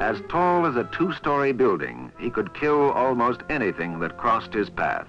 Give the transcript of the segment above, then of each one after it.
As tall as a two-story building, he could kill almost anything that crossed his path.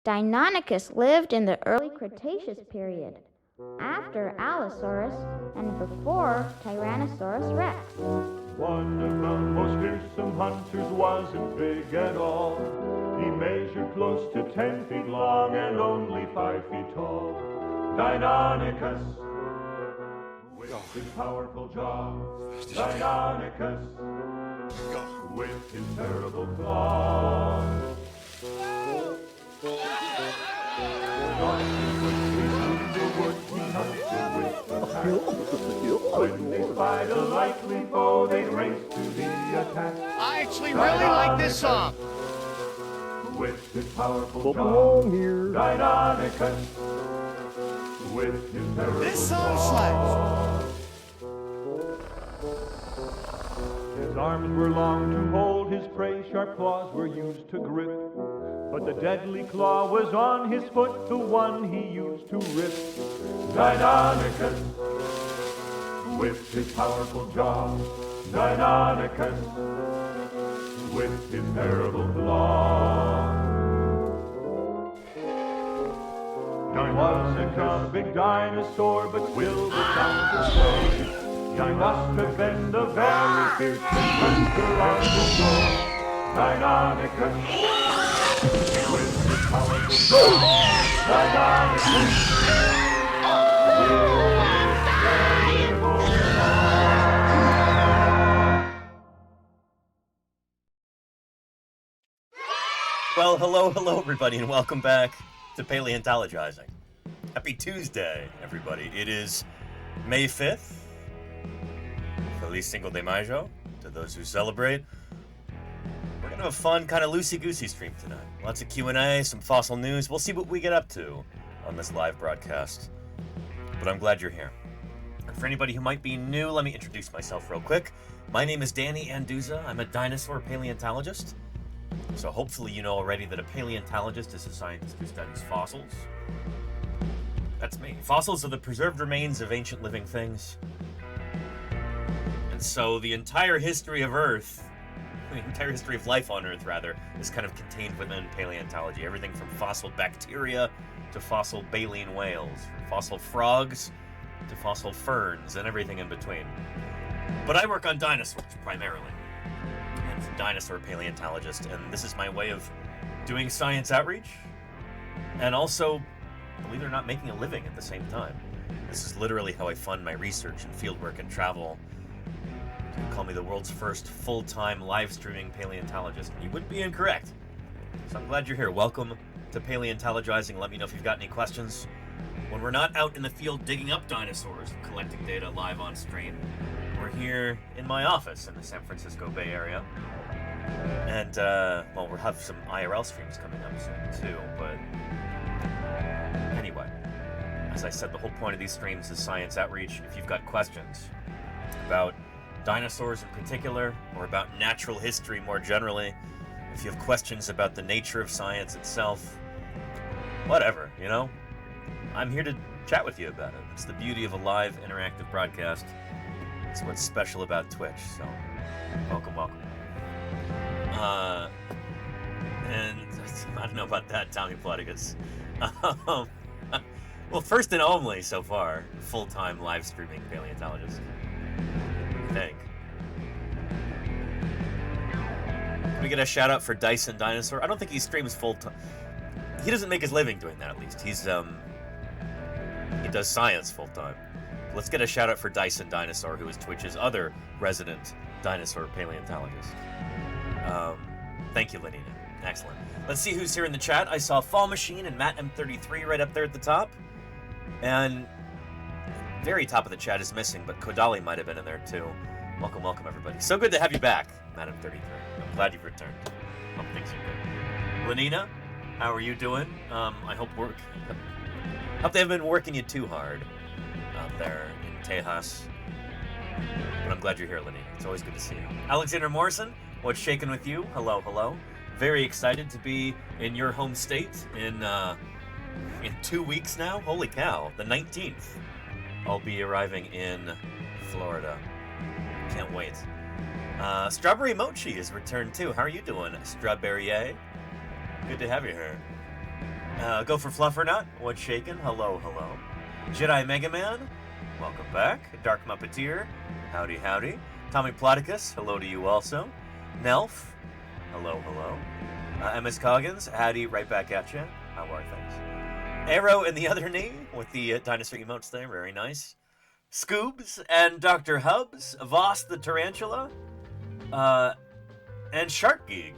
Deinonychus lived in the early Cretaceous period, after Allosaurus and before Tyrannosaurus rex. One of the most fearsome hunters wasn't big at all. He measured close to 10 feet long and only 5 feet tall. Deinonychus, with his powerful jaws. Deinonychus, with his terrible claws. When they spied a likely foe, they'd race to the attack. I actually really like this song. With his powerful jaws, Deinonychus, with his terrible This song claws. His arms were long to hold his prey, sharp claws were used to grip. But the deadly claw was on his foot, the one he used to rip. Deinonychus, with his powerful jaws. Deinonychus, with his terrible claws. He wasn't a big dinosaur, but still the sound to say. He must have been the very fierce hunter on the shore. Deinonychus, with his powerful jaws. Deinonychus, Well, hello, everybody, and welcome back to Paleontologizing. Happy Tuesday, everybody. It is May 5th. Feliz Cinco de Mayo to those who celebrate. We're going to have a fun, kind of loosey-goosey stream tonight. Lots of Q&A, some fossil news. We'll see what we get up to on this live broadcast. But I'm glad you're here. And for anybody who might be new, let me introduce myself real quick. My name is Danny Anduza. I'm a dinosaur paleontologist. So hopefully you know already that a paleontologist is a scientist who studies fossils. That's me. Fossils are the preserved remains of ancient living things. And so the entire history of Earth, the entire history of life on Earth, rather, is kind of contained within paleontology. Everything from fossil bacteria to fossil baleen whales, from fossil frogs to fossil ferns, and everything in between. But I work on dinosaurs, primarily. I'm a dinosaur paleontologist, and this is my way of doing science outreach, and also, believe it or not, making a living at the same time. This is literally how I fund my research and fieldwork and travel. You can call me the world's first full-time live-streaming paleontologist, and you wouldn't be incorrect. So I'm glad you're here. Welcome to Paleontologizing. Let me know if you've got any questions. When we're not out in the field digging up dinosaurs and collecting data live on stream, we're here in my office in the San Francisco Bay Area. And, well, we'll have some IRL streams coming up soon, too, but anyway, as I said, the whole point of these streams is science outreach. If you've got questions about dinosaurs in particular, or about natural history more generally, if you have questions about the nature of science itself, whatever, you know, I'm here to chat with you about it. It's the beauty of a live interactive broadcast. It's what's special about Twitch, so welcome. And I don't know about that, Tommy Platygus. Well, first and only so far, full-time live streaming paleontologist. I think. Can we get a shout out for Dyson Dinosaur? I don't think he streams full-time. He doesn't make his living doing that, at least. He does science full-time. Let's get a shout out for Dyson Dinosaur, who is Twitch's other resident dinosaur paleontologist. Thank you, Lenina. Excellent. Let's see who's here in the chat. I saw Fall Machine and Matt M33 right up there at the top. And very top of the chat is missing, but Kodali might have been in there too. Welcome, everybody. So good to have you back, Matt M33. I'm glad you've returned. Hope things are good. Lenina, how are you doing? I hope they haven't been working you too hard out there in Tejas. But I'm glad you're here, Lenina. It's always good to see you. Alexander Morrison, what's shaking with you? Hello. Very excited to be in your home state in 2 weeks now. Holy cow, the 19th. I'll be arriving in Florida. Can't wait. Strawberry Mochi has returned too. How are you doing, Strawberry? Good to have you here. Go for Fluffernutt. What's shaking? Hello, hello. Jedi Mega Man. Welcome back. Dark Muppeteer. Howdy, howdy. Tommy Ploticus. Hello to you also. Nelf. Hello, hello. MS Coggins. Howdy, right back at you. How are things? Arrow in the other knee with the dinosaur emotes there. Very nice. Scoobs and Dr. Hubs. Voss the Tarantula. And Shark Geek.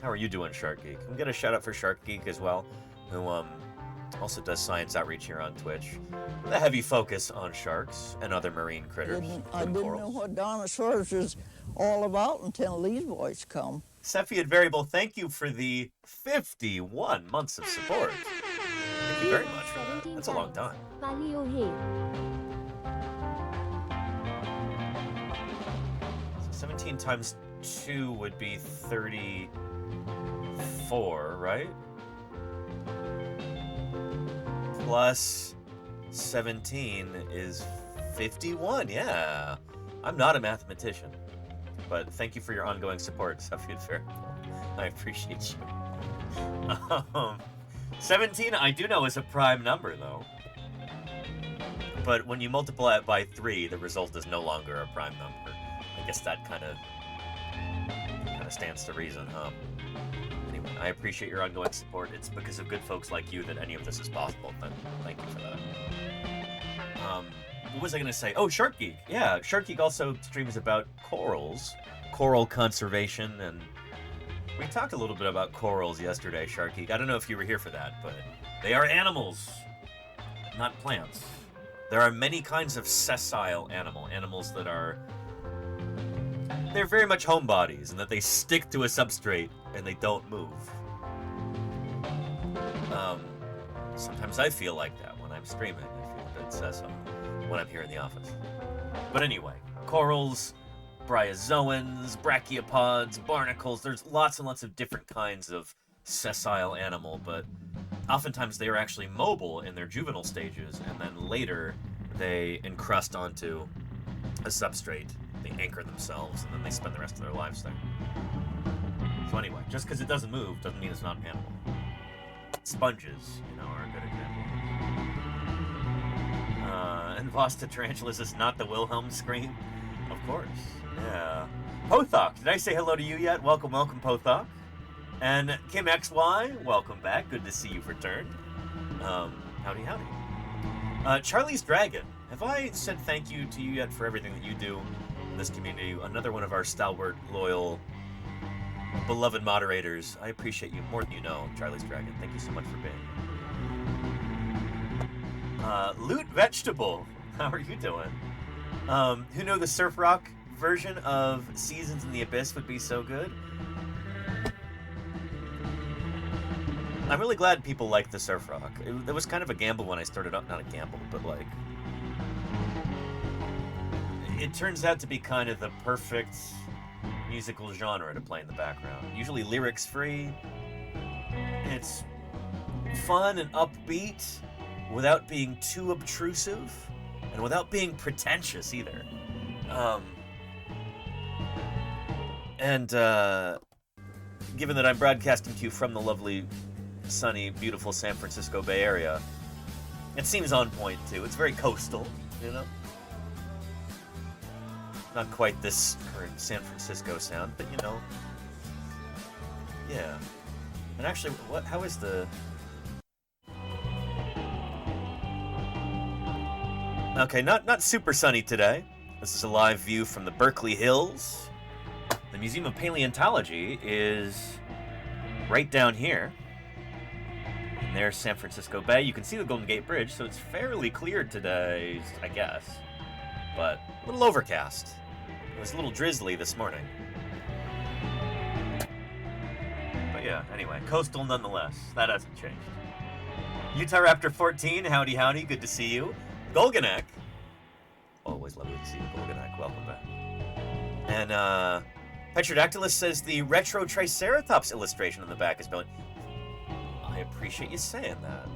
How are you doing, Shark Geek? We'll get a shout out for Shark Geek as well, who also does science outreach here on Twitch. With a heavy focus on sharks and other marine critters. I didn't know what dinosaurs was all about until Lee's voice come. Cepheid Variable, thank you for the 51 months of support. Thank you very much for that. That's a long time. So 17 times 2 would be 34, right? Plus 17 is 51, yeah. I'm not a mathematician, but thank you for your ongoing support, Cepheid Variable. I appreciate you. 17, I do know is a prime number, though. But when you multiply it by 3, the result is no longer a prime number. I guess that kind of stands to reason, huh? Anyway, I appreciate your ongoing support. It's because of good folks like you that any of this is possible. Thank you for that. What was I going to say? Oh, Shark Geek. Yeah, Shark Geek also streams about corals, coral conservation, and we talked a little bit about corals yesterday, Shark Geek. I don't know if you were here for that, but they are animals, not plants. There are many kinds of sessile animals that are... They're very much homebodies, and that they stick to a substrate and they don't move. Sometimes I feel like that when I'm streaming. I feel a bit sessile when I'm here in the office. But anyway, corals, bryozoans, brachiopods, barnacles, there's lots and lots of different kinds of sessile animal, but oftentimes they are actually mobile in their juvenile stages, and then later they encrust onto a substrate. They anchor themselves, and then they spend the rest of their lives there. So anyway, just because it doesn't move doesn't mean it's not an animal. Sponges, are a good example. And Voss the Tarantulas is not the Wilhelm scream? Of course, yeah. Pothok, did I say hello to you yet? Welcome, welcome, Pothok. And Kim XY, welcome back. Good to see you've returned. Howdy, howdy. Charlie's Dragon, have I said thank you to you yet for everything that you do in this community? Another one of our stalwart, loyal, beloved moderators. I appreciate you more than you know, Charlie's Dragon. Thank you so much for being here. Loot Vegetable, how are you doing? Who knew the Surf Rock version of Seasons in the Abyss would be so good? I'm really glad people like the Surf Rock. It was kind of a gamble when I started up. Not a gamble, but like... It turns out to be kind of the perfect musical genre to play in the background. Usually lyrics free. It's fun and upbeat without being too obtrusive and without being pretentious either. Given that I'm broadcasting to you from the lovely, sunny, beautiful San Francisco Bay Area, it seems on point too. It's very coastal, Not quite this current San Francisco sound, but yeah. And actually, how is the... Okay, not super sunny today. This is a live view from the Berkeley Hills. The Museum of Paleontology is right down here. And there's San Francisco Bay. You can see the Golden Gate Bridge, so it's fairly clear today, I guess. But a little overcast. It was a little drizzly this morning. But yeah, anyway, coastal nonetheless. That hasn't changed. Utah Raptor 14, howdy howdy, good to see you. Golganek. Always lovely to see you, Golganek. Welcome back. And Petrodactylus says the retro Triceratops illustration on the back is brilliant. I appreciate you saying that.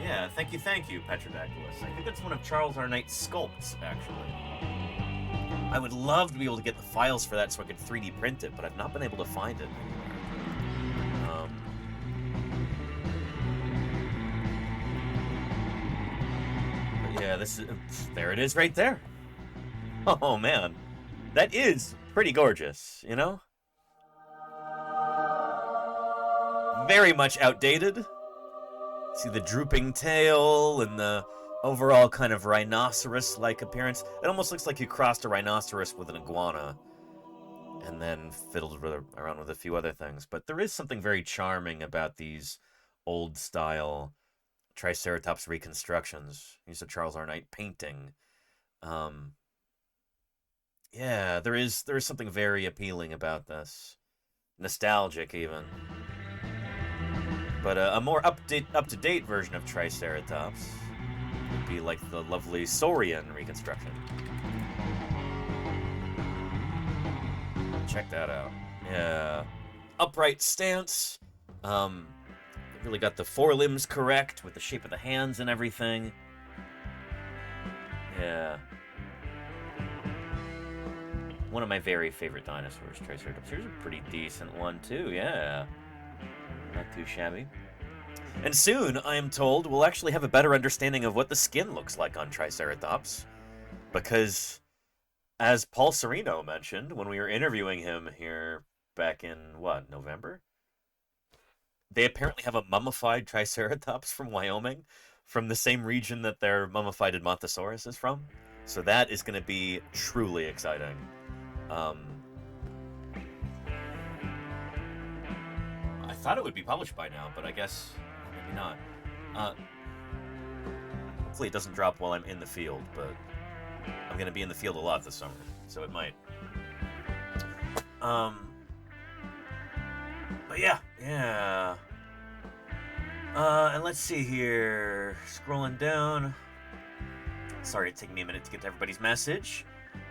Yeah, thank you, Petrodactylus. I think that's one of Charles R. Knight's sculpts, actually. I would love to be able to get the files for that so I could 3D print it, but I've not been able to find it anywhere. Yeah, there it is right there. Oh, man. That is pretty gorgeous, you know? Very much outdated. See the drooping tail and the overall kind of rhinoceros-like appearance. It almost looks like you crossed a rhinoceros with an iguana and then fiddled around with a few other things. But there is something very charming about these old-style Triceratops reconstructions. Use of Charles R. Knight painting. Yeah, there is something very appealing about this. Nostalgic, even. But a more up-to-date version of Triceratops would be like the lovely Saurian reconstruction. Check that out. Yeah. Upright stance. Really got the forelimbs correct with the shape of the hands and everything. Yeah. One of my very favorite dinosaurs, Triceratops. Here's a pretty decent one, too, yeah. Not too shabby. And soon, I am told, we'll actually have a better understanding of what the skin looks like on Triceratops. Because, as Paul Sereno mentioned when we were interviewing him here back in, November? They apparently have a mummified Triceratops from Wyoming, from the same region that their mummified Edmontosaurus is from. So that is going to be truly exciting. I thought it would be published by now, but I guess maybe not. Hopefully it doesn't drop while I'm in the field, but I'm going to be in the field a lot this summer, so it might. But yeah. And let's see here. Scrolling down. Sorry, it's taking me a minute to get to everybody's message.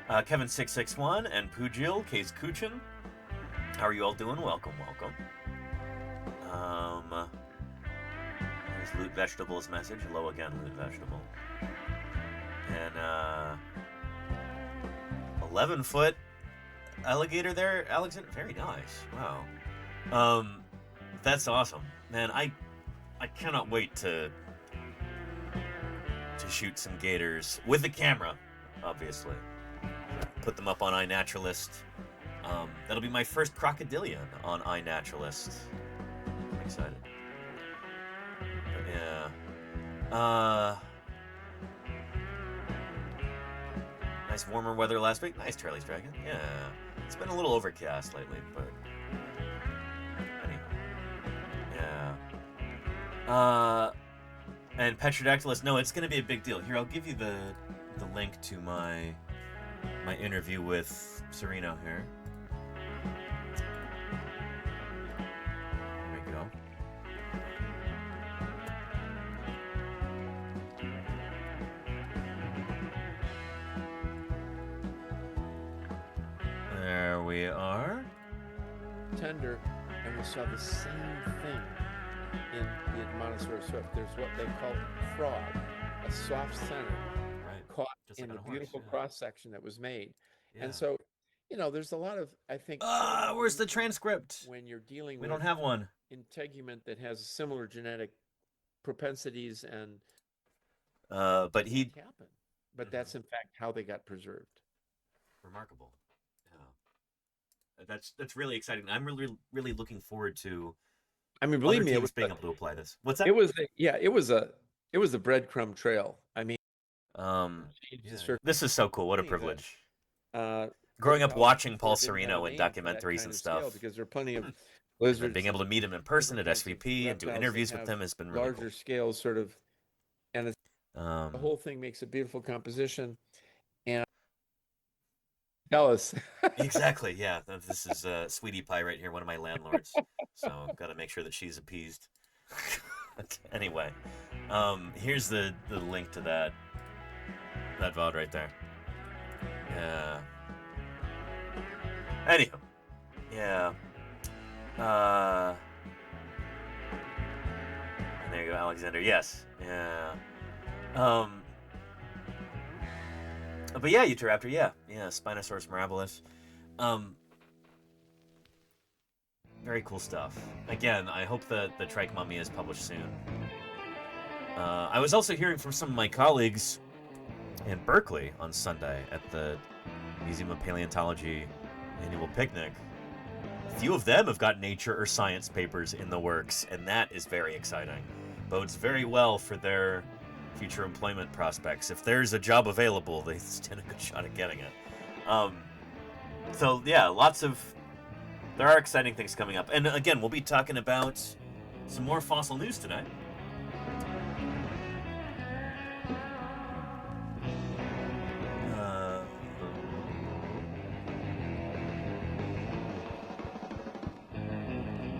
Kevin661 and Pujil, Case Kuchin. How are you all doing? Welcome. There's Loot Vegetable's message. Hello again, Loot Vegetable. And, 11-foot alligator there, Alexander. Very nice. Wow. That's awesome. Man, I cannot wait to shoot some gators with the camera, obviously. Put them up on iNaturalist. That'll be my first crocodilian on iNaturalist. I'm excited. But yeah. Nice warmer weather last week. Nice, Charlie's Dragon. Yeah. It's been a little overcast lately, but anyway. Yeah. And Petrodactylus, no, it's gonna be a big deal. Here, I'll give you the link to my interview with Sereno here. There we go. There we are. Tender, and we saw the same thing in the Edmontosaurus swift. There's what they call frog, a soft center caught just in like the on a beautiful horse, cross section that was made. Yeah. And so, there's a lot of, I think. Where's the transcript? When you're dealing We with don't have one. integument that has similar genetic propensities and. But he. Happen. But that's in fact how they got preserved. Remarkable. Yeah. That's really exciting. I'm really looking forward to. I mean, believe me, it was being able to apply this. What's that? It was a breadcrumb trail. I mean, this is so cool. What a privilege. That, Growing up watching Paul Sereno in documentaries and stuff, because there are plenty of lizards. And being able to meet him in person at SVP and do interviews with him has been really larger scale, sort of, and the whole thing makes a beautiful composition. And tell us exactly, yeah. This is Sweetie Pie right here, one of my landlords. So got to make sure that she's appeased. Anyway, here's the link to that VOD right there. Yeah. Anywho, yeah. And there you go, Alexander. Yes. Yeah. But yeah, Utahraptor. Yeah. Spinosaurus mirabilis. Very cool stuff. Again, I hope that the Trike Mummy is published soon. I was also hearing from some of my colleagues in Berkeley on Sunday at the Museum of Paleontology annual picnic. A few of them have got nature or science papers in the works, and that is very exciting. Bodes very well for their future employment prospects. If there's a job available, they stand a good shot at getting it. So yeah, there are exciting things coming up. And again, we'll be talking about some more fossil news today.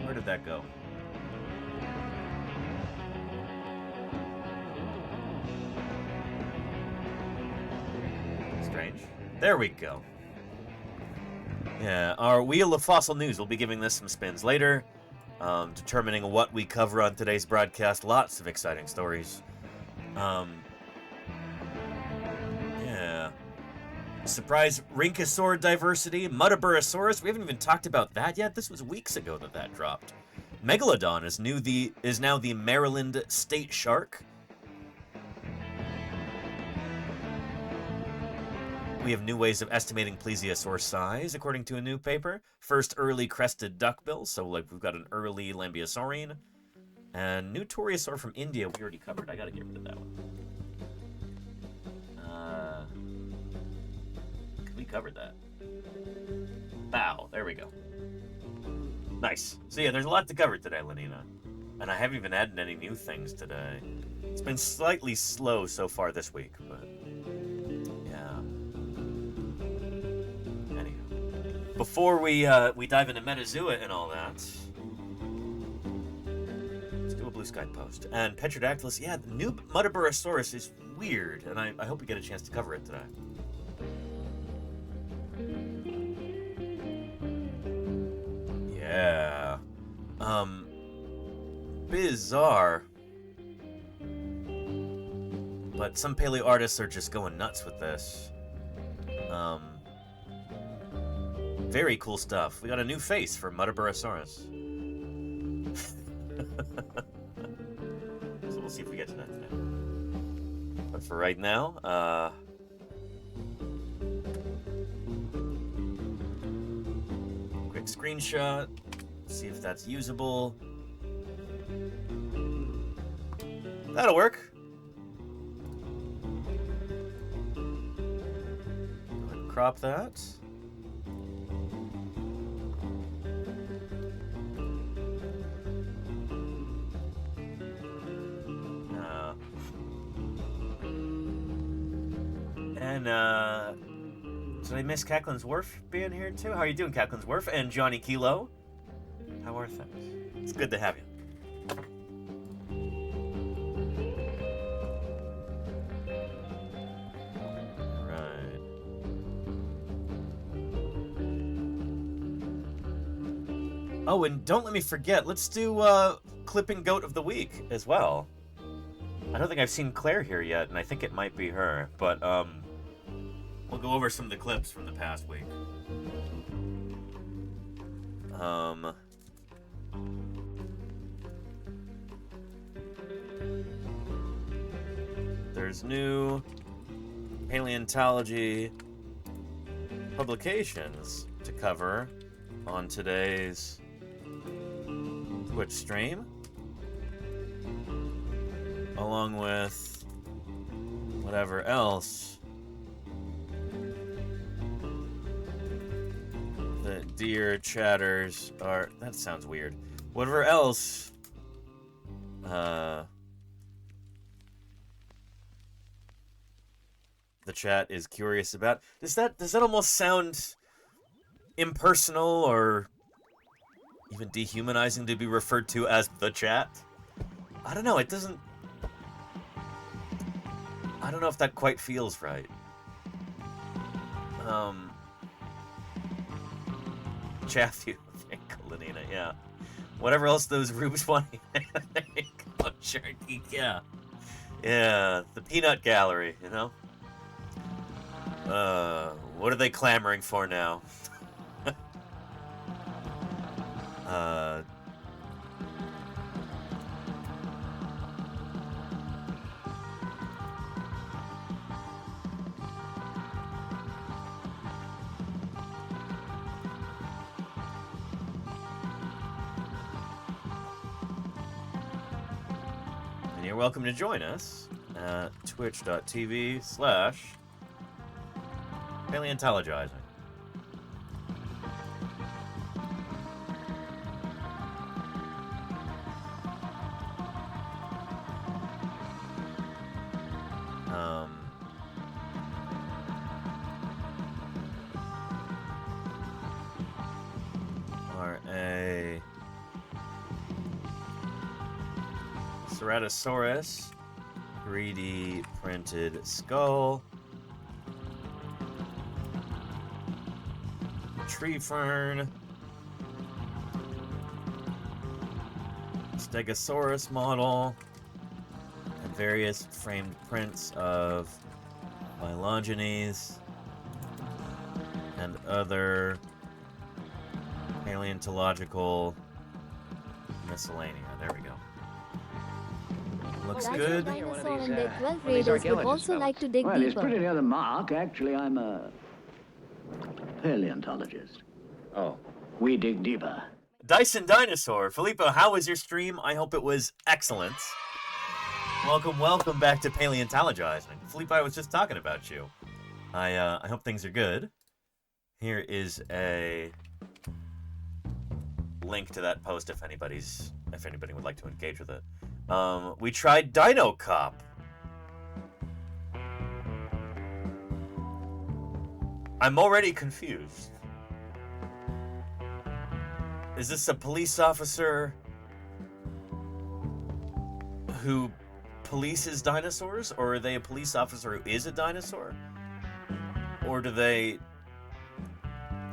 Where did that go? Strange. There we go. Yeah, our Wheel of Fossil News, we'll be giving this some spins later, determining what we cover on today's broadcast. Lots of exciting stories. Yeah. Surprise Rhynchosaur diversity, Muttaburrasaurus. We haven't even talked about that yet. This was weeks ago that dropped. Megalodon is now the Maryland state shark. We have new ways of estimating plesiosaur size, according to a new paper. First early crested duckbill, so like we've got an early lambeosaurine. And new Toriosaur from India, we already covered. I gotta get rid of that one. We covered that. Bow, there we go. Nice. So yeah, there's a lot to cover today, Lenina. And I haven't even added any new things today. It's been slightly slow so far this week, but yeah. Anyhow, before we dive into Metazoa and all that, let's do a blue sky post. And Petrodactylus, yeah, the new Muttaburrasaurus is weird, and I hope we get a chance to cover it today. Yeah. Bizarre. But some paleo artists are just going nuts with this. Very cool stuff. We got a new face for Muttaburrasaurus. So we'll see if we get to that today. But for right now, quick screenshot. See if that's usable. That'll work. Go ahead and crop that. Did I miss Cacklin's Wharf being here too? How are you doing, Cacklin's Wharf? And Johnny Kilo? How are things? It's good to have you. Right. Oh, and don't let me forget, let's do Clipping Goat of the Week as well. I don't think I've seen Claire here yet, and I think it might be her, but we'll go over some of the clips from the past week. There's new paleontology publications to cover on today's Twitch stream, along with whatever else the dear chatters are. That sounds weird. Whatever else the chat is curious about. Does that almost sound impersonal or even dehumanizing to be referred to as the chat? I don't know. It doesn't. I don't know if that quite feels right. Chaff you, Lenina, yeah. Whatever else those rubes want. Oh, Sharky, yeah. Yeah, the peanut gallery, you know? What are they clamoring for now? welcome to join us at twitch.tv/paleontologizing. A Ceratosaurus 3D printed skull, tree fern, Stegosaurus model, and various framed prints of phylogenies and other paleontological miscellanea. There we go. Looks good. Dinosaur and their 12 raiders would also like to dig Well, it's deeper. pretty near the mark. Actually, I'm a paleontologist. Oh. We dig deeper. Dyson Dinosaur. Filippo, how was your stream? I hope it was excellent. Welcome back to Paleontologizing. Filippo, I was just talking about you. I hope things are good. Here is a link to that post if anybody would like to engage with it. We tried Dino Cop. I'm already confused. Is this a police officer who polices dinosaurs, or are they a police officer who is a dinosaur? Or do they...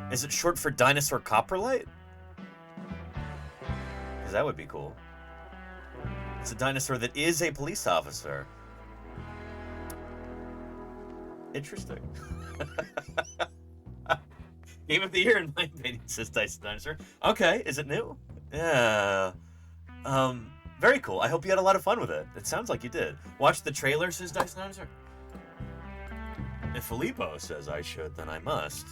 Is it short for Dinosaur Coprolite? Because that would be cool. It's a dinosaur that is a police officer. Interesting. Game of the year in my opinion, says Dyson Dinosaur. Okay, is it new? Yeah. Very cool. I hope you had a lot of fun with it. It sounds like you did. Watch the trailer, says Dyson Dinosaur. If Filippo says I should, then I must.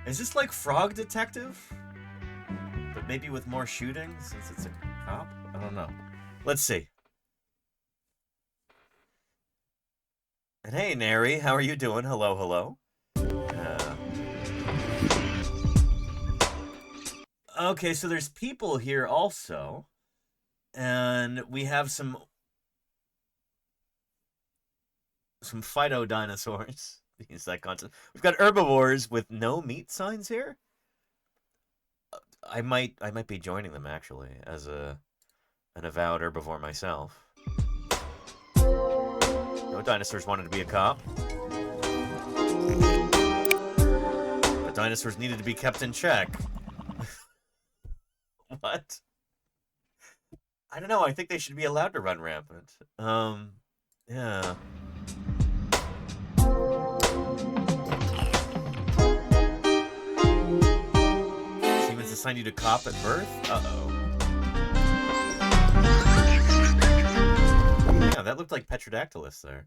Is this like Frog Detective? But maybe with more shooting, since it's a cop? I don't know. Let's see. And hey, Neri, how are you doing? Hello, hello. Okay, so there's people here also. And we have some phytodinosaurs. Use that concept. We've got herbivores with no meat signs here. I might be joining them actually as an avowed herbivore myself. No dinosaurs wanted to be a cop. But dinosaurs needed to be kept in check. What? I don't know. I think they should be allowed to run rampant. Yeah. Humans assign you to cop at birth? Uh-oh. Yeah, that looked like Petrodactylus there.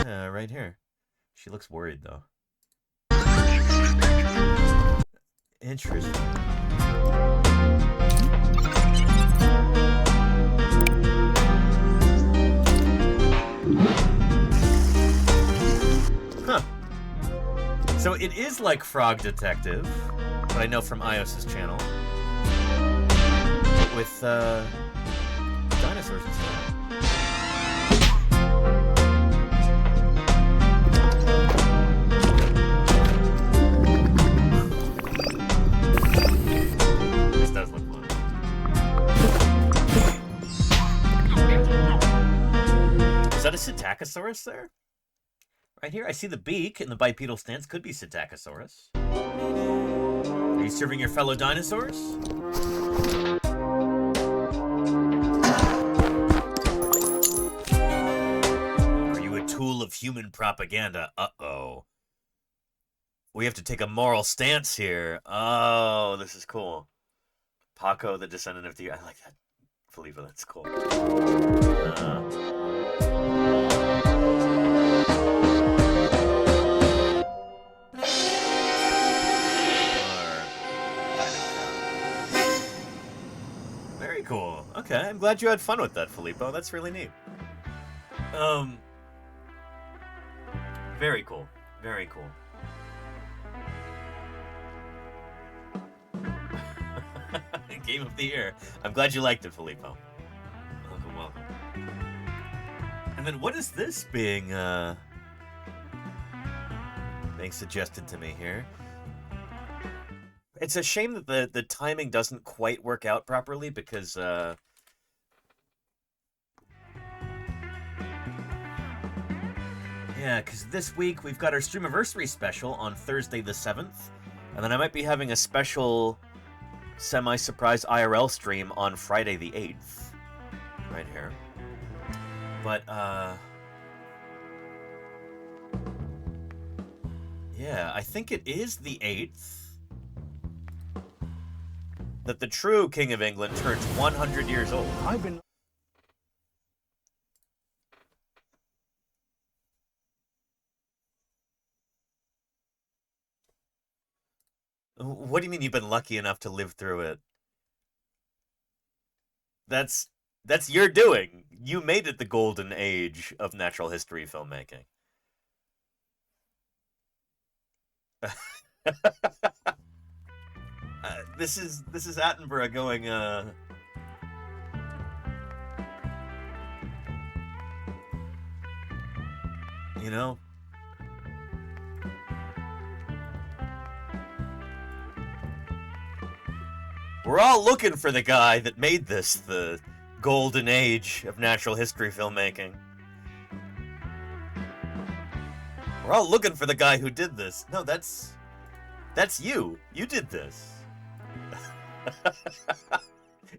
Yeah, right here. She looks worried, though. Interesting. Huh. So it is like Frog Detective, what I know from Ios's channel. With, dinosaurs instead. This does look fun. Is that a Psittacosaurus there? Right here, I see the beak in the bipedal stance. Could be Psittacosaurus. Are you serving your fellow dinosaurs? Are you a tool of human propaganda? Uh-oh. We have to take a moral stance here. Oh, this is cool. Paco, the descendant of the... I like that. Filippo, that's cool. Okay, I'm glad you had fun with that, Filippo. That's really neat. Very cool. Very cool. Game of the year. I'm glad you liked it, Filippo. Welcome, welcome. And then what is this being suggested to me here? It's a shame that the timing doesn't quite work out properly because yeah, because this week we've got our Streamiversary special on Thursday the 7th, and then I might be having a special semi-surprise IRL stream on Friday the 8th. Right here. But, yeah, I think it is the 8th that the true King of England turns 100 years old. I've been... What do you mean you've been lucky enough to live through it? That's your doing. You made it the golden age of natural history filmmaking. This is Attenborough going you know, we're all looking for the guy that made this the golden age of natural history filmmaking. We're all looking for the guy who did this. No, that's you. You did this.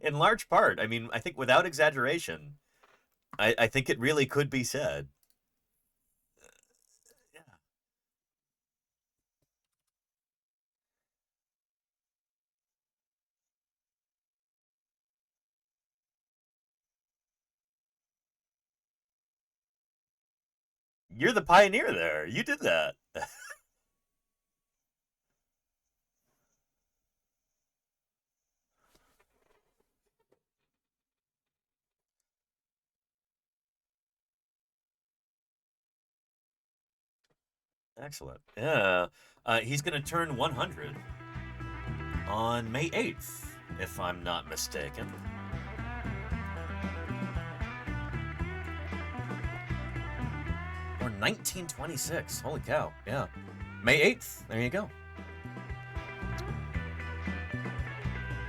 In large part. I mean, I think without exaggeration, I think it really could be said. Yeah. You're the pioneer there. You did that. Excellent. Yeah. He's going to turn 100 on May 8th, if I'm not mistaken. Or 1926. Holy cow. Yeah. May 8th. There you go.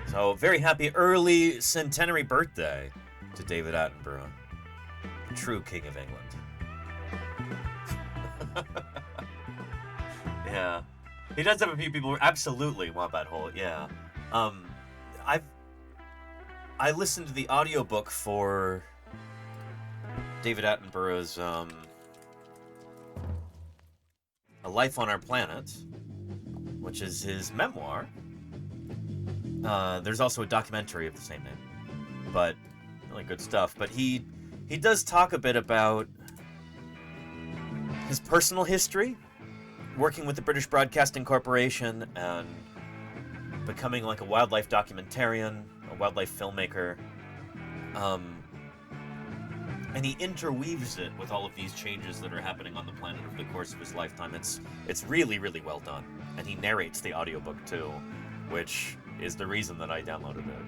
So, very happy early centenary birthday to David Attenborough, the true King of England. Yeah. He does have a few people who absolutely want that whole, yeah. I listened to the audiobook for David Attenborough's A Life on Our Planet, which is his memoir. There's also a documentary of the same name, but really good stuff. But he does talk a bit about his personal history, working with the British Broadcasting Corporation and becoming like a wildlife documentarian, a wildlife filmmaker. And he interweaves it with all of these changes that are happening on the planet over the course of his lifetime. It's really, really well done. And he narrates the audiobook too, which is the reason that I downloaded it.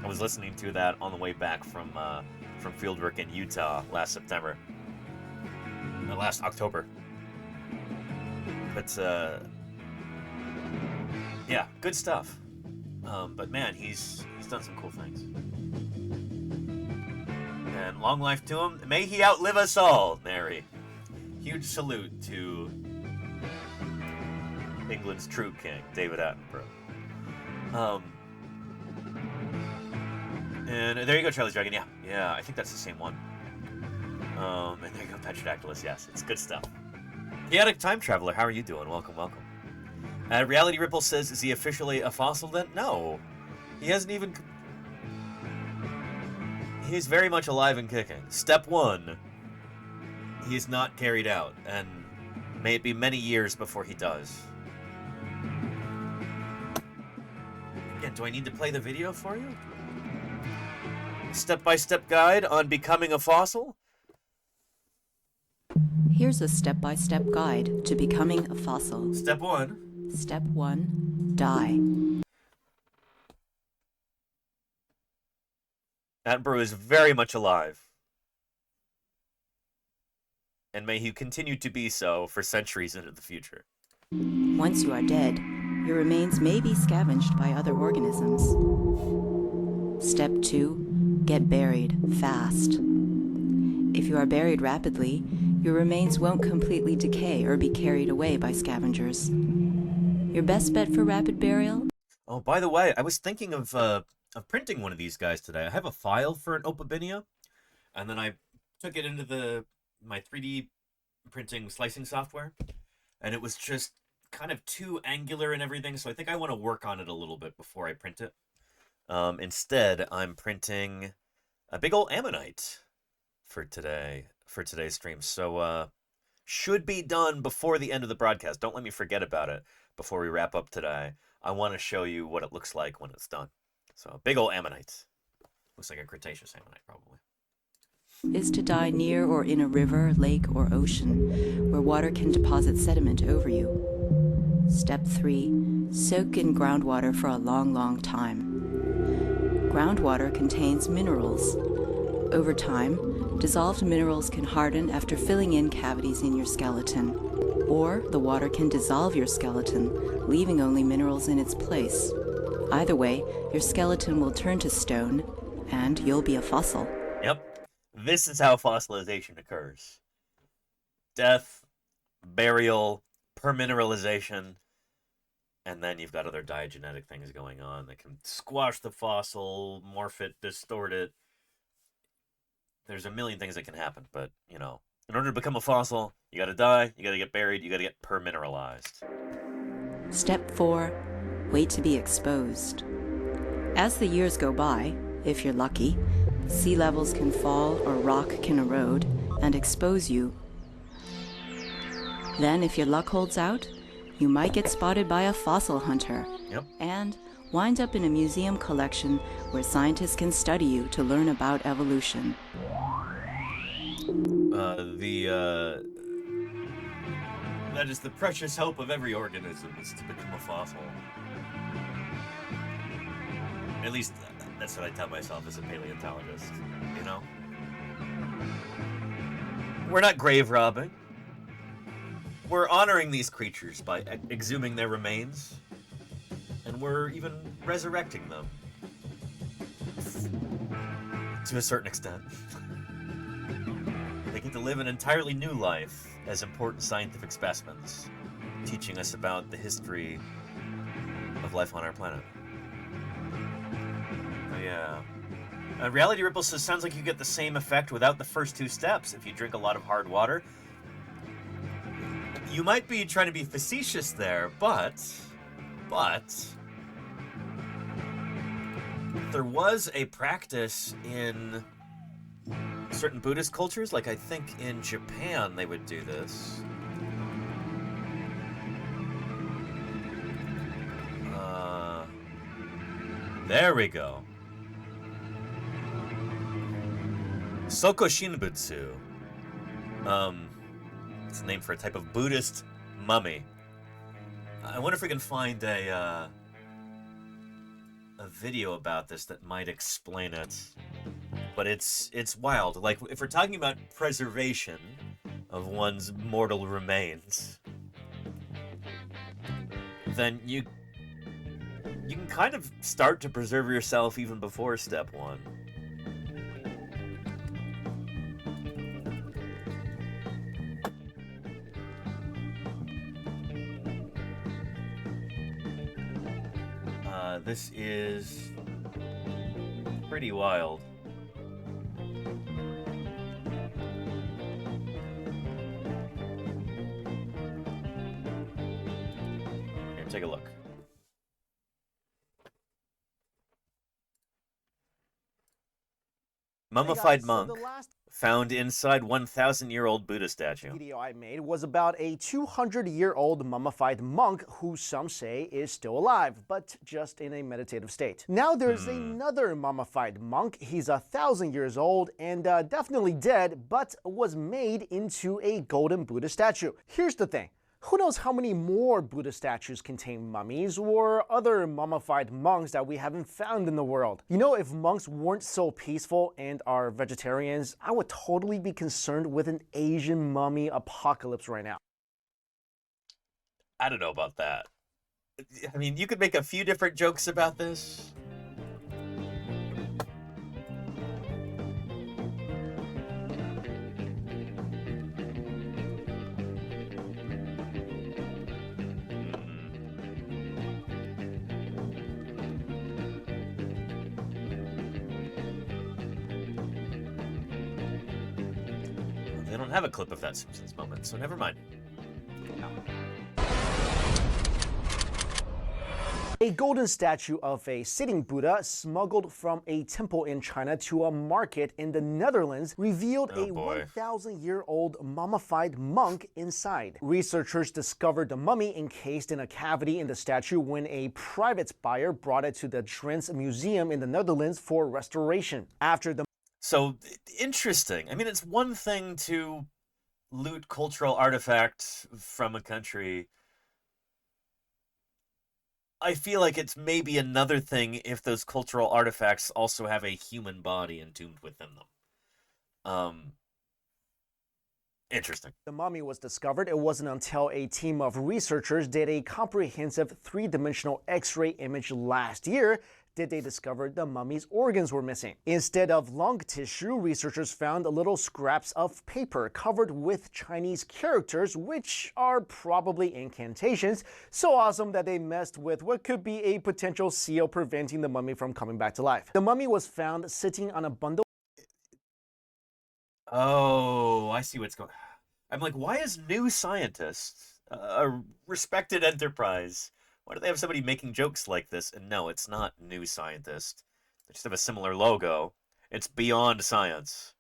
I was listening to that on the way back from fieldwork in Utah last October. But yeah, good stuff. But man, he's done some cool things. And long life to him. May he outlive us all, Mary. Huge salute to England's true king, David Attenborough. And there you go, Charlie's Dragon. Yeah, I think that's the same one. And there you go, Petrodactylus. Yes, it's good stuff. Chaotic Time Traveler, how are you doing? Welcome, welcome. Reality Ripple says, is he officially a fossil then? No. He hasn't even... He's very much alive and kicking. Step 1. He is not carried out, and may it be many years before he does. Again, do I need to play the video for you? step-by-step guide on becoming a fossil? Here's a step-by-step guide to becoming a fossil. Step 1. Step 1. Die. Attenborough is very much alive. And may he continue to be so for centuries into the future. Once you are dead, your remains may be scavenged by other organisms. Step 2. Get buried fast. If you are buried rapidly, your remains won't completely decay or be carried away by scavengers. Your best bet for rapid burial? Oh, by the way, I was thinking of printing one of these guys today. I have a file for an Opabinia, and then I took it into my 3D printing slicing software, and it was just kind of too angular and everything, so I think I want to work on it a little bit before I print it. Instead, I'm printing a big old ammonite for today's stream. So should be done before the end of the broadcast. Don't let me forget about it before we wrap up today. I want to show you what it looks like when it's done. So a big old ammonite. Looks like a Cretaceous ammonite, probably. Is to die near or in a river, lake, or ocean where water can deposit sediment over you. Step 3. Soak in groundwater for a long, long time. Groundwater contains minerals. Over time, dissolved minerals can harden after filling in cavities in your skeleton. Or the water can dissolve your skeleton, leaving only minerals in its place. Either way, your skeleton will turn to stone, and you'll be a fossil. Yep. This is how fossilization occurs. Death, burial, permineralization, and then you've got other diagenetic things going on that can squash the fossil, morph it, distort it. There's a million things that can happen, but, you know, in order to become a fossil, you gotta die, you gotta get buried, you gotta get permineralized. Step 4. Wait to be exposed. As the years go by, if you're lucky, sea levels can fall or rock can erode and expose you. Then, if your luck holds out, you might get spotted by a fossil hunter. Yep. And wind up in a museum collection where scientists can study you to learn about evolution. That is the precious hope of every organism, is to become a fossil. At least, that's what I tell myself as a paleontologist, you know? We're not grave robbing. We're honoring these creatures by exhuming their remains, and we're even resurrecting them. To a certain extent. They get to live an entirely new life as important scientific specimens, teaching us about the history of life on our planet. Oh, yeah. Reality Ripple says, sounds like you get the same effect without the first 2 steps if you drink a lot of hard water. You might be trying to be facetious there, but there was a practice in certain Buddhist cultures, like I think in Japan they would do this. There we go. Soko Shinbutsu. It's a name for a type of Buddhist mummy. I wonder if we can find a video about this that might explain it. But it's wild. Like, if we're talking about preservation of one's mortal remains, then you can kind of start to preserve yourself even before step 1. This is pretty wild. Here, take a look. Mummified monk found inside 1,000-year-old Buddha statue. The video I made was about a 200-year-old mummified monk who some say is still alive, but just in a meditative state. Now there's another mummified monk. He's 1,000 years old and definitely dead, but was made into a golden Buddha statue. Here's the thing. Who knows how many more Buddha statues contain mummies or other mummified monks that we haven't found in the world? You know, if monks weren't so peaceful and are vegetarians, I would totally be concerned with an Asian mummy apocalypse right now. I don't know about that. I mean, you could make a few different jokes about this. They don't have a clip of that Simpsons moment, so never mind. A golden statue of a sitting Buddha smuggled from a temple in China to a market in the Netherlands revealed a 1,000-year-old mummified monk inside. Researchers discovered the mummy encased in a cavity in the statue when a private buyer brought it to the Drents Museum in the Netherlands for restoration. So, interesting. I mean, it's one thing to loot cultural artifacts from a country. I feel like it's maybe another thing if those cultural artifacts also have a human body entombed within them. Interesting. The mummy was discovered. It wasn't until a team of researchers did a comprehensive three-dimensional X-ray image last year did they discover the mummy's organs were missing. Instead of lung tissue, researchers found little scraps of paper covered with Chinese characters, which are probably incantations, so awesome that they messed with what could be a potential seal preventing the mummy from coming back to life. The mummy was found sitting on a bundle. Oh, I see what's going on. I'm like, why is New Scientist, a respected enterprise, why do they have somebody making jokes like this? And no, it's not New Scientist. They just have a similar logo. It's Beyond Science.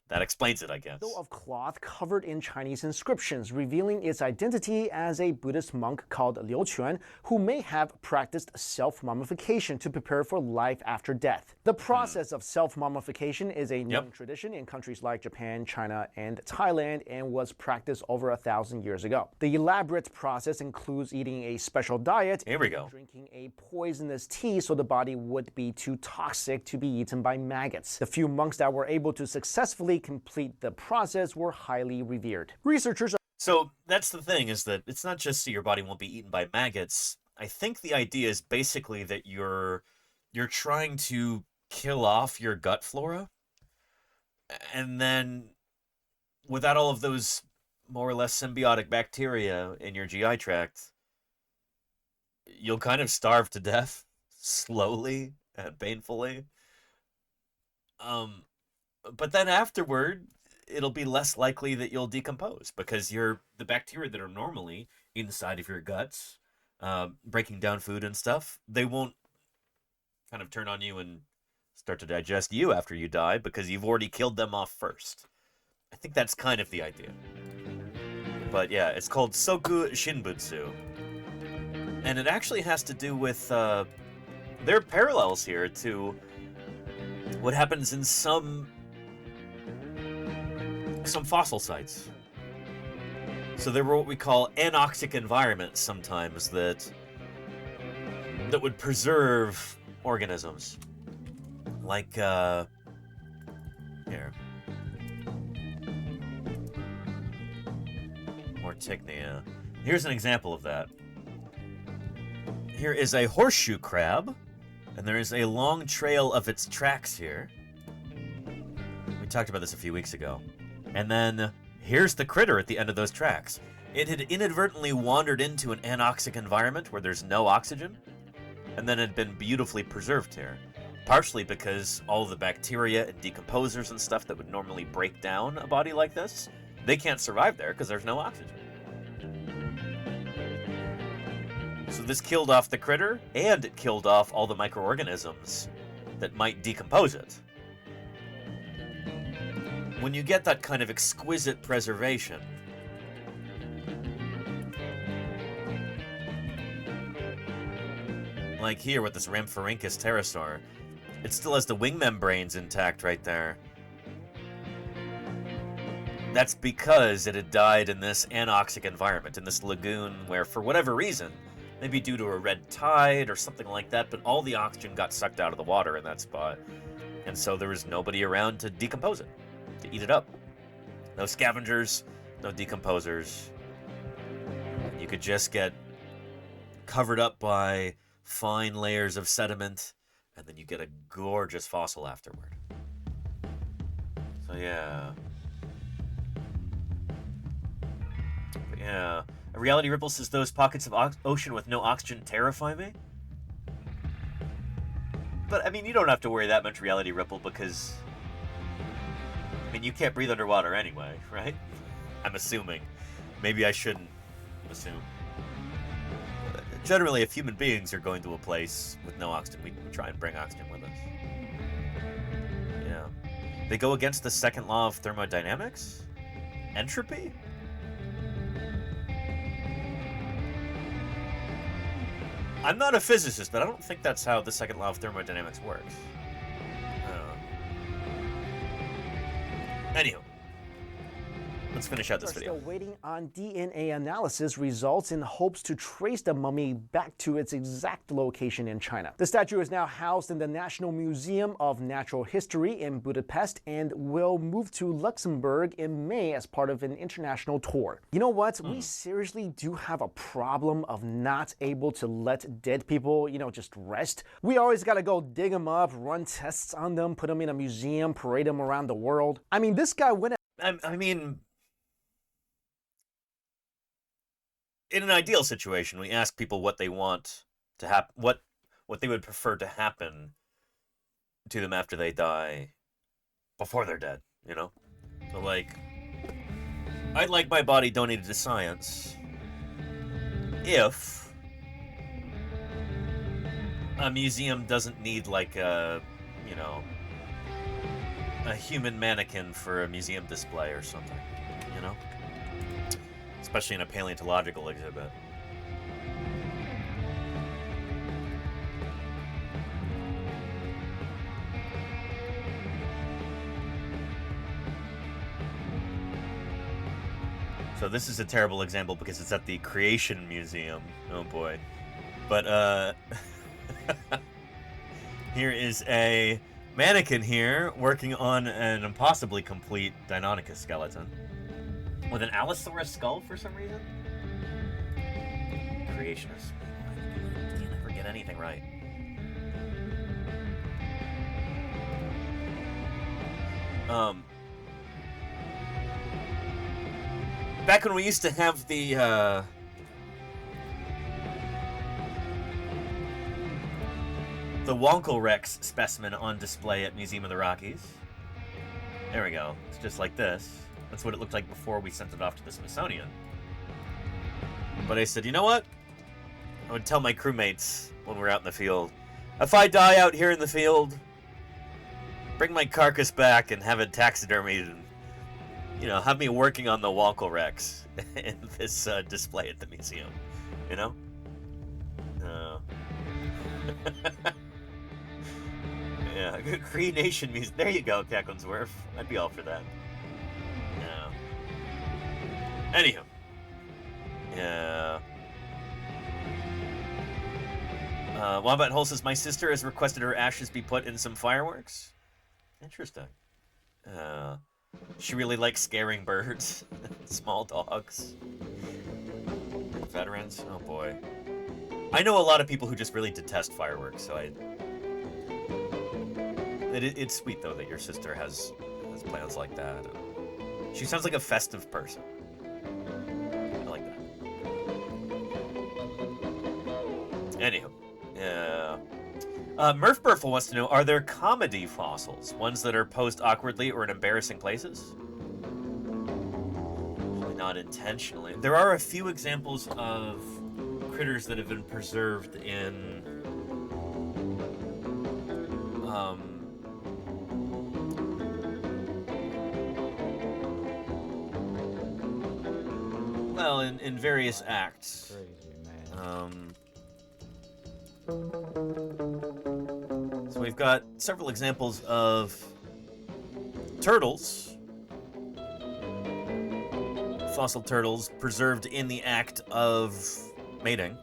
That explains it, I guess. Of cloth covered in Chinese inscriptions, revealing its identity as a Buddhist monk called Liu Quan, who may have practiced self-mummification to prepare for life after death. The process of self-mummification is a known tradition in countries like Japan, China, and Thailand, and was practiced over 1,000 years ago. The elaborate process includes eating a special diet and drinking a poisonous tea so the body would be too toxic to be eaten by maggots. The few monks that were able to successfully complete the process were highly revered. Researchers are So that's the thing, is that it's not just so your body won't be eaten by maggots. I think the idea is basically that you're trying to kill off your gut flora, and then without all of those more or less symbiotic bacteria in your GI tract, you'll kind of starve to death slowly and painfully. But then afterward, it'll be less likely that you'll decompose because the bacteria that are normally inside of your guts, breaking down food and stuff, they won't kind of turn on you and start to digest you after you die because you've already killed them off first. I think that's kind of the idea. But yeah, it's called Soku Shinbutsu. And it actually has to do with, there are parallels here to what happens in some fossil sites. So there were what we call anoxic environments sometimes that would preserve organisms. Like, here. Mortignia. Here's an example of that. Here is a horseshoe crab, and there is a long trail of its tracks here. We talked about this a few weeks ago. And then here's the critter at the end of those tracks. It had inadvertently wandered into an anoxic environment where there's no oxygen, and then had been beautifully preserved here. Partially because all the bacteria and decomposers and stuff that would normally break down a body like this, they can't survive there because there's no oxygen. So this killed off the critter, and it killed off all the microorganisms that might decompose it. When you get that kind of exquisite preservation, like here with this Rhamphorhynchus pterosaur, it still has the wing membranes intact right there. That's because it had died in this anoxic environment, in this lagoon where, for whatever reason, maybe due to a red tide or something like that, but all the oxygen got sucked out of the water in that spot. And so there was nobody around to decompose it, to eat it up. No scavengers, no decomposers. You could just get covered up by fine layers of sediment, and then you get a gorgeous fossil afterward. So yeah. But yeah. A Reality Ripple says, those pockets of ocean with no oxygen terrify me. But, I mean, you don't have to worry that much, Reality Ripple, because, I mean, you can't breathe underwater anyway, right? I'm assuming. Maybe I shouldn't assume. Generally, if human beings are going to a place with no oxygen, we try and bring oxygen with us. Yeah. They go against the second law of thermodynamics? Entropy? I'm not a physicist, but I don't think that's how the second law of thermodynamics works. Anywho. Let's finish out this video. We're still waiting on DNA analysis results in hopes to trace the mummy back to its exact location in China. The statue is now housed in the National Museum of Natural History in Budapest and will move to Luxembourg in May as part of an international tour. You know what? We seriously do have a problem of not able to let dead people, just rest. We always gotta go dig them up, run tests on them, put them in a museum, parade them around the world. I mean, this guy went... In an ideal situation, we ask people what they want to happen, what they would prefer to happen to them after they die, before they're dead, So, like, I'd like my body donated to science if a museum doesn't need, like, a human mannequin for a museum display or something, Especially in a paleontological exhibit. So this is a terrible example because it's at the Creation Museum. Oh boy. But, here is a mannequin here working on an impossibly complete Deinonychus skeleton. With an Allosaurus skull for some reason? Creationists. You never get anything right. Back when we used to have the Wonkelrex specimen on display at Museum of the Rockies. There we go. It's just like this. That's what it looked like before we sent it off to the Smithsonian. But I said, you know what? I would tell my crewmates when we're out in the field, if I die out here in the field, bring my carcass back and have it taxidermied and, have me working on the Wonkelrex in this display at the museum. Yeah, Cree Nation Museum. There you go, Cacklinsworth. I'd be all for that. Anywho. Yeah. Wombat Hole says, my sister has requested her ashes be put in some fireworks. Interesting. She really likes scaring birds. Small dogs. Veterans. Oh boy. I know a lot of people who just really detest fireworks, so it's sweet though that your sister has plans like that. She sounds like a festive person. I like that. Anywho, yeah. Murph Burful wants to know, are there comedy fossils? Ones that are posed awkwardly or in embarrassing places? Usually not intentionally. There are a few examples of critters that have been preserved in Well, in various acts. So we've got several examples of turtles, fossil turtles, preserved in the act of mating,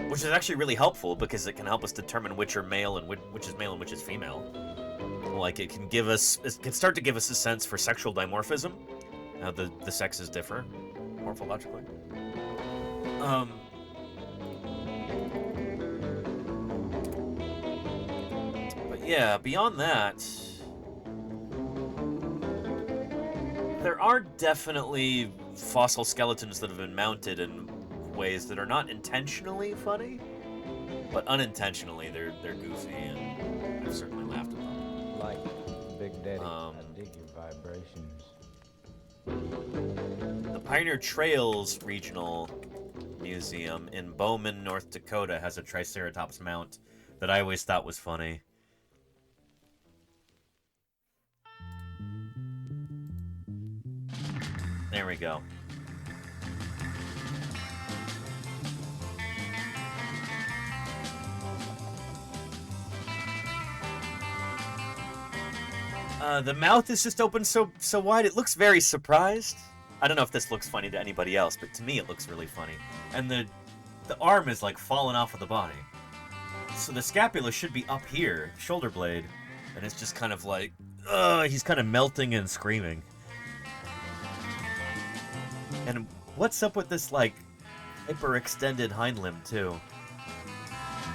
which is actually really helpful because it can help us determine which are male and which is male and which is female. Like it can start to give us a sense for sexual dimorphism, how the sexes differ morphologically. But yeah, beyond that, there are definitely fossil skeletons that have been mounted in ways that are not intentionally funny, but unintentionally they're goofy, and I've certainly laughed at them. Like Big Daddy, I dig your vibrations. The Pioneer Trails Regional Museum in Bowman, North Dakota has a Triceratops mount that I always thought was funny. There we go. The mouth is just open so wide. It looks very surprised. I don't know if this looks funny to anybody else, but to me it looks really funny. And the arm is like falling off of the body. So the scapula should be up here, shoulder blade, and it's just kind of like, he's kind of melting and screaming. And what's up with this like hyperextended hind limb too?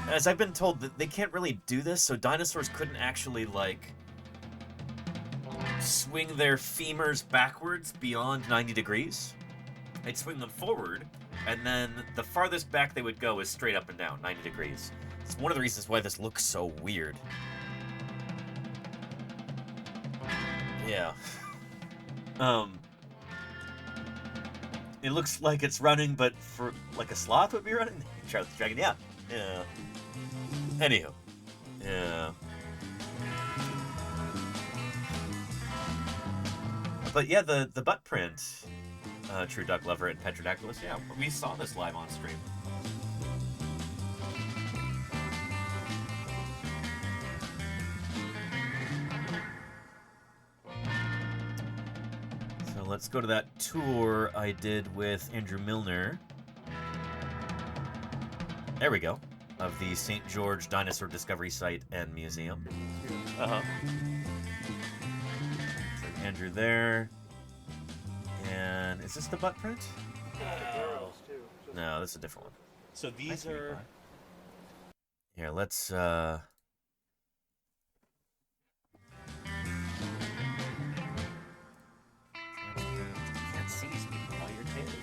As I've been told that they can't really do this, so dinosaurs couldn't actually like swing their femurs backwards beyond 90 degrees. They'd swing them forward, and then the farthest back they would go is straight up and down, 90 degrees. It's one of the reasons why this looks so weird. Yeah. It looks like it's running, but for like a sloth would be running. Charles the Dragon, yeah. Yeah. Anywho. Yeah. But yeah, the butt print, True Duck Lover and Petrodactylus, yeah, we saw this live on stream. So let's go to that tour I did with Andrew Milner. There we go. Of the St. George Dinosaur Discovery Site and Museum. Andrew there. And is this the butt print? No, this is a different one. So these are... Here, let's... Can't see me while you're taking it.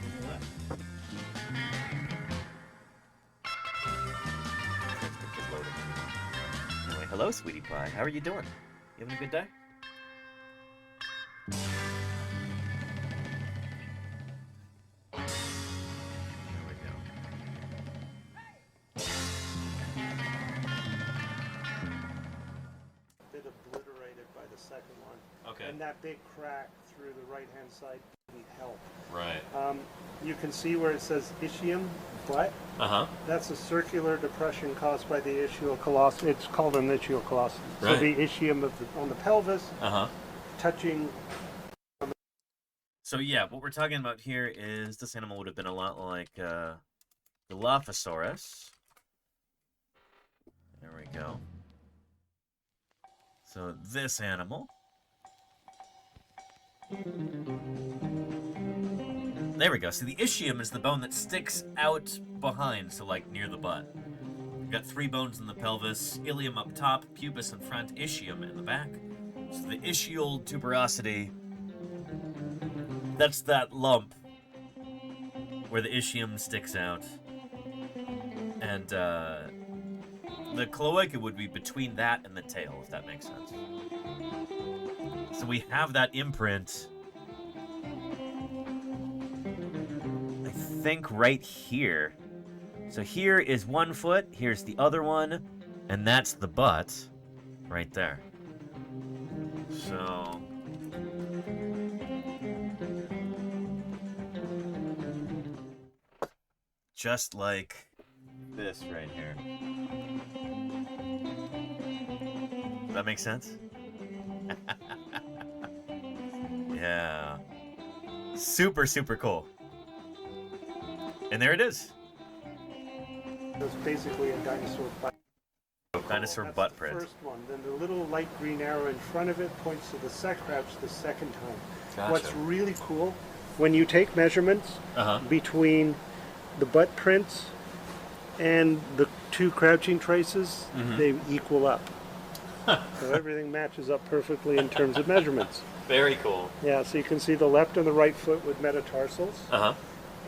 Anyway, hello, sweetie pie. How are you doing? You having a good day? And that big crack through the right-hand side need help. Right. You can see where it says ischium butt. That's a circular depression caused by the ischial colossus. It's called an ischial colossus. Right. So the ischium on the pelvis touching. So yeah, what we're talking about here is this animal would have been a lot like the Dilophosaurus. There we go. So this animal. There we go. So the ischium is the bone that sticks out behind, so like near the butt. We've got 3 bones in the pelvis, ilium up top, pubis in front, ischium in the back. So the ischial tuberosity, that's that lump where the ischium sticks out. And the cloaca would be between that and the tail, if that makes sense. So we have that imprint, I think, right here. So here is one foot, here's the other one, And that's the butt right there. So... just like this right here. Does that make sense? Yeah. Super, super cool. And there it is. It's basically a dinosaur butt. Dinosaur That's butt the print. first one. Then the little light green arrow in front of it points to the crouch the second time. Gotcha. What's really cool, when you take measurements between the butt prints and the two crouching traces, they equal up. So everything matches up perfectly in terms of measurements. Very cool. Yeah, so you can see the left and the right foot with metatarsals. Uh-huh.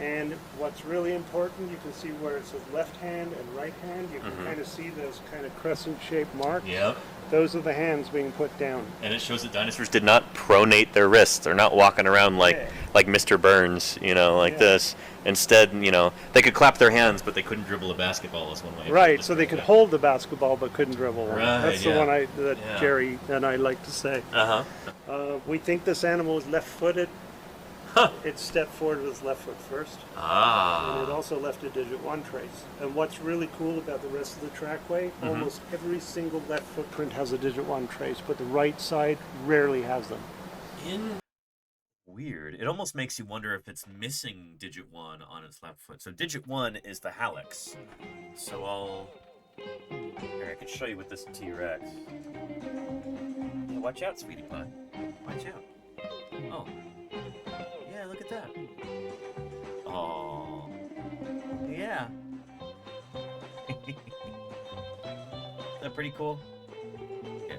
And what's really important, you can see where it says left hand and right hand. You can kind of see those kind of crescent-shaped marks. Yep. Those are the hands being put down. And it shows that dinosaurs did not pronate their wrists. They're not walking around like Mr. Burns, you know, like this. Instead, you know, they could clap their hands, but they couldn't dribble a basketball is one way. Right, so they could hold the basketball but couldn't dribble one. Right, That's the one that Jerry and I like to say. We think this animal is left-footed. It stepped forward with its left foot first. And it also left a digit 1 trace. And what's really cool about the rest of the trackway, almost every single left footprint has a digit 1 trace, but the right side rarely has them. Weird. It almost makes you wonder if it's missing digit 1 on its left foot. So digit 1 is the hallux. So here, I can show you with this T-Rex. Yeah, watch out, sweetie pie. Watch out. Oh. Yeah, look at that. Oh. Yeah. Is that pretty cool? Yeah.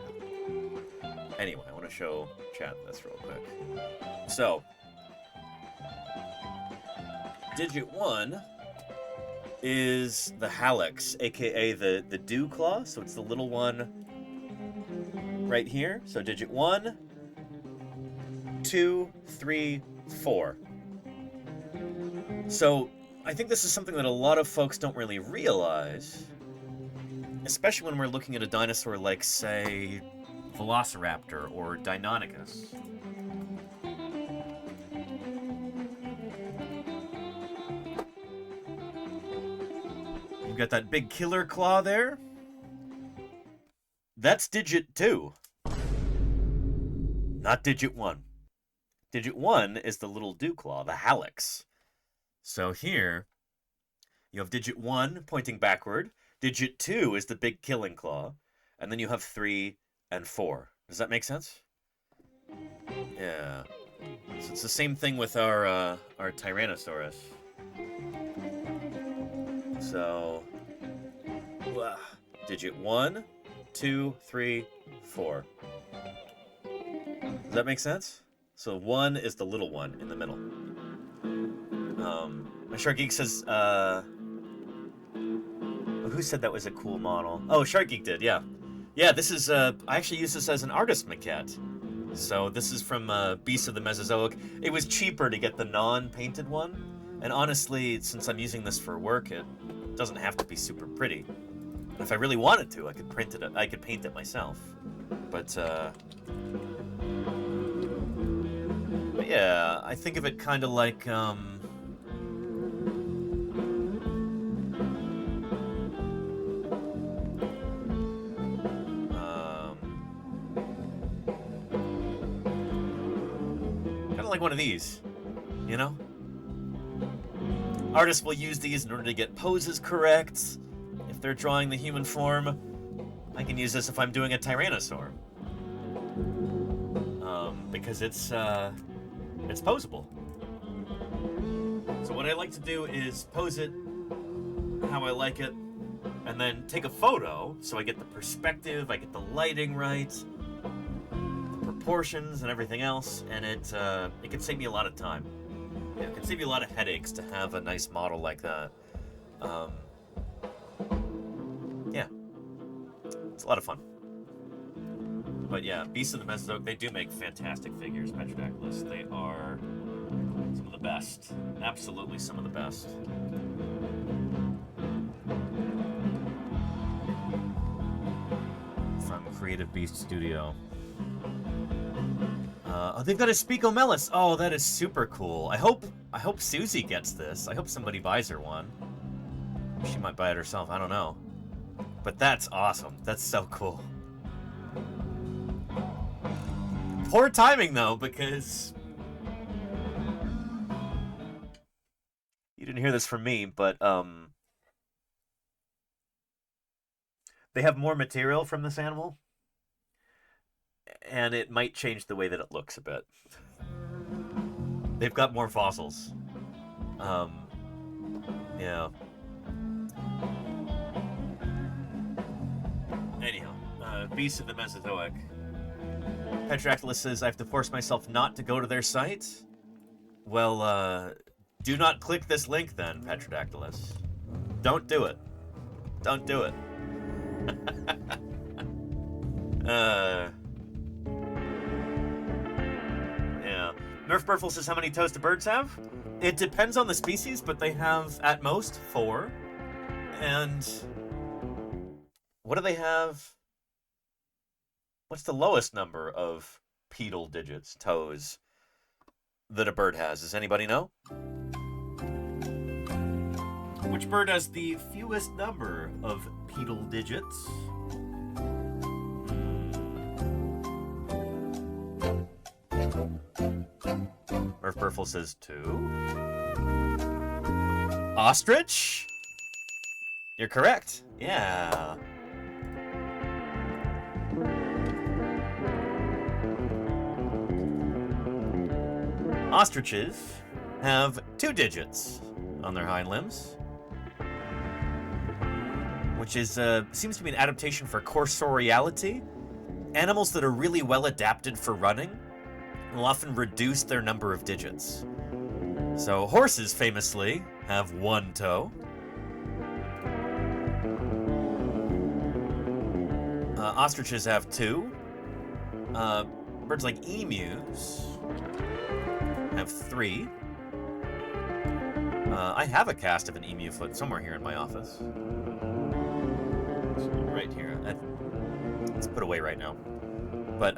Anyway, I want to show chat this real quick. So, digit 1 is the hallux, aka the dew claw. So it's the little one right here. So digit 1, 2, 3, 4. So I think this is something that a lot of folks don't really realize, especially when we're looking at a dinosaur like, say, Velociraptor or Deinonychus. You've got that big killer claw there. That's digit 2, not digit 1. Digit 1 is the little dew claw, the hallux. So here, you have digit 1 pointing backward. Digit 2 is the big killing claw. And then you have 3 and 4. Does that make sense? Yeah. So it's the same thing with our Tyrannosaurus. So, digit 1, 2, 3, 4. Does that make sense? So 1 is the little one in the middle. My Shark Geek says, who said that was a cool model? Oh, Shark Geek did, yeah. Yeah, this is, I actually use this as an artist maquette. So this is from Beasts of the Mesozoic. It was cheaper to get the non-painted one. And honestly, since I'm using this for work, it doesn't have to be super pretty. If I really wanted to, I could paint it myself. But yeah, I think of it kind of like, like one of these, you know? Artists will use these in order to get poses correct. If they're drawing the human form, I can use this if I'm doing a tyrannosaur. Because it's posable. So what I like to do is pose it how I like it, and then take a photo so I get the perspective, I get the lighting right, proportions and everything else, and it can save me a lot of time. Yeah, it can save you a lot of headaches to have a nice model like that. Yeah, it's a lot of fun. But yeah, Beasts of the Mesozoic, they do make fantastic figures, Petrodactylus. They are some of the best. Absolutely some of the best. Creative Beast Studio. Oh, they've got a Spicomelis. Oh, that is super cool. I hope Susie gets this. I hope somebody buys her one. She might buy it herself. I don't know. But that's awesome. That's so cool. Poor timing, though, because you didn't hear this from me, but they have more material from this animal, and it might change the way that it looks a bit. They've got more fossils. Yeah. Anyhow, Beasts of the Mesozoic. Petractylus says, I have to force myself not to go to their site? Well, do not click this link then, Petrodactylus. Don't do it. Don't do it. Yeah. Nerf Burfle says, how many toes do birds have? It depends on the species, but they have, at most, 4. And what do they have? What's the lowest number of pedal digits, toes, that a bird has? Does anybody know? Which bird has the fewest number of pedal digits? Murph Burfle says 2. Ostrich? You're correct. Yeah. Ostriches have 2 digits on their hind limbs, which is seems to be an adaptation for cursoriality. Animals that are really well adapted for running will often reduce their number of digits. So horses famously have 1 toe. Ostriches have 2. Birds like emus have 3. I have a cast of an emu foot somewhere here in my office. It's right here. It's put away right now. But,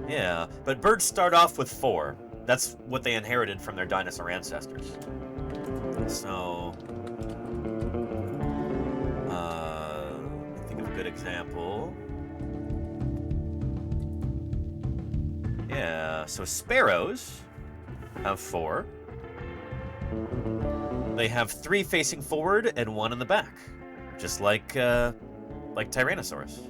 yeah. But birds start off with 4. That's what they inherited from their dinosaur ancestors. So, think of a good example. Yeah, so sparrows have 4. They have 3 facing forward and 1 in the back, just like Tyrannosaurus.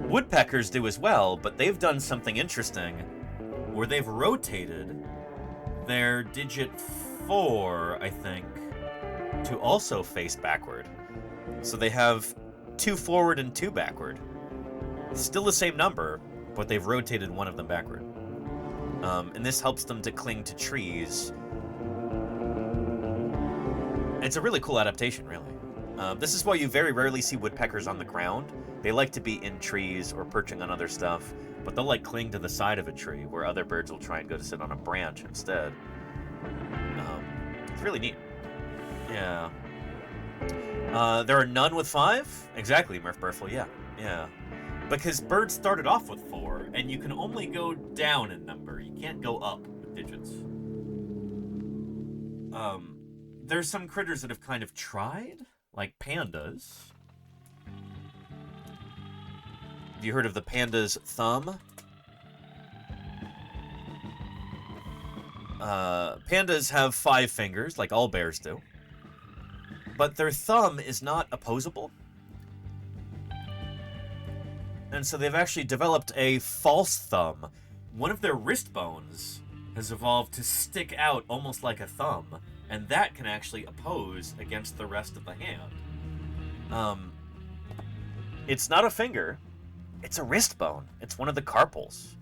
Woodpeckers do as well, but they've done something interesting where they've rotated their digit 4, I think, to also face backward. So they have 2 forward and 2 backward. Still the same number, but they've rotated one of them backward. And this helps them to cling to trees. It's a really cool adaptation, really. This is why you very rarely see woodpeckers on the ground. They like to be in trees or perching on other stuff, but they'll like cling to the side of a tree where other birds will try and go to sit on a branch instead. It's really neat. Yeah. There are none with 5? Exactly, Murph Burfle, yeah. Because birds started off with 4, and you can only go down in number. You can't go up with digits. There's some critters that have kind of tried, like pandas. Have you heard of the panda's thumb? Pandas have 5 fingers, like all bears do. But their thumb is not opposable. And so they've actually developed a false thumb. One of their wrist bones has evolved to stick out almost like a thumb, and that can actually oppose against the rest of the hand. It's not a finger, it's a wrist bone. It's one of the carpals.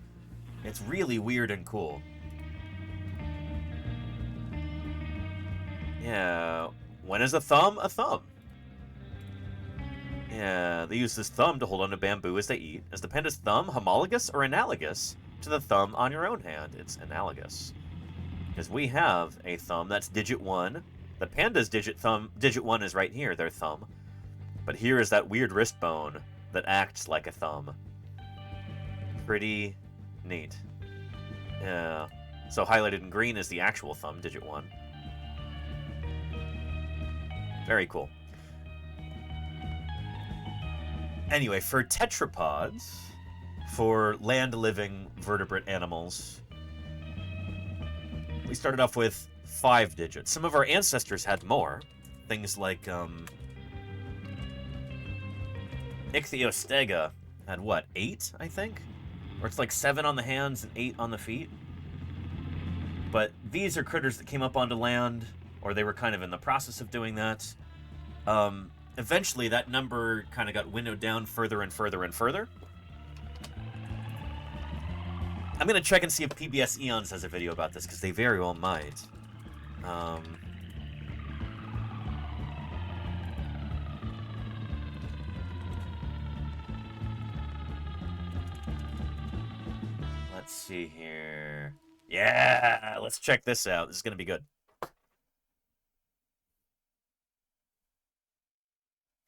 It's really weird and cool. Yeah, when is a thumb a thumb? Yeah, they use this thumb to hold onto bamboo as they eat. Is the panda's thumb homologous or analogous to the thumb on your own hand? It's analogous. Because we have a thumb that's digit 1 The panda's digit 1 is right here, their thumb. But here is that weird wrist bone that acts like a thumb. Pretty neat. Yeah. So highlighted in green is the actual thumb, digit 1. Very cool. Anyway, for tetrapods, for land-living vertebrate animals, we started off with 5 digits. Some of our ancestors had more. Things like Ichthyostega had what, 8, I think? Or it's like 7 on the hands and 8 on the feet. But these are critters that came up onto land, or they were kind of in the process of doing that. Eventually, that number kind of got winnowed down further and further and further. I'm going to check and see if PBS Eons has a video about this, because they very well might. Let's see here. Yeah, let's check this out. This is going to be good.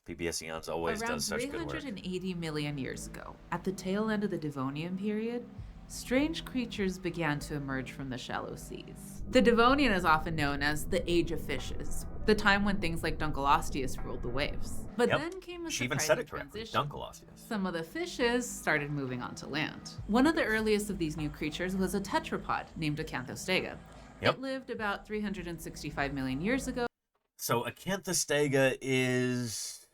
PBS Eons always does such good work. Around 380 million years ago, at the tail end of the Devonian period, strange creatures began to emerge from the shallow seas. The Devonian is often known as the Age of Fishes, the time when things like Dunkleosteus ruled the waves. But then came a She even surprising said it correctly, transition. Dunkleosteus. Some of the fishes started moving onto land. One of the earliest of these new creatures was a tetrapod named Acanthostega. It lived about 365 million years ago. So Acanthostega is,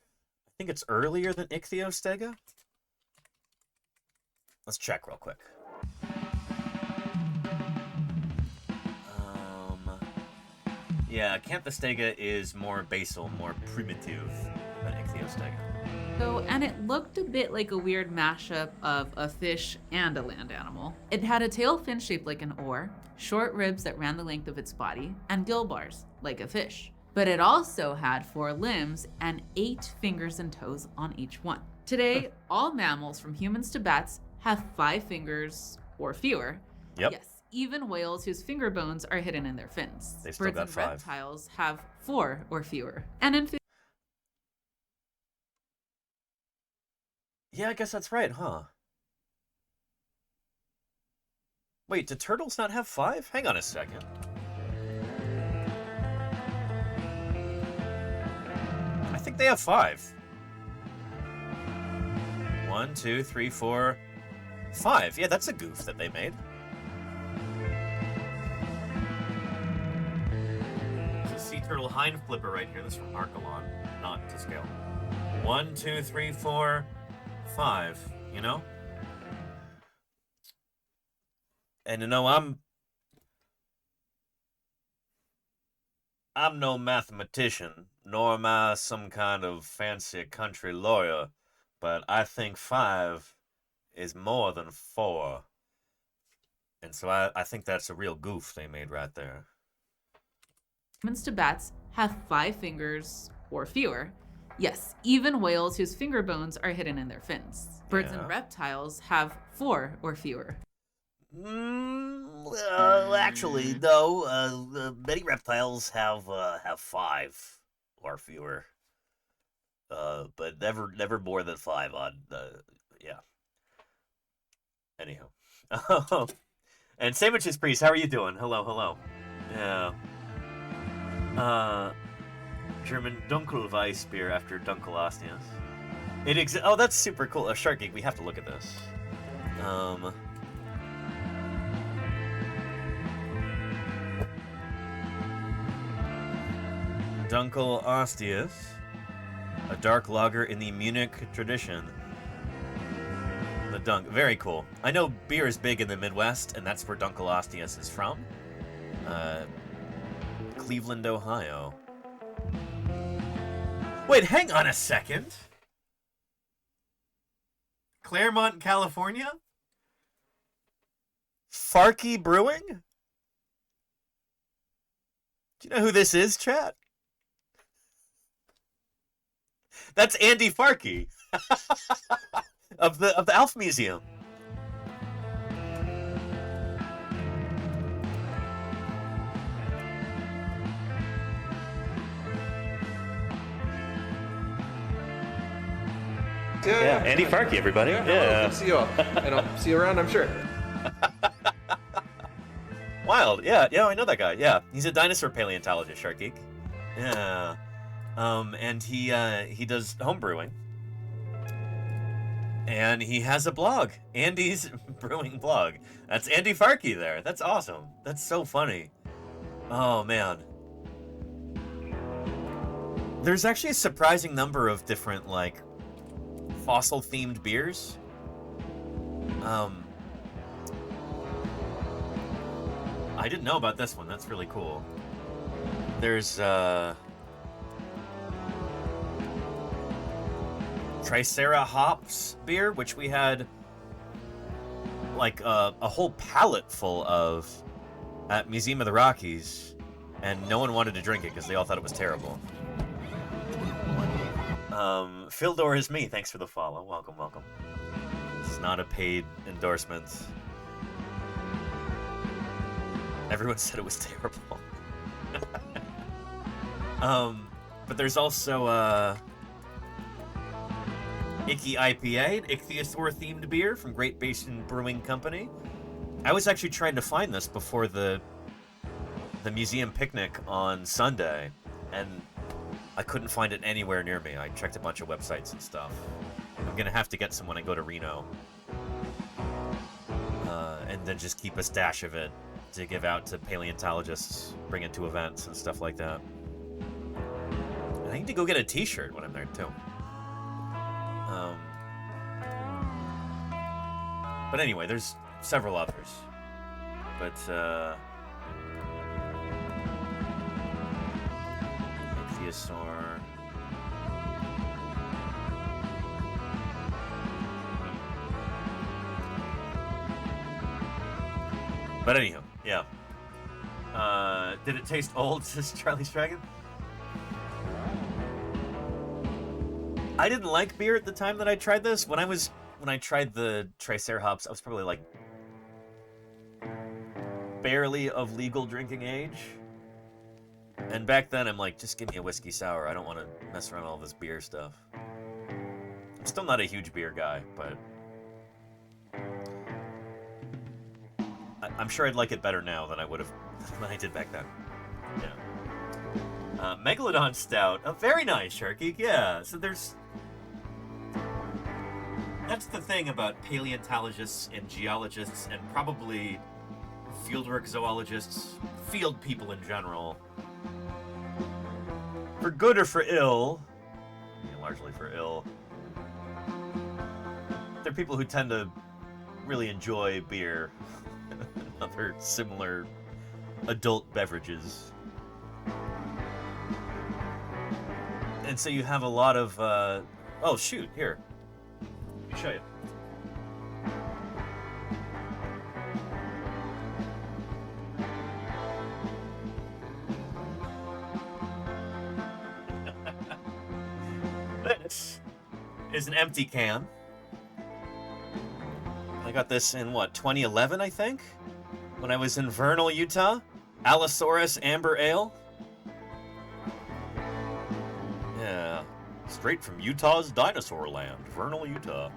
I think it's earlier than Ichthyostega? Let's check real quick. Yeah, Acanthostega is more basal, more primitive than Ichthyostega. And it looked a bit like a weird mashup of a fish and a land animal. It had a tail fin shaped like an oar, short ribs that ran the length of its body, and gill bars, like a fish. But it also had 4 limbs and 8 fingers and toes on each one. Today, all mammals from humans to bats have 5 fingers or fewer. Yep. Yes, even whales whose finger bones are hidden in their fins. They've still Birds got and 5. reptiles have 4 or fewer. And in Yeah, I guess that's right, huh? Wait, do turtles not have 5? Hang on a second. I think they have 5. 1, 2, 3, 4, 5. Yeah, that's a goof that they made. There's a sea turtle hind flipper right here. This is from Archelon, not to scale. 1, 2, 3, 4, 5. You know? And you know, I'm no mathematician, nor am I some kind of fancy country lawyer, but I think 5 is more than 4. And so I think that's a real goof they made right there. humans to bats have 5 fingers or fewer. Yes, even whales whose finger bones are hidden in their fins. Birds and reptiles have 4 or fewer. Actually, no. Many reptiles have 5 or fewer. But never more than 5 on. Yeah. Anyhow. And Sandwiches Priest, how are you doing? Hello. Yeah. German Dunkelweißbier after Dunkleosteus. It exists. Oh, that's super cool. A Shark Geek. We have to look at this. Dunkleosteus, a dark lager in the Munich tradition. The Dunk, very cool. I know beer is big in the Midwest, and that's where Dunkleosteus is from. Cleveland, Ohio. Wait, hang on a second. Claremont, California? Farkey Brewing? Do you know who this is, chat? That's Andy Farkey of the Alf Museum. Yeah, Andy Farkey, everybody. Yeah. Good to see you all. And I'll see you around, I'm sure. Wild. Yeah, I know that guy. Yeah, he's a dinosaur paleontologist, Shark Geek. Yeah. And he does home brewing. And he has a blog, Andy's Brewing Blog. That's Andy Farkey there. That's awesome. That's so funny. Oh, man. There's actually a surprising number of different, like, fossil-themed beers. I didn't know about this one. That's really cool. There's, Tricera hops beer, which we had like a whole pallet full of at Museum of the Rockies, and no one wanted to drink it because they all thought it was terrible. Phildor is me. Thanks for the follow. Welcome. It's not a paid endorsement. Everyone said it was terrible. But there's also Icky IPA, an ichthyosaur-themed beer from Great Basin Brewing Company. I was actually trying to find this before the museum picnic on Sunday, and I couldn't find it anywhere near me. I checked a bunch of websites and stuff. I'm gonna have to get some when I go to Reno, and then just keep a stash of it to give out to paleontologists, bring it to events and stuff like that. And I need to go get a T-shirt when I'm there too. But anyway, there's several others. But, ichthyosaur. But anyhow, yeah. Did it taste old, says Charlie's Dragon? I didn't like beer at the time that I tried this. When I tried the Tricera hops, I was probably like barely of legal drinking age. And back then I'm like, just give me a whiskey sour. I don't want to mess around with all this beer stuff. I'm still not a huge beer guy, but I'm sure I'd like it better now than I would have than I did back then. Yeah. Megalodon Stout. Oh, very nice, Sharky. Yeah. So that's the thing about paleontologists and geologists and probably fieldwork zoologists, field people in general. For good or for ill, largely for ill, they're people who tend to really enjoy beer and other similar adult beverages. And so you have a lot of, oh shoot, here. Let me show you. This is an empty can. I got this in, 2011, I think? When I was in Vernal, Utah. Allosaurus Amber Ale. Yeah. Straight from Utah's dinosaur land, Vernal, Utah.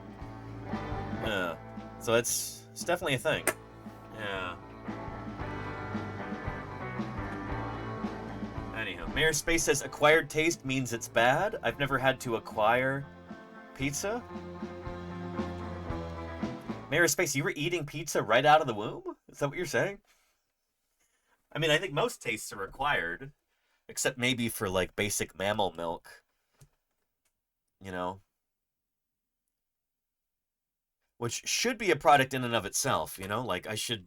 Yeah. So it's definitely a thing. Yeah. Anyhow, Mayor Space says acquired taste means it's bad. I've never had to acquire pizza. Mayor Space, you were eating pizza right out of the womb? Is that what you're saying? I mean, I think most tastes are acquired, except maybe for like basic mammal milk. You know? Which should be a product in and of itself, you know? Like, I should...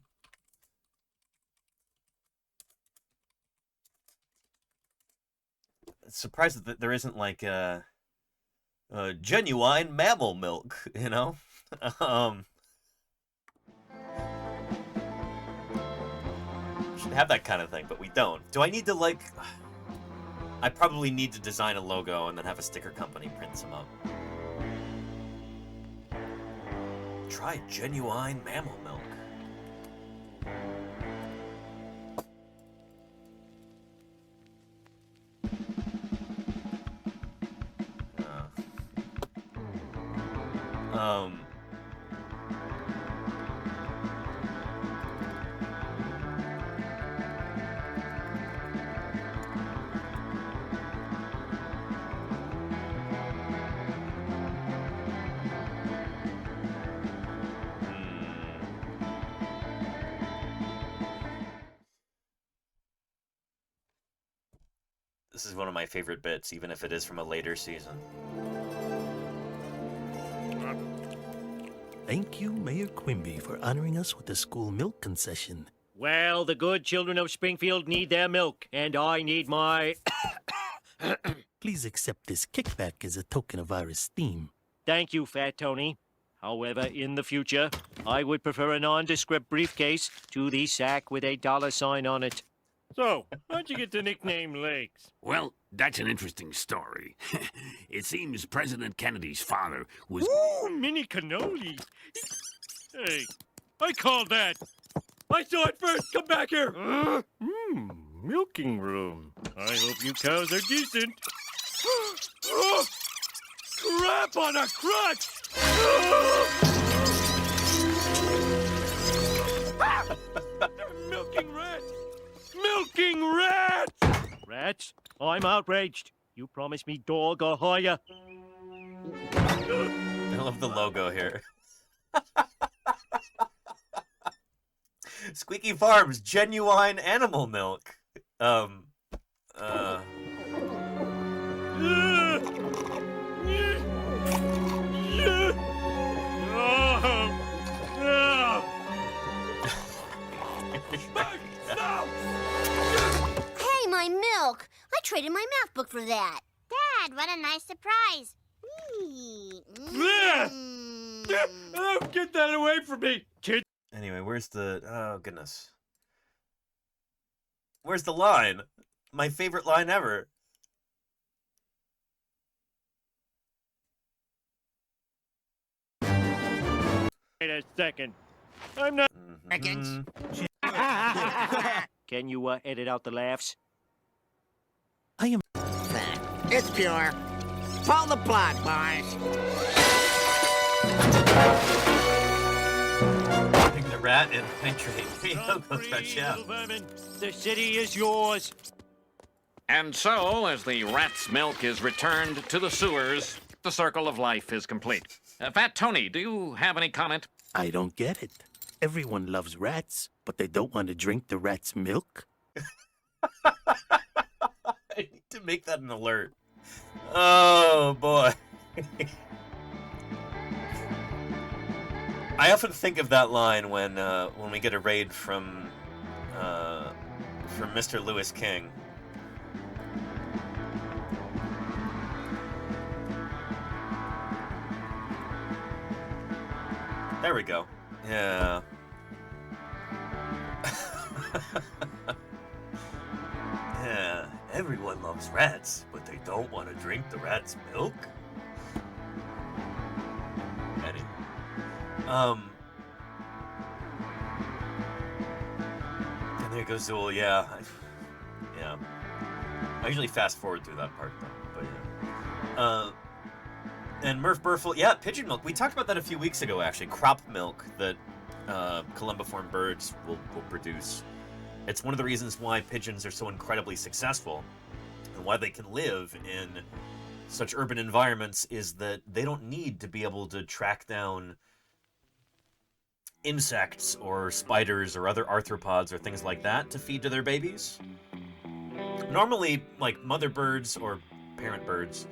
Surprised that there isn't, like, genuine mammal milk, you know? Should have that kind of thing, but we don't. Do I need to, like... I probably need to design a logo and then have a sticker company print some up. Try genuine mammal milk. This is one of my favorite bits, even if it is from a later season. Thank you, Mayor Quimby, for honoring us with the school milk concession. Well, the good children of Springfield need their milk, and I need my... Please accept this kickback as a token of our esteem. Thank you, Fat Tony. However, in the future, I would prefer a nondescript briefcase to the sack with a $sign on it. So, how'd you get the nickname Legs? Well, that's an interesting story. It seems President Kennedy's father was... Ooh, mini cannoli! Hey, I called that! I saw it first! Come back here! Milking room. I hope you cows are decent. Oh, crap on a crutch! Milking rats! Milking rats! Rats? I'm outraged. You promised me dog or higher. I love the logo here. Squeaky Farms, genuine animal milk. Hey, my milk! I traded my math book for that. Dad, what a nice surprise. Oh, get that away from me, kid. Anyway, where's the... Oh, goodness. Where's the line? My favorite line ever. Wait a second. I'm not... Seconds. Can you edit out the laughs? I am... It's pure. Pull the plug, boys. The rat and hydrate. Yeah. The city is yours. And so, as the rat's milk is returned to the sewers, the circle of life is complete. Fat Tony, do you have any comment? I don't get it. Everyone loves rats, but they don't want to drink the rat's milk? I need to make that an alert. Oh, boy. I often think of that line when we get a raid from Mr. Lewis King. There we go. Yeah. Yeah, everyone loves rats, but they don't want to drink the rat's milk. Anyway. And there goes Zool, yeah. Yeah. I usually fast forward through that part, though, but yeah. And Murph Burful, yeah, pigeon milk. We talked about that a few weeks ago, actually. Crop milk that columbiform birds will produce. It's one of the reasons why pigeons are so incredibly successful and why they can live in such urban environments is that they don't need to be able to track down insects or spiders or other arthropods or things like that to feed to their babies. Normally, like mother birds or parent birds,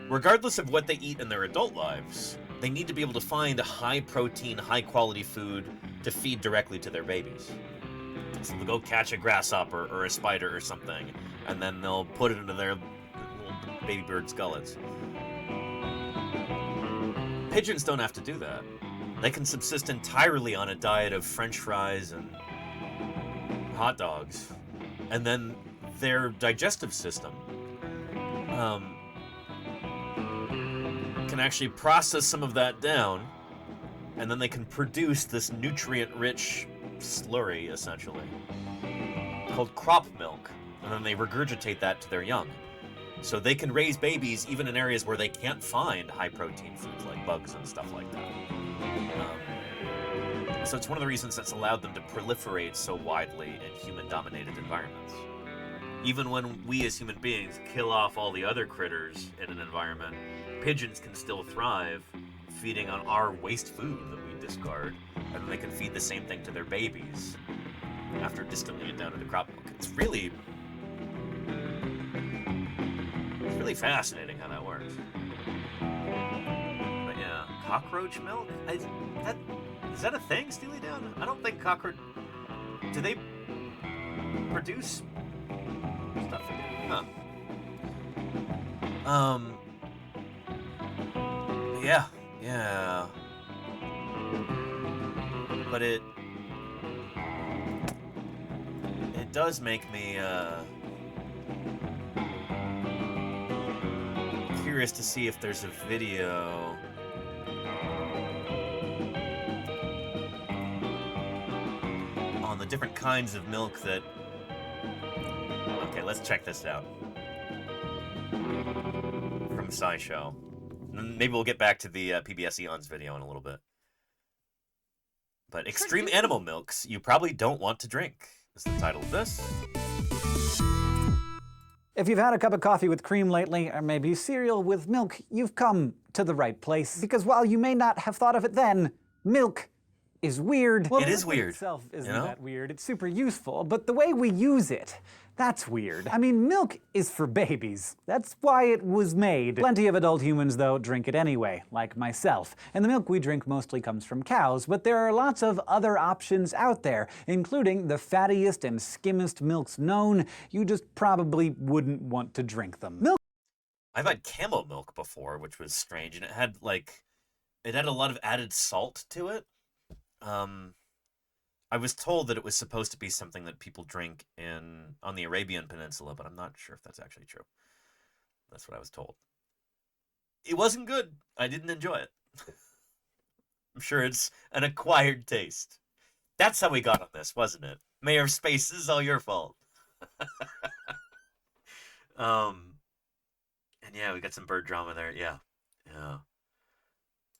regardless of what they eat in their adult lives, they need to be able to find a high-protein, high-quality food to feed directly to their babies. So they'll go catch a grasshopper or a spider or something, and then they'll put it into their little baby bird's gullets. Pigeons don't have to do that. They can subsist entirely on a diet of French fries and hot dogs. And then their digestive system can actually process some of that down, and then they can produce this nutrient-rich slurry, essentially, called crop milk, and then they regurgitate that to their young. So they can raise babies even in areas where they can't find high-protein foods like bugs and stuff like that. So it's one of the reasons that's allowed them to proliferate so widely in human-dominated environments. Even when we as human beings kill off all the other critters in an environment, pigeons can still thrive feeding on our waste food that we discard, and then they can feed the same thing to their babies after distilling it down into crop milk. It's really really fascinating how that works. But yeah, cockroach milk? Is that a thing, Steely Dan? I don't think cockroach... Do they produce stuff? Huh. Yeah. But it does make me curious to see if there's a video on the different kinds of milk that... Okay, let's check this out. From SciShow. Maybe we'll get back to the PBS Eons video in a little bit. But extreme animal milks you probably don't want to drink is the title of this. If you've had a cup of coffee with cream lately, or maybe cereal with milk, you've come to the right place. Because while you may not have thought of it then, milk is weird. Well, it is weird. Itself isn't that weird. It's super useful, but the way we use it, that's weird. I mean, milk is for babies. That's why it was made. Plenty of adult humans, though, drink it anyway, like myself. And the milk we drink mostly comes from cows, but there are lots of other options out there, including the fattiest and skimmest milks known. You just probably wouldn't want to drink them. Milk. I've had camel milk before, which was strange, and it had a lot of added salt to it. I was told that it was supposed to be something that people drink on the Arabian Peninsula, but I'm not sure if that's actually true. That's what I was told. It wasn't good. I didn't enjoy it. I'm sure it's an acquired taste. That's how we got on this, wasn't it? Mayor of Space, this is all your fault. And yeah, we got some bird drama there. Yeah.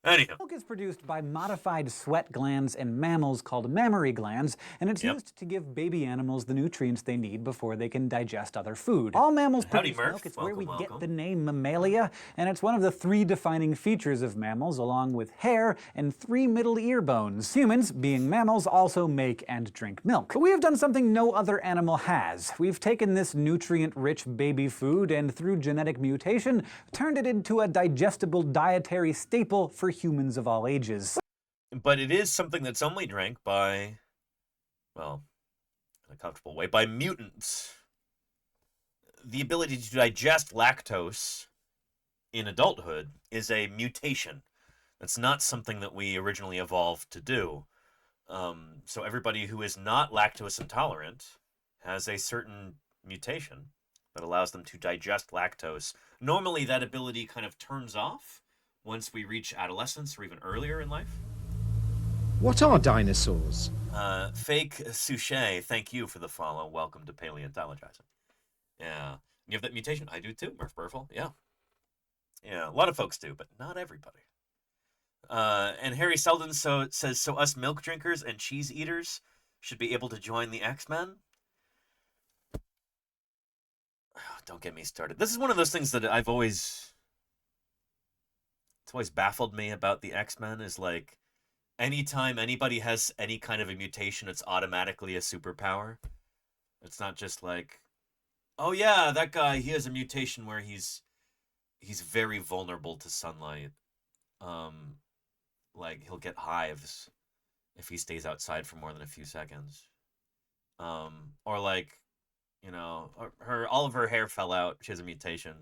Anyhow. Milk is produced by modified sweat glands in mammals called mammary glands, and it's used to give baby animals the nutrients they need before they can digest other food. All mammals produce milk. It's where we get the name mammalia, and it's one of the 3 defining features of mammals, along with hair and 3 middle ear bones. Humans, being mammals, also make and drink milk. But we have done something no other animal has. We've taken this nutrient-rich baby food and, through genetic mutation, turned it into a digestible dietary staple for humans of all ages. But it is something that's only drank by, well, in a comfortable way, by mutants. The ability to digest lactose in adulthood is a mutation. That's not something that we originally evolved to do. So everybody who is not lactose intolerant has a certain mutation that allows them to digest lactose. Normally that ability kind of turns off once we reach adolescence or even earlier in life. What are dinosaurs? Fake Suchet, thank you for the follow. Welcome to Paleontologizing. Yeah. You have that mutation? I do too, Murph Burful. Yeah. Yeah, a lot of folks do, but not everybody. And Harry Selden says, so us milk drinkers and cheese eaters should be able to join the X-Men? Don't get me started. This is one of those things that it's always baffled me about the X-Men is like, anytime anybody has any kind of a mutation, it's automatically a superpower. It's not just like, oh yeah, that guy, he has a mutation where he's very vulnerable to sunlight. Like he'll get hives if he stays outside for more than a few seconds. Or like, you know, all of her hair fell out. She has a mutation.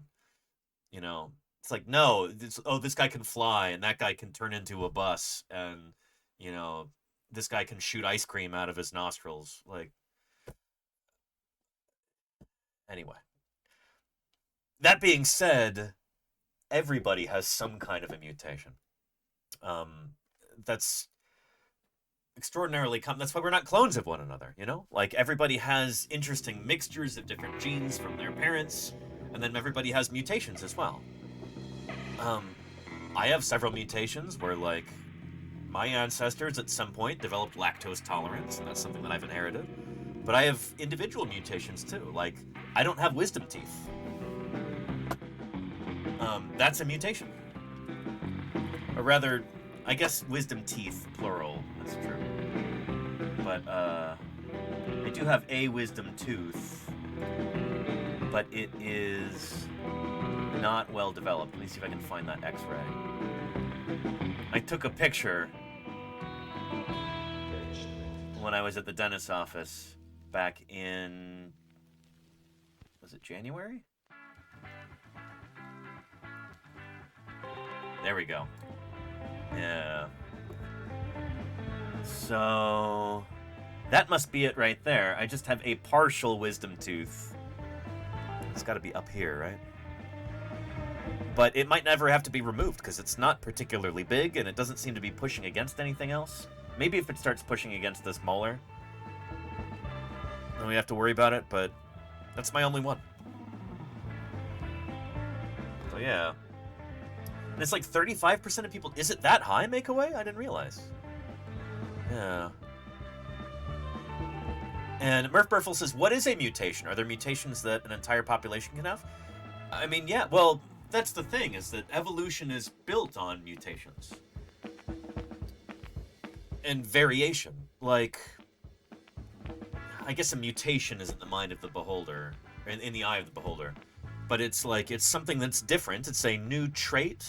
You know, it's like, no, this guy can fly and that guy can turn into a bus and, you know, this guy can shoot ice cream out of his nostrils. Like, anyway. That being said, everybody has some kind of a mutation. That's extraordinarily common. That's why we're not clones of one another, you know? Like, everybody has interesting mixtures of different genes from their parents, and then everybody has mutations as well. I have several mutations where, like, my ancestors at some point developed lactose tolerance, and that's something that I've inherited. But I have individual mutations, too. Like, I don't have wisdom teeth. That's a mutation. Or rather, I guess wisdom teeth, plural, that's true. But, I do have a wisdom tooth, but it is not well developed. Let me see if I can find that X-ray. I took a picture when I was at the dentist's office back in, was it January? There we go. Yeah. So that must be it right there. I just have a partial wisdom tooth. It's got to be up here, right? But it might never have to be removed because it's not particularly big and it doesn't seem to be pushing against anything else. Maybe if it starts pushing against this molar, then we have to worry about it, but that's my only one. So yeah. And it's like 35% of people. Is it that high, make away? I didn't realize. Yeah. And Murph Burfel says, what is a mutation? Are there mutations that an entire population can have? I mean, yeah, well, that's the thing, is that evolution is built on mutations. And variation. Like, I guess a mutation is in the mind of the beholder, in the eye of the beholder. But it's like, it's something that's different. It's a new trait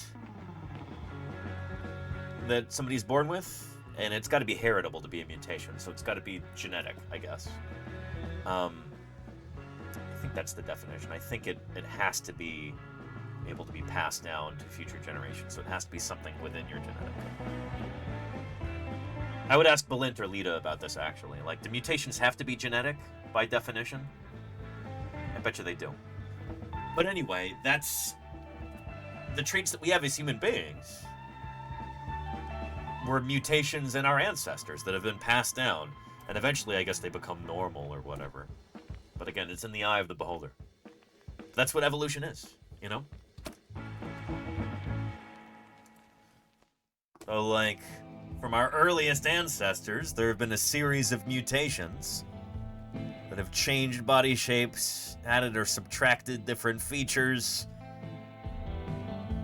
that somebody's born with. And it's got to be heritable to be a mutation, so it's got to be genetic, I guess. I think that's the definition. I think it has to be able to be passed down to future generations, so it has to be something within your genetic. I would ask Balint or Lita about this, actually. Like, do mutations have to be genetic, by definition? I bet you they do. But anyway, that's the traits that we have as human beings. Were mutations in our ancestors that have been passed down. And eventually, I guess, they become normal or whatever. But again, it's in the eye of the beholder. That's what evolution is, you know? So, like, from our earliest ancestors, there have been a series of mutations that have changed body shapes, added or subtracted different features,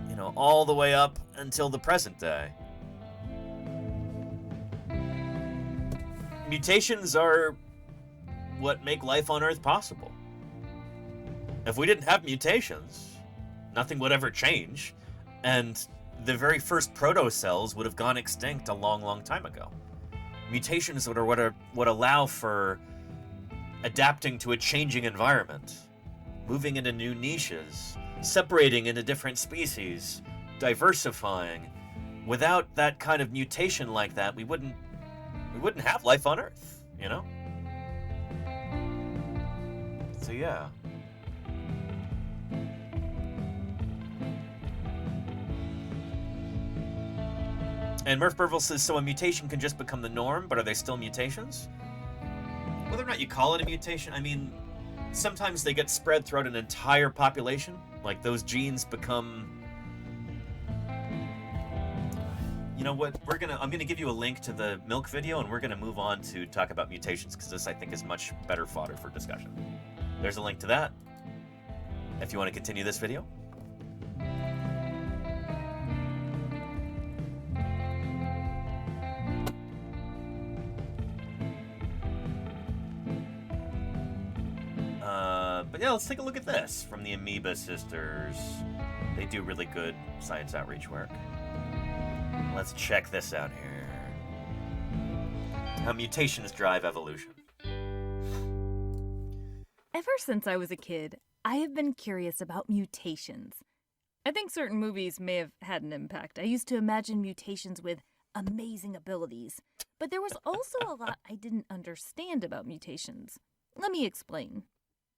you know, all the way up until the present day. Mutations are what make life on Earth possible. If we didn't have mutations, nothing would ever change, and the very first protocells would have gone extinct a long, long time ago. Mutations are what allow for adapting to a changing environment, moving into new niches, separating into different species, diversifying. Without that kind of mutation like that, we wouldn't have life on Earth, you know? So yeah. And Murph Burville says, so a mutation can just become the norm, but are they still mutations? Whether or not you call it a mutation, I mean, sometimes they get spread throughout an entire population. Like those genes become... You know what, I'm gonna give you a link to the milk video, and we're gonna move on to talk about mutations, because this, I think, is much better fodder for discussion. There's a link to that, if you want to continue this video. But yeah, let's take a look at this from the Amoeba Sisters. They do really good science outreach work. Let's check this out here. How mutations drive evolution. Ever since I was a kid, I have been curious about mutations. I think certain movies may have had an impact. I used to imagine mutations with amazing abilities, but there was also a lot I didn't understand about mutations. Let me explain.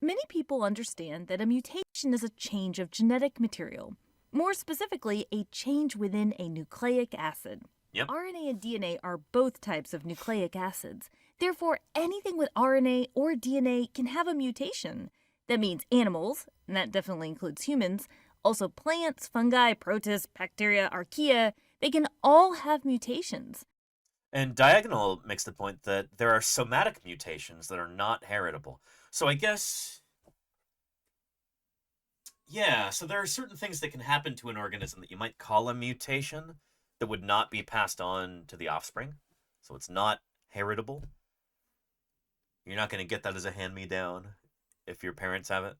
Many people understand that a mutation is a change of genetic material. More specifically, a change within a nucleic acid. Yep. RNA and DNA are both types of nucleic acids. Therefore, anything with RNA or DNA can have a mutation. That means animals, and that definitely includes humans, also plants, fungi, protists, bacteria, archaea, they can all have mutations. And Diagonal makes the point that there are somatic mutations that are not heritable. So I guess... Yeah, so there are certain things that can happen to an organism that you might call a mutation that would not be passed on to the offspring. So it's not heritable. You're not going to get that as a hand-me-down if your parents have it.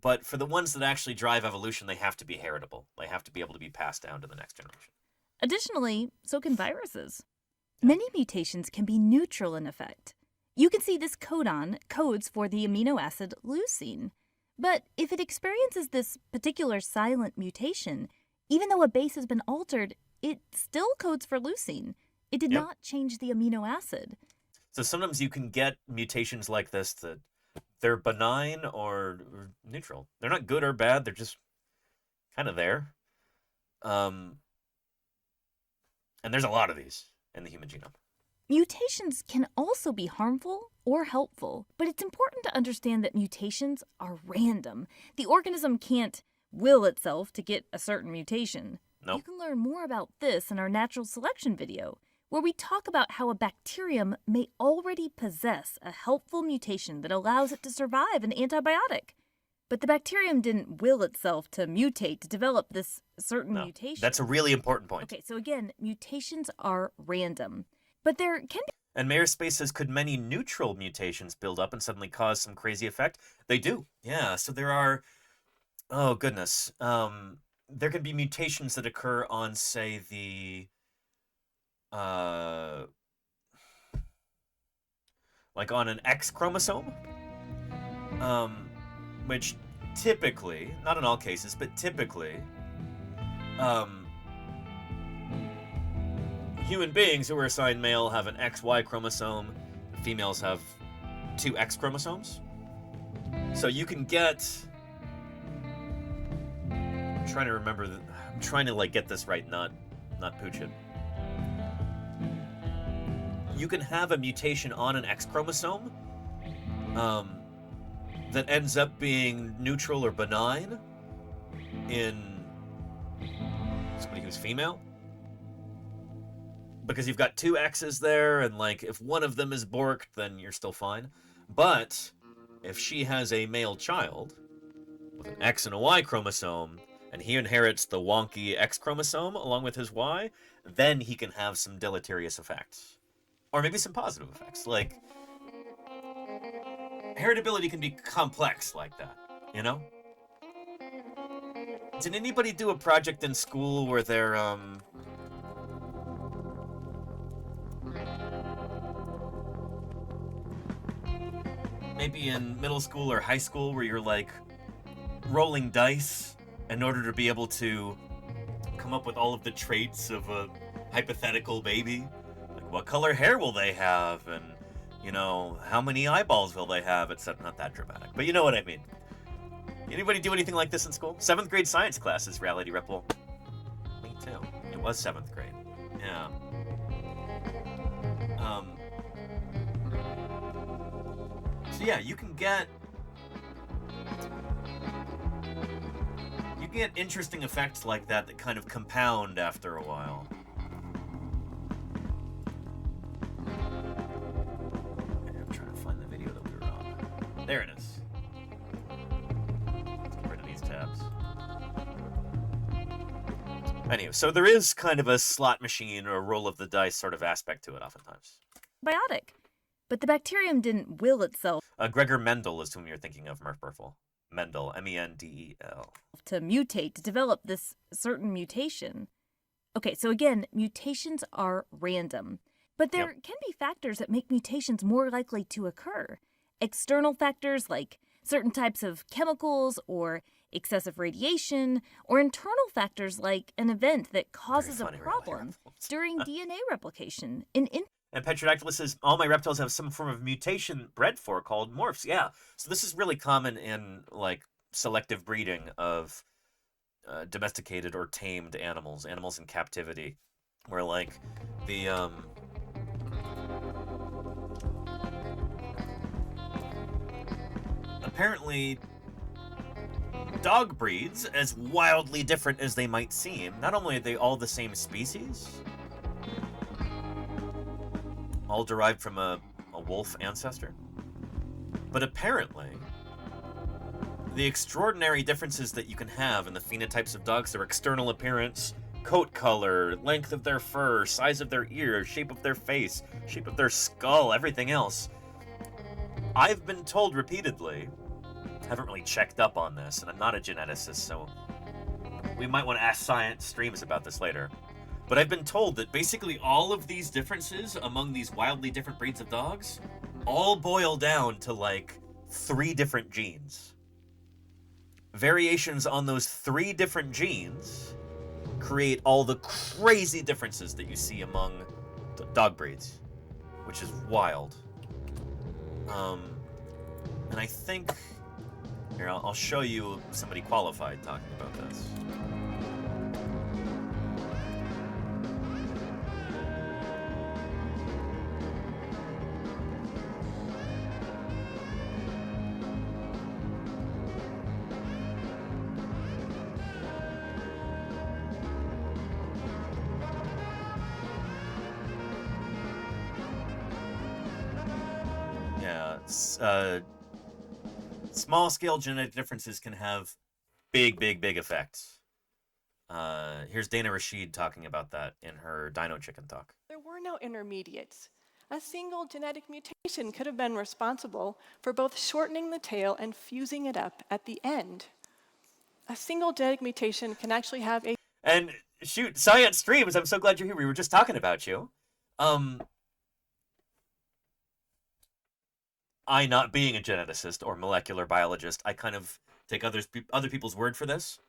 But for the ones that actually drive evolution, they have to be heritable. They have to be able to be passed down to the next generation. Additionally, so can viruses. Many mutations can be neutral in effect. You can see this codon codes for the amino acid leucine. But if it experiences this particular silent mutation, even though a base has been altered, it still codes for leucine. It did not change the amino acid. So sometimes you can get mutations like this that they're benign or neutral. They're not good or bad. They're just kind of there. And there's a lot of these in the human genome. Mutations can also be harmful or helpful, but it's important to understand that mutations are random. The organism can't will itself to get a certain mutation. Nope. You can learn more about this in our natural selection video, where we talk about how a bacterium may already possess a helpful mutation that allows it to survive an antibiotic. But the bacterium didn't will itself to mutate to develop this certain mutation. That's a really important point. Okay, so again, mutations are random. But there can be... And Mayor Space says, could many neutral mutations build up and suddenly cause some crazy effect? They do. Yeah, so there are... Oh, goodness. There can be mutations that occur on, say, the... like on an X chromosome. Which typically, not in all cases, but typically... human beings who are assigned male have an XY chromosome. Females have 2 X chromosomes. So you can get... I'm trying to remember... I'm trying to, like, get this right, not pooch it. You can have a mutation on an X chromosome that ends up being neutral or benign in somebody who's female. Because you've got 2 X's there, and like if one of them is borked, then you're still fine. But if she has a male child with an X and a Y chromosome, and he inherits the wonky X chromosome along with his Y, then he can have some deleterious effects. Or maybe some positive effects. Like, heritability can be complex like that, you know? Did anybody do a project in school where they're, maybe in middle school or high school where you're like rolling dice in order to be able to come up with all of the traits of a hypothetical baby? Like, what color hair will they have? And, you know, how many eyeballs will they have? Except not that dramatic, but you know what I mean. Anybody do anything like this in school? 7th grade science classes, Reality Ripple. Me too. It was 7th grade. Yeah. So yeah, you can get interesting effects like that that kind of compound after a while. I'm trying to find the video that we were on. There it is. Let's get rid of these tabs. Anyway, so there is kind of a slot machine or a roll of the dice sort of aspect to it oftentimes. Biotic. But the bacterium didn't will itself. Gregor Mendel is whom you're thinking of, Murph Burful. Mendel, M-E-N-D-E-L. To mutate, to develop this certain mutation. Okay, so again, mutations are random. But there can be factors that make mutations more likely to occur. External factors like certain types of chemicals or excessive radiation, or internal factors like an event that causes a problem during DNA replication. And Petrodactylus says, all my reptiles have some form of mutation bred for called morphs. Yeah, so this is really common in, like, selective breeding of domesticated or tamed animals in captivity, where, like, the, apparently, dog breeds, as wildly different as they might seem, not only are they all the same species, all derived from a wolf ancestor, but apparently the extraordinary differences that you can have in the phenotypes of dogs, their external appearance, coat color, length of their fur, size of their ears, shape of their face, shape of their skull, everything else. I've been told repeatedly haven't really checked up on this, and I'm not a geneticist, so we might want to ask science streams about this later. But I've been told that basically all of these differences among these wildly different breeds of dogs all boil down to like 3 different genes. Variations on those 3 different genes create all the crazy differences that you see among dog breeds, which is wild. And I think, here, I'll show you somebody qualified talking about this. Small-scale genetic differences can have big effects. Here's Dana Rashid talking about that in her Dino Chicken talk. There were no intermediates. A single genetic mutation could have been responsible for both shortening the tail and fusing it up at the end. A single genetic mutation can actually have a... And shoot, science streams, I'm so glad you're here. We were just talking about you. I, not being a geneticist or molecular biologist, I kind of take other people's word for this.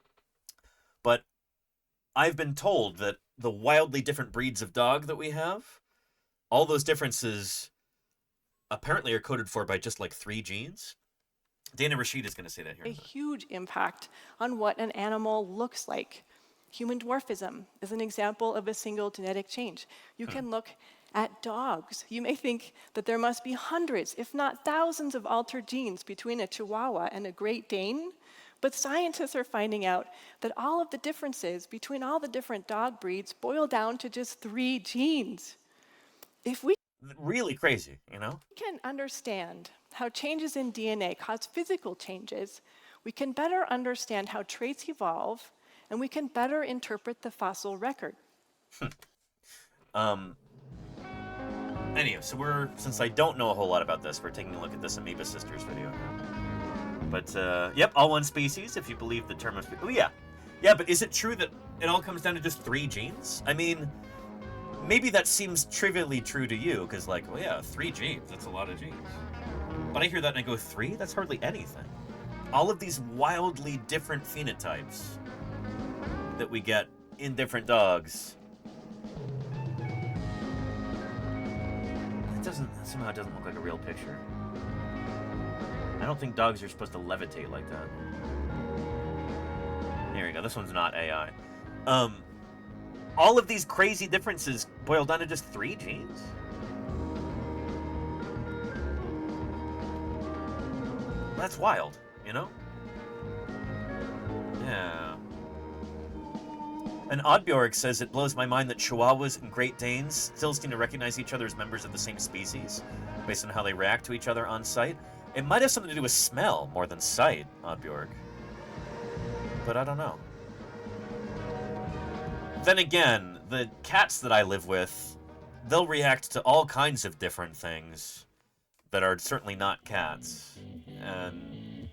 But I've been told that the wildly different breeds of dog that we have, all those differences apparently are coded for by just like 3 genes. Dana Rashid is going to say that here. A huge impact on what an animal looks like. Human dwarfism is an example of a single genetic change. You can look at dogs. You may think that there must be hundreds, if not thousands, of altered genes between a Chihuahua and a Great Dane, but scientists are finding out that all of the differences between all the different dog breeds boil down to just 3 genes. If we really crazy, you know? can understand how changes in DNA cause physical changes, we can better understand how traits evolve, and we can better interpret the fossil record. Anyway, so since I don't know a whole lot about this, we're taking a look at this Amoeba Sisters video. But, yep, all one species, if you believe the term of... Oh, yeah. Yeah, but is it true that it all comes down to just 3 genes? I mean, maybe that seems trivially true to you, because, like, well, yeah, 3 genes, that's a lot of genes. But I hear that and I go, 3? That's hardly anything. All of these wildly different phenotypes that we get in different dogs... somehow it doesn't look like a real picture. I don't think dogs are supposed to levitate like that. Here we go. This one's not AI. All of these crazy differences boil down to just 3 genes? That's wild, you know? Yeah. And Oddbjorg says, it blows my mind that Chihuahuas and Great Danes still seem to recognize each other as members of the same species, based on how they react to each other on sight. It might have something to do with smell more than sight, Oddbjorg. But I don't know. Then again, the cats that I live with, they'll react to all kinds of different things that are certainly not cats. And,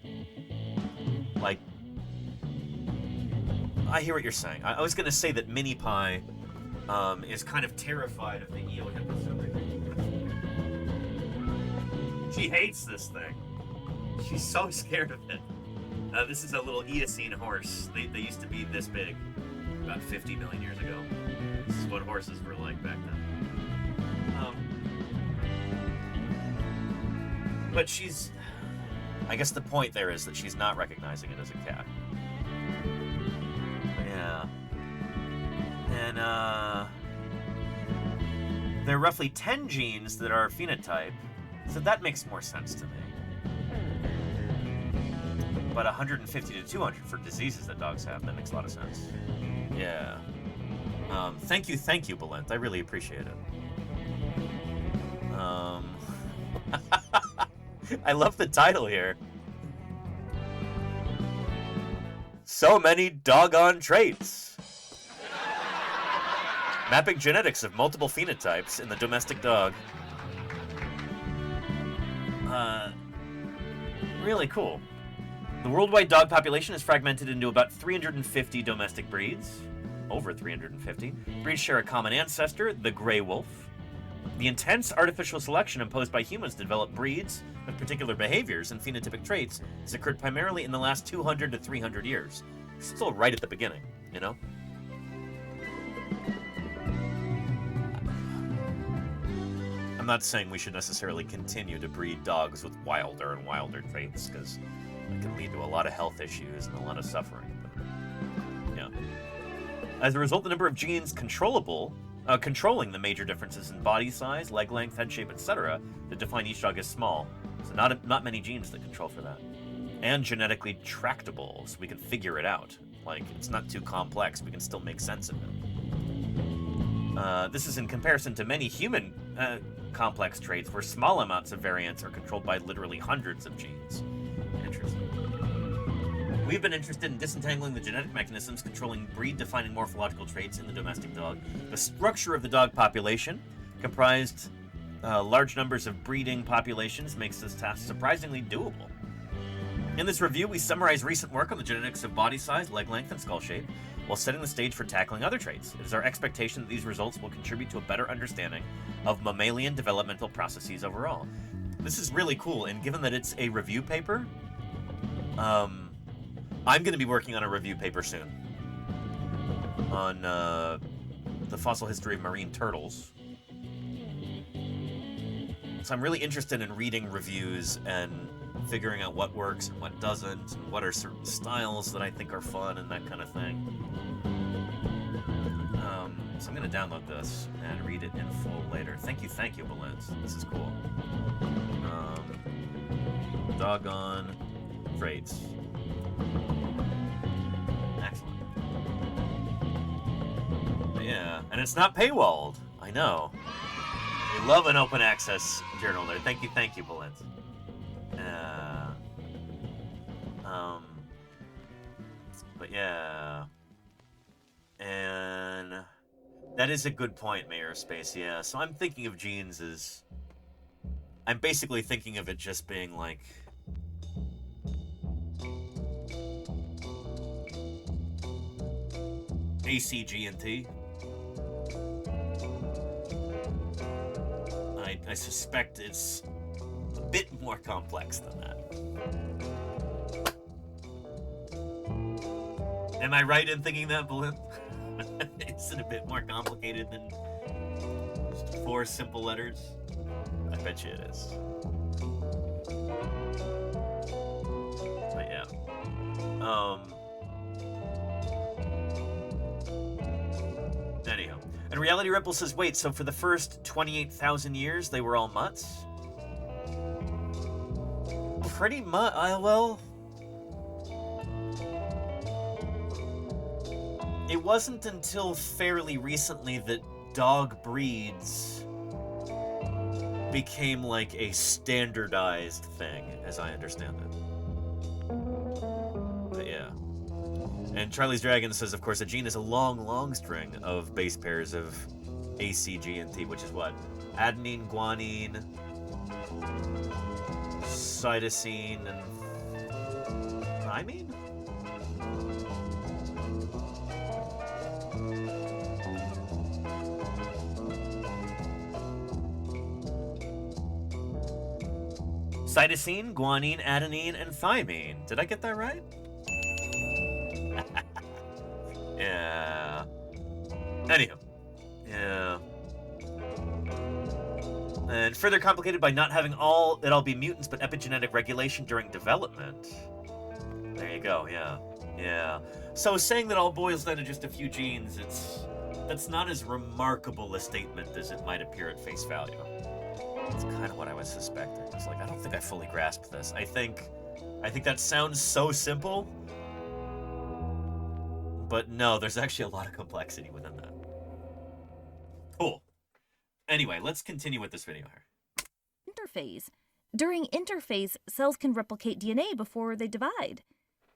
like, I hear what you're saying. I was going to say that Mini Pie is kind of terrified of the Eohippus. She hates this thing. She's so scared of it. This is a little Eocene horse. They used to be this big about 50 million years ago. This is what horses were like back then. But she's... I guess the point there is that she's not recognizing it as a cat. Yeah. And, there are roughly 10 genes that are phenotype, so that makes more sense to me. But 150 to 200 for diseases that dogs have, that makes a lot of sense. Yeah. Thank you, Belent. I really appreciate it. I love the title here. So many doggone traits. Mapping genetics of multiple phenotypes in the domestic dog. Really cool. The worldwide dog population is fragmented into about 350 domestic breeds. Over 350. Breeds share a common ancestor, the gray wolf. The intense artificial selection imposed by humans to develop breeds with particular behaviors and phenotypic traits has occurred primarily in the last 200 to 300 years. Still right at the beginning, you know? I'm not saying we should necessarily continue to breed dogs with wilder and wilder traits, because it can lead to a lot of health issues and a lot of suffering. But, yeah. As a result, the number of genes controlling the major differences in body size, leg length, head shape, etc. that define each dog is small. So not many genes that control for that. And genetically tractable, so we can figure it out. Like, it's not too complex, we can still make sense of it. This is in comparison to many human complex traits where small amounts of variants are controlled by literally hundreds of genes. Interesting. We've been interested in disentangling the genetic mechanisms controlling breed-defining morphological traits in the domestic dog. The structure of the dog population, comprised large numbers of breeding populations, makes this task surprisingly doable. In this review, we summarize recent work on the genetics of body size, leg length, and skull shape, while setting the stage for tackling other traits. It is our expectation that these results will contribute to a better understanding of mammalian developmental processes overall. This is really cool, and given that it's a review paper, I'm going to be working on a review paper soon on the fossil history of marine turtles. So I'm really interested in reading reviews and figuring out what works and what doesn't, and what are certain styles that I think are fun and that kind of thing. So I'm going to download this and read it in full later. Thank you, Balloons. This is cool. Doggone traits. Excellent. Yeah, and it's not paywalled. I know. We love an open access journal there. Thank you, Balloons. But yeah. And that is a good point, Mayor Space, yeah. So I'm thinking of genes as... I'm basically thinking of it just being like... A, C, G, and T. I suspect it's a bit more complex than that. Am I right in thinking that, Balloon? Is it a bit more complicated than just 4 simple letters? I bet you it is. But yeah. Anyhow. And Reality Ripple says, wait, so for the first 28,000 years, they were all mutts? Pretty much, well... It wasn't until fairly recently that dog breeds became like a standardized thing, as I understand it. But yeah. And Charlie's Dragon says, of course, a gene is a long string of base pairs of A, C, G, and T, which is what? Adenine, guanine, cytosine, and thymine? Cytosine, guanine, adenine, and thymine. Did I get that right? Yeah. Anywho. Yeah. And further complicated by not having it all be mutants, but epigenetic regulation during development. There you go, yeah. Yeah. So saying that all boils down to just a few genes, that's not as remarkable a statement as it might appear at face value. That's kind of what I was suspecting. It's like, I don't think I fully grasped this. I think that sounds so simple, but no, there's actually a lot of complexity within that. Cool. Anyway, let's continue with this video here. Interphase. During interphase, cells can replicate DNA before they divide.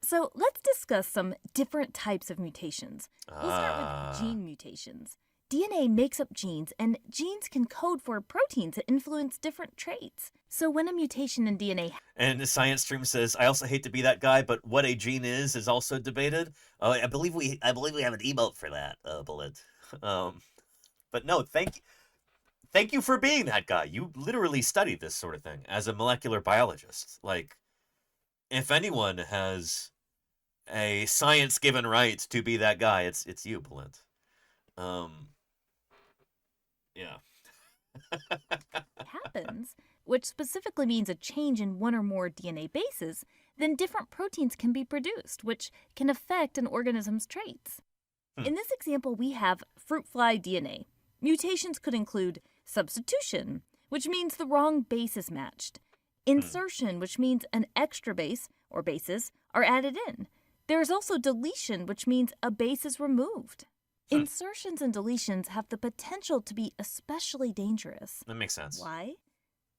So let's discuss some different types of mutations. We'll start with gene mutations. DNA makes up genes, and genes can code for proteins that influence different traits. So when a mutation in DNA... And the Science Stream says, I also hate to be that guy, but what a gene is also debated. Oh, I believe we have an emote for that, Bullet. But no, thank you for being that guy. You literally study this sort of thing as a molecular biologist. Like, if anyone has a science-given right to be that guy, it's you, Bullet. Yeah. happens, which specifically means a change in one or more DNA bases, then different proteins can be produced, which can affect an organism's traits. In this example, we have fruit fly DNA. Mutations could include substitution, which means the wrong base is matched, insertion, which means an extra base or bases are added in. There is also deletion, which means a base is removed. Insertions and deletions have the potential to be especially dangerous. That makes sense. Why?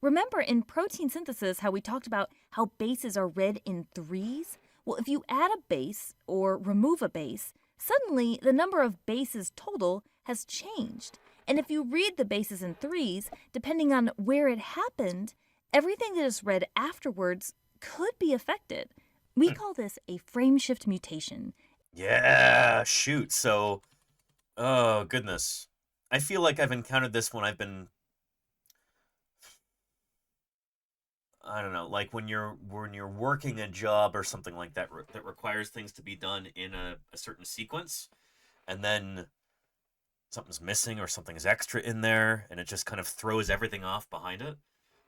Remember in protein synthesis how we talked about how bases are read in threes? Well, if you add a base or remove a base, suddenly the number of bases total has changed. And if you read the bases in threes, depending on where it happened, everything that is read afterwards could be affected. We call this a frame shift mutation. Yeah, shoot. So, oh, goodness. I feel like I've encountered this when I've been, I don't know, like when you're working a job or something like that that requires things to be done in a certain sequence, and then something's missing or something's extra in there, and it just kind of throws everything off behind it.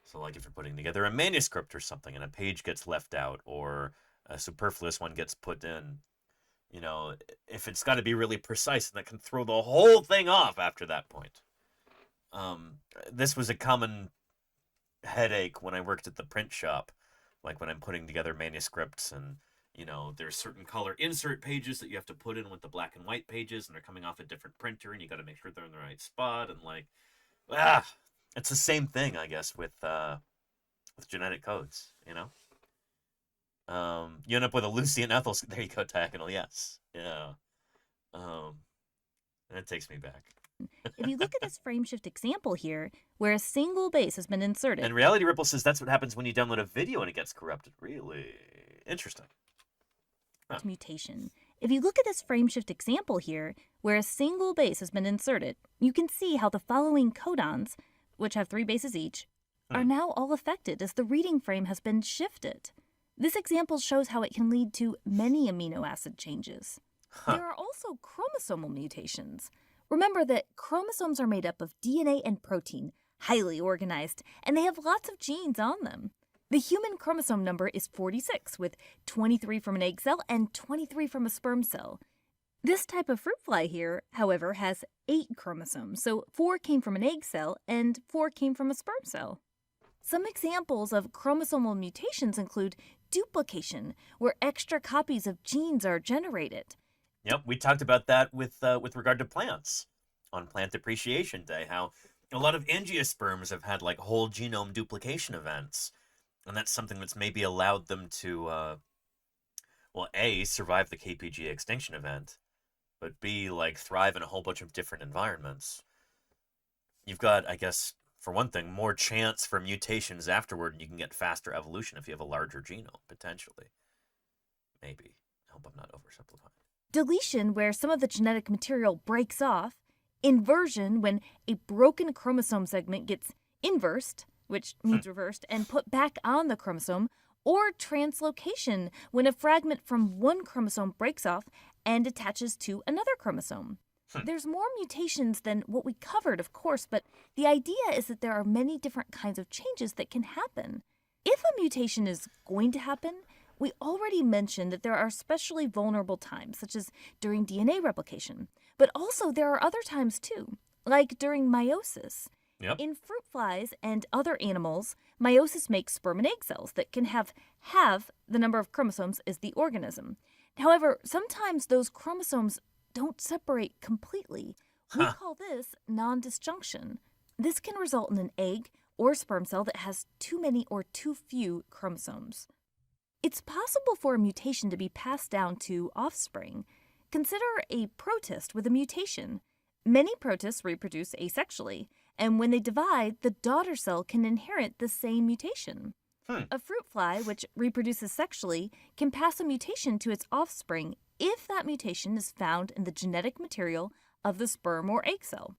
So like if you're putting together a manuscript or something and a page gets left out or a superfluous one gets put in, you know, if it's got to be really precise, that can throw the whole thing off after that point. This was a common headache when I worked at the print shop, like when I'm putting together manuscripts and, you know, there's certain color insert pages that you have to put in with the black and white pages, and they're coming off a different printer, and you got to make sure they're in the right spot, and like, it's the same thing, I guess, with genetic codes, you know? You end up with a Lucy and Ethel. There you go, Diagonal. Yes. Yeah. That takes me back. If you look at this frame shift example here, where a single base has been inserted. And Reality Ripple says that's what happens when you download a video and it gets corrupted. Really interesting. Mutation. If you look at this frame shift example here, where a single base has been inserted, you can see how the following codons, which have 3 bases each, are now all affected as the reading frame has been shifted. This example shows how it can lead to many amino acid changes. There are also chromosomal mutations. Remember that chromosomes are made up of DNA and protein, highly organized, and they have lots of genes on them. The human chromosome number is 46, with 23 from an egg cell and 23 from a sperm cell. This type of fruit fly here, however, has 8 chromosomes, so 4 came from an egg cell and 4 came from a sperm cell. Some examples of chromosomal mutations include duplication, where extra copies of genes are generated. Yep, we talked about that with regard to plants on Plant Appreciation Day, how a lot of angiosperms have had like whole genome duplication events, and that's something that's maybe allowed them to, well, A, survive the KPG extinction event, but B, like thrive in a whole bunch of different environments. You've got, I guess, for one thing, more chance for mutations afterward, and you can get faster evolution if you have a larger genome, potentially. Maybe. I hope I'm not oversimplifying. Deletion, where some of the genetic material breaks off. Inversion, when a broken chromosome segment gets inversed, which means reversed, and put back on the chromosome. Or translocation, when a fragment from one chromosome breaks off and attaches to another chromosome. There's more mutations than what we covered, of course, but the idea is that there are many different kinds of changes that can happen. If a mutation is going to happen, we already mentioned that there are especially vulnerable times, such as during DNA replication. But also there are other times too, like during meiosis. Yep. In fruit flies and other animals, meiosis makes sperm and egg cells that can have the number of chromosomes as the organism. However, sometimes those chromosomes don't separate completely. We call this non-disjunction. This can result in an egg or sperm cell that has too many or too few chromosomes. It's possible for a mutation to be passed down to offspring. Consider a protist with a mutation. Many protists reproduce asexually, and when they divide, the daughter cell can inherit the same mutation. A fruit fly, which reproduces sexually, can pass a mutation to its offspring if that mutation is found in the genetic material of the sperm or egg cell.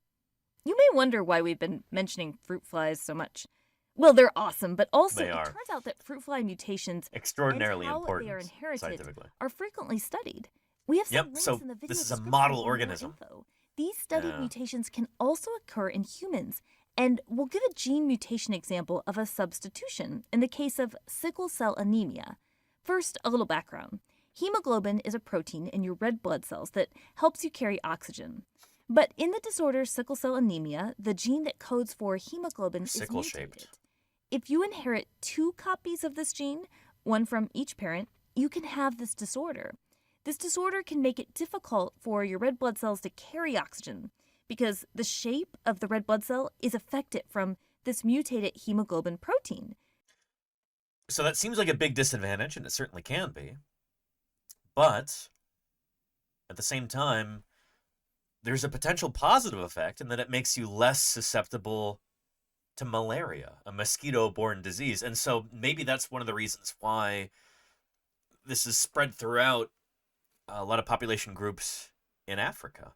You may wonder why we've been mentioning fruit flies so much. Well, they're awesome, but also it turns out that fruit fly mutations extraordinarily and how important they are inherited scientifically are frequently studied. We have some links so in the video this is a description model for more organism. info. These studied mutations can also occur in humans, and we'll give a gene mutation example of a substitution in the case of sickle cell anemia. First, a little background. Hemoglobin is a protein in your red blood cells that helps you carry oxygen. But in the disorder sickle cell anemia, the gene that codes for hemoglobin is mutated. If you inherit 2 copies of this gene, one from each parent, you can have this disorder. This disorder can make it difficult for your red blood cells to carry oxygen because the shape of the red blood cell is affected from this mutated hemoglobin protein. So that seems like a big disadvantage, and it certainly can be. But at the same time, there's a potential positive effect in that it makes you less susceptible to malaria, a mosquito-borne disease. And so maybe that's one of the reasons why this is spread throughout a lot of population groups in Africa.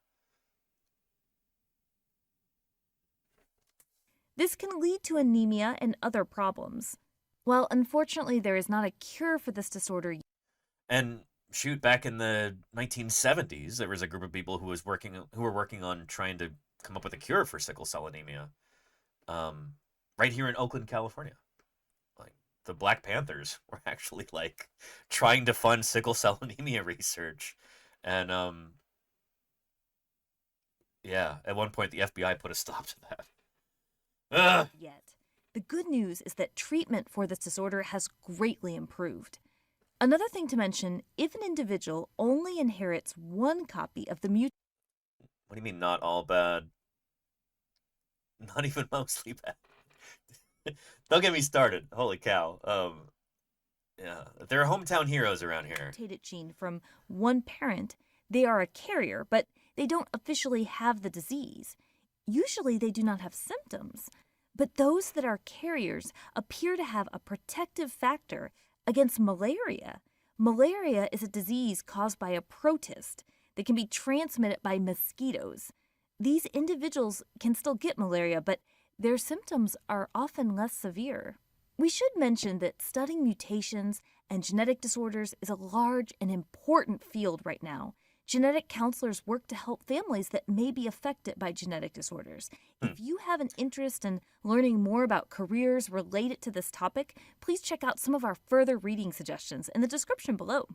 This can lead to anemia and other problems. While unfortunately there is not a cure for this disorder. And shoot, back in the 1970s, there was a group of people who were working on trying to come up with a cure for sickle cell anemia, right here in Oakland, California. Like the Black Panthers were actually like trying to fund sickle cell anemia research, and yeah, at one point the FBI put a stop to that. Yet, the good news is that treatment for this disorder has greatly improved. Another thing to mention, if an individual only inherits 1 copy of the mutation... What do you mean, not all bad? Not even mostly bad. Don't get me started. Holy cow. Yeah, there are hometown heroes around here. ...mutated gene from one parent, they are a carrier, but they don't officially have the disease. Usually they do not have symptoms, but those that are carriers appear to have a protective factor against malaria. Malaria is a disease caused by a protist that can be transmitted by mosquitoes. These individuals can still get malaria, but their symptoms are often less severe. We should mention that studying mutations and genetic disorders is a large and important field right now. Genetic counselors work to help families that may be affected by genetic disorders. If you have an interest in learning more about careers related to this topic, please check out some of our further reading suggestions in the description below.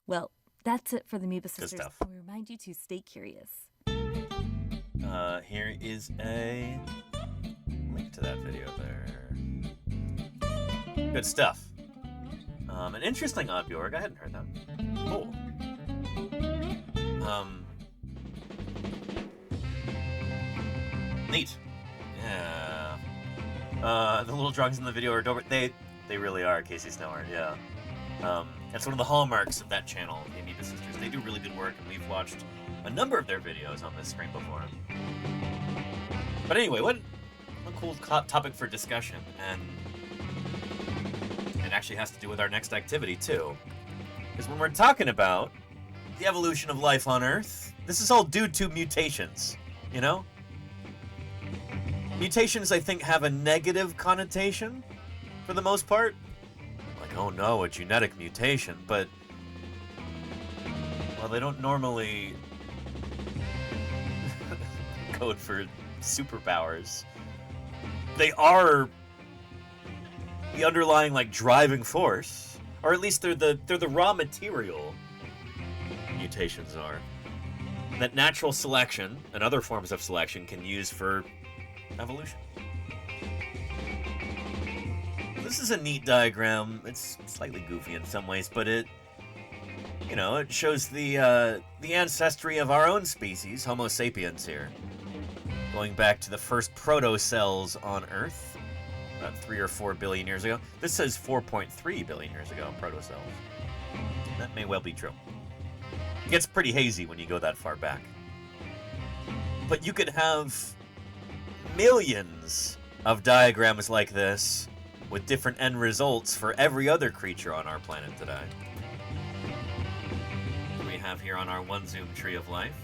Well, that's it for the Amoeba Sisters. We remind you to stay curious. Here is a link to that video there. Good stuff. An interesting Oddbjorg. I hadn't heard that. Cool. Neat. Yeah. The little drawings in the video are dope. They really are Casey Snowart, yeah. That's one of the hallmarks of that channel, the Amoeba Sisters. They do really good work, and we've watched a number of their videos on this screen before. But anyway, what a cool topic for discussion, and it actually has to do with our next activity, too. Because when we're talking about the evolution of life on Earth, this is all due to mutations, you know? Mutations, I think, have a negative connotation, for the most part. Like, oh no, a genetic mutation, but... well, they don't normally code for superpowers. They are the underlying, like, driving force, or at least they're the raw material. Mutations are that natural selection and other forms of selection can use for evolution. This is a neat diagram. It's slightly goofy in some ways, but it shows the ancestry of our own species, Homo sapiens here, going back to the first proto-cells on Earth about 3 or 4 billion years ago. This says 4.3 billion years ago, proto-cells. That may well be true. It gets pretty hazy when you go that far back. But you could have millions of diagrams like this with different end results for every other creature on our planet today. We have here on our one zoom tree of life.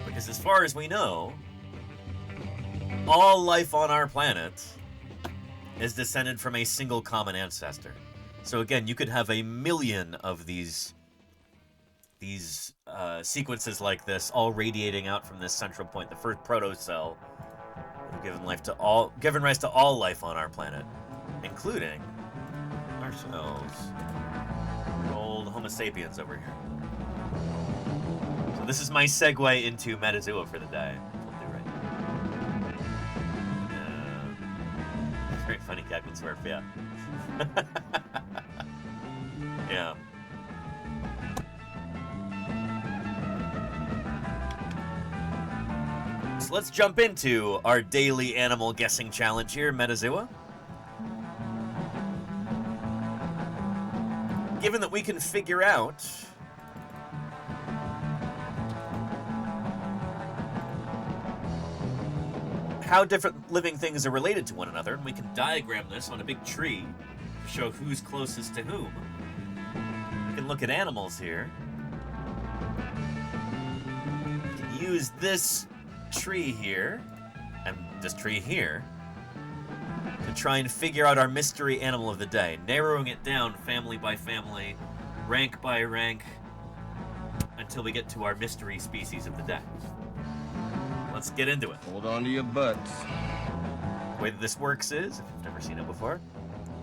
Because as far as we know, all life on our planet is descended from a single common ancestor. So again, you could have a million of these sequences like this, all radiating out from this central point, the first protocell, given rise to all life on our planet, including ourselves, old Homo sapiens over here. So this is my segue into Metazoa for the day. We'll do right now. Very funny, Captain Swerf, yeah. Yeah. So let's jump into our daily animal guessing challenge here, Metazoa. Given that we can figure out how different living things are related to one another, and we can diagram this on a big tree to show who's closest to whom. We can look at animals here. We can use this tree here and this tree here to try and figure out our mystery animal of the day, narrowing it down family by family, rank by rank, until we get to our mystery species of the day. Let's get into it. Hold on to your butts. The way that this works is, if you've never seen it before,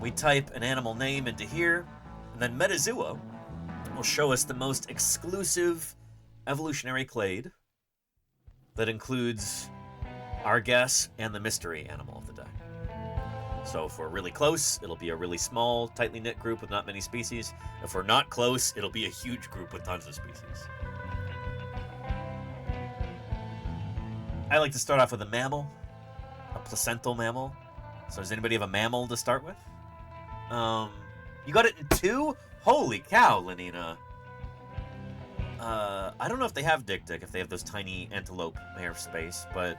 we type an animal name into here, and then Metazoa will show us the most exclusive evolutionary clade that includes our guess and the mystery animal of the day. So if we're really close, it'll be a really small, tightly knit group with not many species. If we're not close, it'll be a huge group with tons of species. I like to start off with a mammal, a placental mammal. So does anybody have a mammal to start with? You got it in 2? Holy cow, Lenina. I don't know if they have Dik-Dik, if they have those tiny antelope hair space, but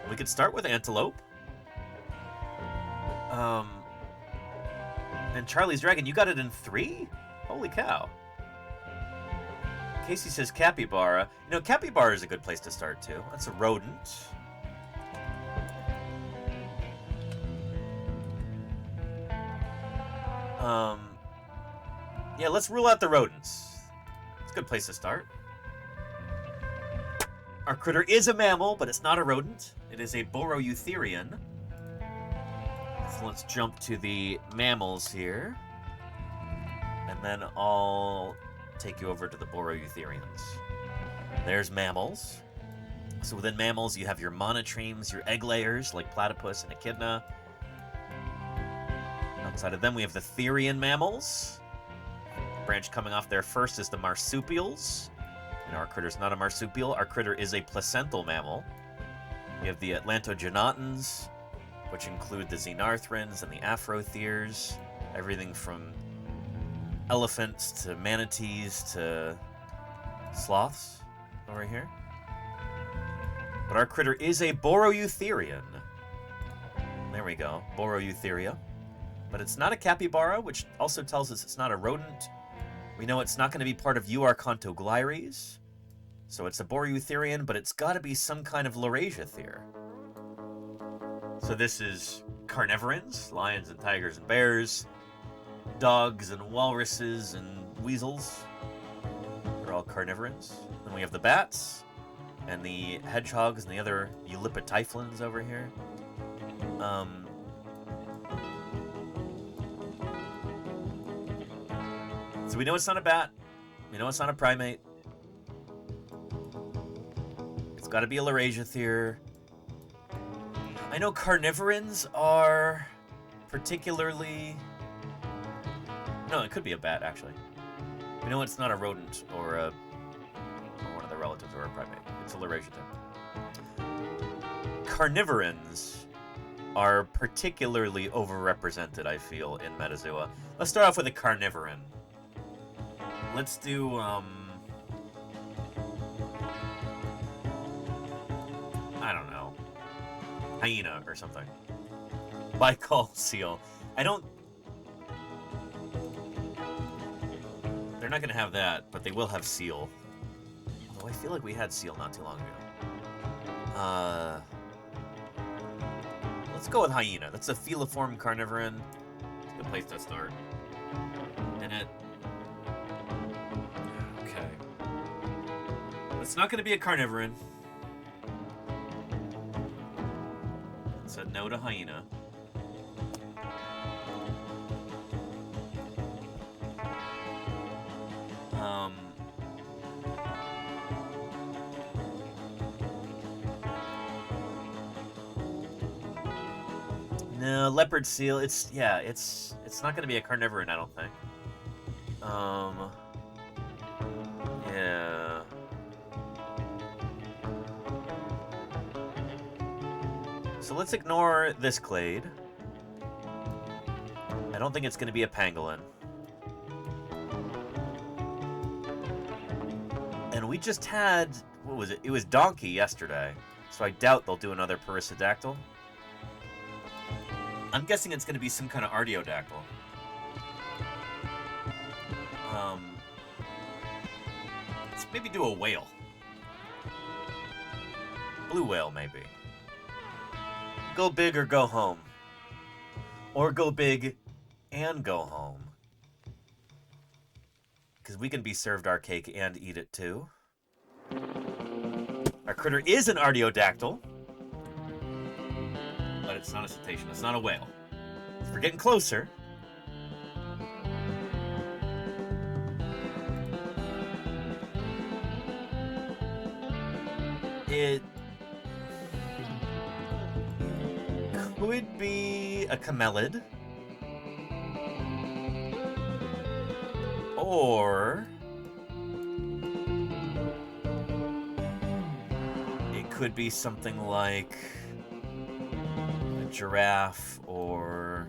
we could start with antelope. And Charlie's Dragon, you got it in 3? Holy cow. Casey says capybara. You know, capybara is a good place to start, too. That's a rodent. Yeah, let's rule out the rodents. It's a good place to start. Our critter is a mammal, but it's not a rodent. It is a Boroeutherian. So let's jump to the mammals here. And then I'll take you over to the Boroeutherians. There's mammals. So within mammals, you have your monotremes, your egg layers, like platypus and echidna. Outside of them, we have the Therian mammals. The branch coming off there first is the marsupials. And our critter's not a marsupial. Our critter is a placental mammal. We have the Atlantogenatans, which include the xenarthrans and the afrotheres. Everything from elephants to manatees to sloths over here. But our critter is a Boroeutherian. There we go, Boroeutheria. But it's not a capybara, which also tells us it's not a rodent. We know it's not going to be part of Euarchontoglires. So it's a Boroeutherian, but it's got to be some kind of Laurasiathere. So this is carnivorans, lions and tigers and bears, dogs and walruses and weasels. They're all carnivorans. Then we have the bats and the hedgehogs and the other Eulipotyphlans over here. So we know it's not a bat. We know it's not a primate. It's got to be a Laurasiathere. I know carnivorans are particularly... No, it could be a bat, actually. We know it's not a rodent or one of the relatives or a primate. It's a Laurasiathere. Carnivorans are particularly overrepresented, I feel, in Metazoa. Let's start off with a carnivoran. Let's do, Hyena or something. Baikal seal. I don't... They're not going to have that, but they will have seal. Although I feel like we had seal not too long ago. Let's go with hyena. That's a feliform carnivoran. It's a good place to start. And it... Okay. It's not going to be a carnivoran. Said no to hyena. No, leopard seal. It's not going to be a carnivoran, I don't think. Yeah. So let's ignore this clade. I don't think it's going to be a pangolin. And we just had, what was it? It was donkey yesterday. So I doubt they'll do another perissodactyl. I'm guessing it's going to be some kind of artiodactyl. Let's maybe do a whale. Blue whale, maybe. Go big or go home. Or go big and go home. Because we can be served our cake and eat it too. Our critter is an artiodactyl. But it's not a cetacean. It's not a whale. We're getting closer. It could be a camelid. Or it could be something like a giraffe or...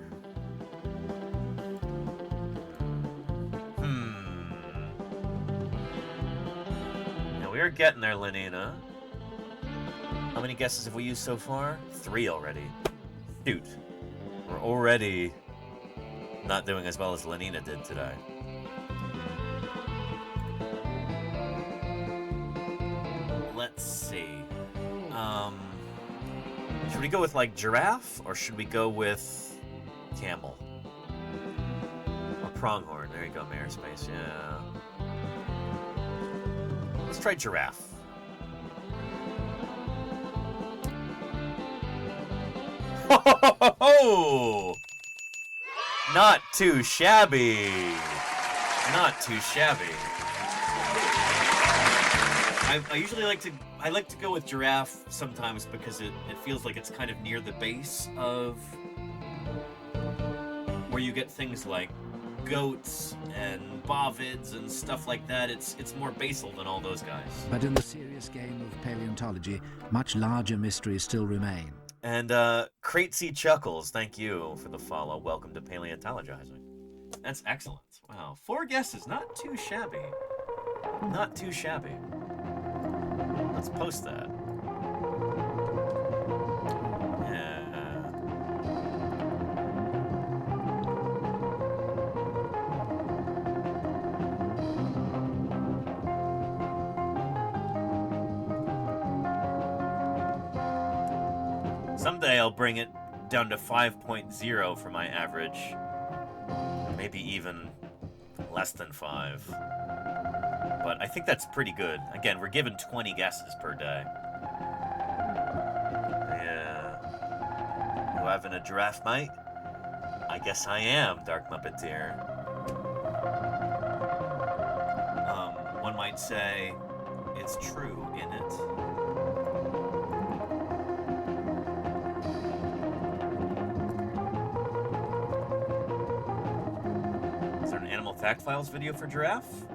Now we are getting there, Lenina. How many guesses have we used so far? 3 already. Shoot. We're already not doing as well as Lenina did today. Let's see. Should we go with, like, giraffe? Or should we go with camel? Or pronghorn. There you go, Mayorspace. Yeah. Let's try giraffe. Ho! Not too shabby. Not too shabby. I usually like to go with giraffe sometimes because it feels like it's kind of near the base of where you get things like goats and bovids and stuff like that. It's more basal than all those guys. But in the serious game of paleontology, much larger mysteries still remain. And Cratesy Chuckles, thank you for the follow. Welcome to Paleontologizing. That's excellent. Wow, 4 guesses, not too shabby. Not too shabby. Let's post that. Yeah. Someday I'll bring it down to 5.0 for my average. Maybe even less than 5. But I think that's pretty good. Again, we're given 20 guesses per day. Yeah. You having a giraffe, mate? I guess I am, Dark Muppeteer. One might say it's true, in it. Is there an Animal Fact Files video for giraffe?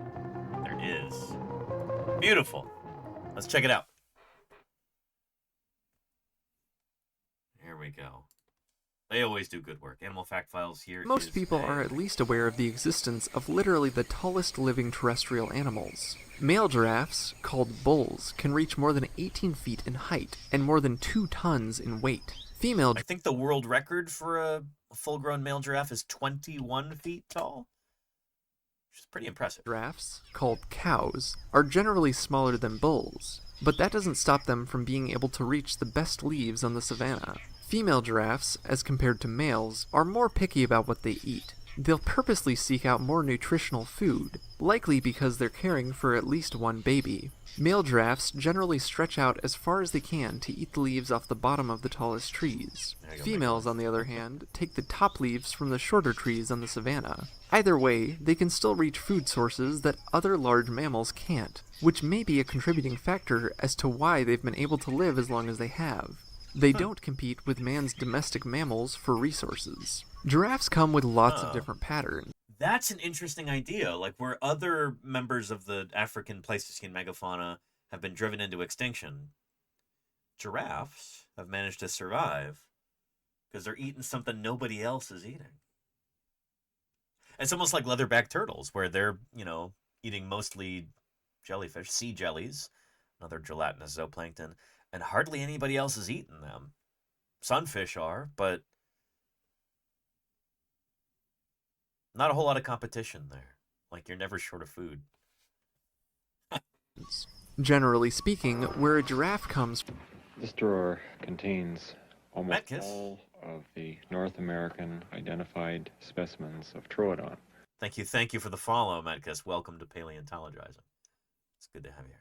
There is. Beautiful. Let's check it out. Here we go. They always do good work. Animal Fact Files here. Most people are at least aware of the existence of literally the tallest living terrestrial animals. Male giraffes, called bulls, can reach more than 18 feet in height and more than 2 tons in weight. I think the world record for a full-grown male giraffe is 21 feet tall, which is pretty impressive. Giraffes, called cows, are generally smaller than bulls, but that doesn't stop them from being able to reach the best leaves on the savanna. Female giraffes, as compared to males, are more picky about what they eat. They'll purposely seek out more nutritional food, likely because they're caring for at least one baby. Male giraffes generally stretch out as far as they can to eat the leaves off the bottom of the tallest trees. Females, on the other hand, take the top leaves from the shorter trees on the savanna. Either way, they can still reach food sources that other large mammals can't, which may be a contributing factor as to why they've been able to live as long as they have. They don't compete with man's domestic mammals for resources. Giraffes come with lots of different patterns. That's an interesting idea, like where other members of the African Pleistocene megafauna have been driven into extinction. Giraffes have managed to survive because they're eating something nobody else is eating. It's almost like leatherback turtles, where they're, eating mostly jellyfish, sea jellies, another gelatinous zooplankton, and hardly anybody else is eating them. Sunfish are, but not a whole lot of competition there. Like, you're never short of food. Generally speaking, where a giraffe comes from. This drawer contains almost all of the North American identified specimens of Troodon. Thank you for the follow, Metcus. Welcome to Paleontologizing. It's good to have you here.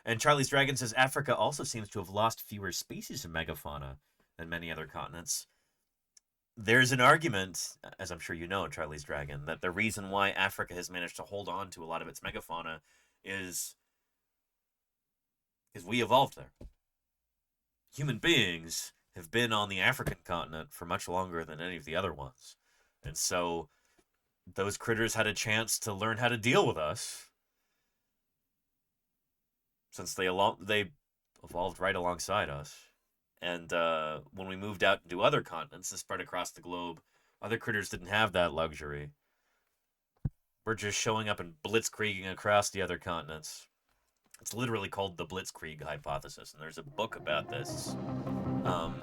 And Charlie's Dragon says Africa also seems to have lost fewer species of megafauna than many other continents. There's an argument, as I'm sure you know, Charlie's Dragon, that the reason why Africa has managed to hold on to a lot of its megafauna is because we evolved there. Human beings have been on the African continent for much longer than any of the other ones. And so those critters had a chance to learn how to deal with us, since they evolved right alongside us. And when we moved out into other continents and spread across the globe, other critters didn't have that luxury. We're just showing up and blitzkrieging across the other continents. It's literally called the Blitzkrieg hypothesis, and there's a book about this by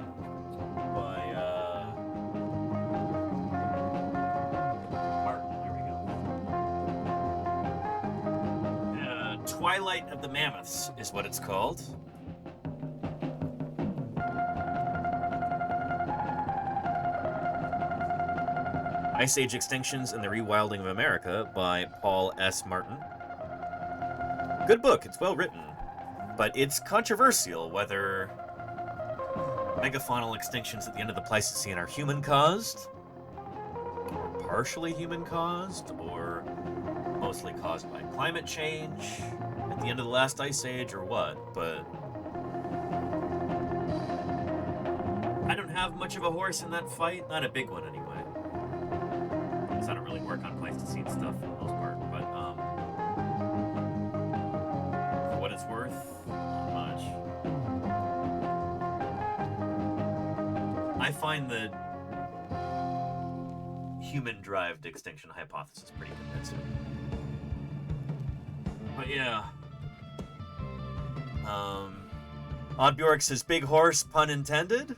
Martin. Here we go. Twilight of the Mammoths is what it's called. Ice Age Extinctions and the Rewilding of America by Paul S. Martin. Good book, it's well written, but it's controversial whether megafaunal extinctions at the end of the Pleistocene are human-caused, or partially human-caused, or mostly caused by climate change at the end of the last ice age, or what, but I don't have much of a horse in that fight, not a big one anyway. Because I don't really work on Pleistocene stuff for the most part, but for what it's worth, not much. I find the human-derived extinction hypothesis pretty convincing. But yeah. Oddbjork says, big horse, pun intended.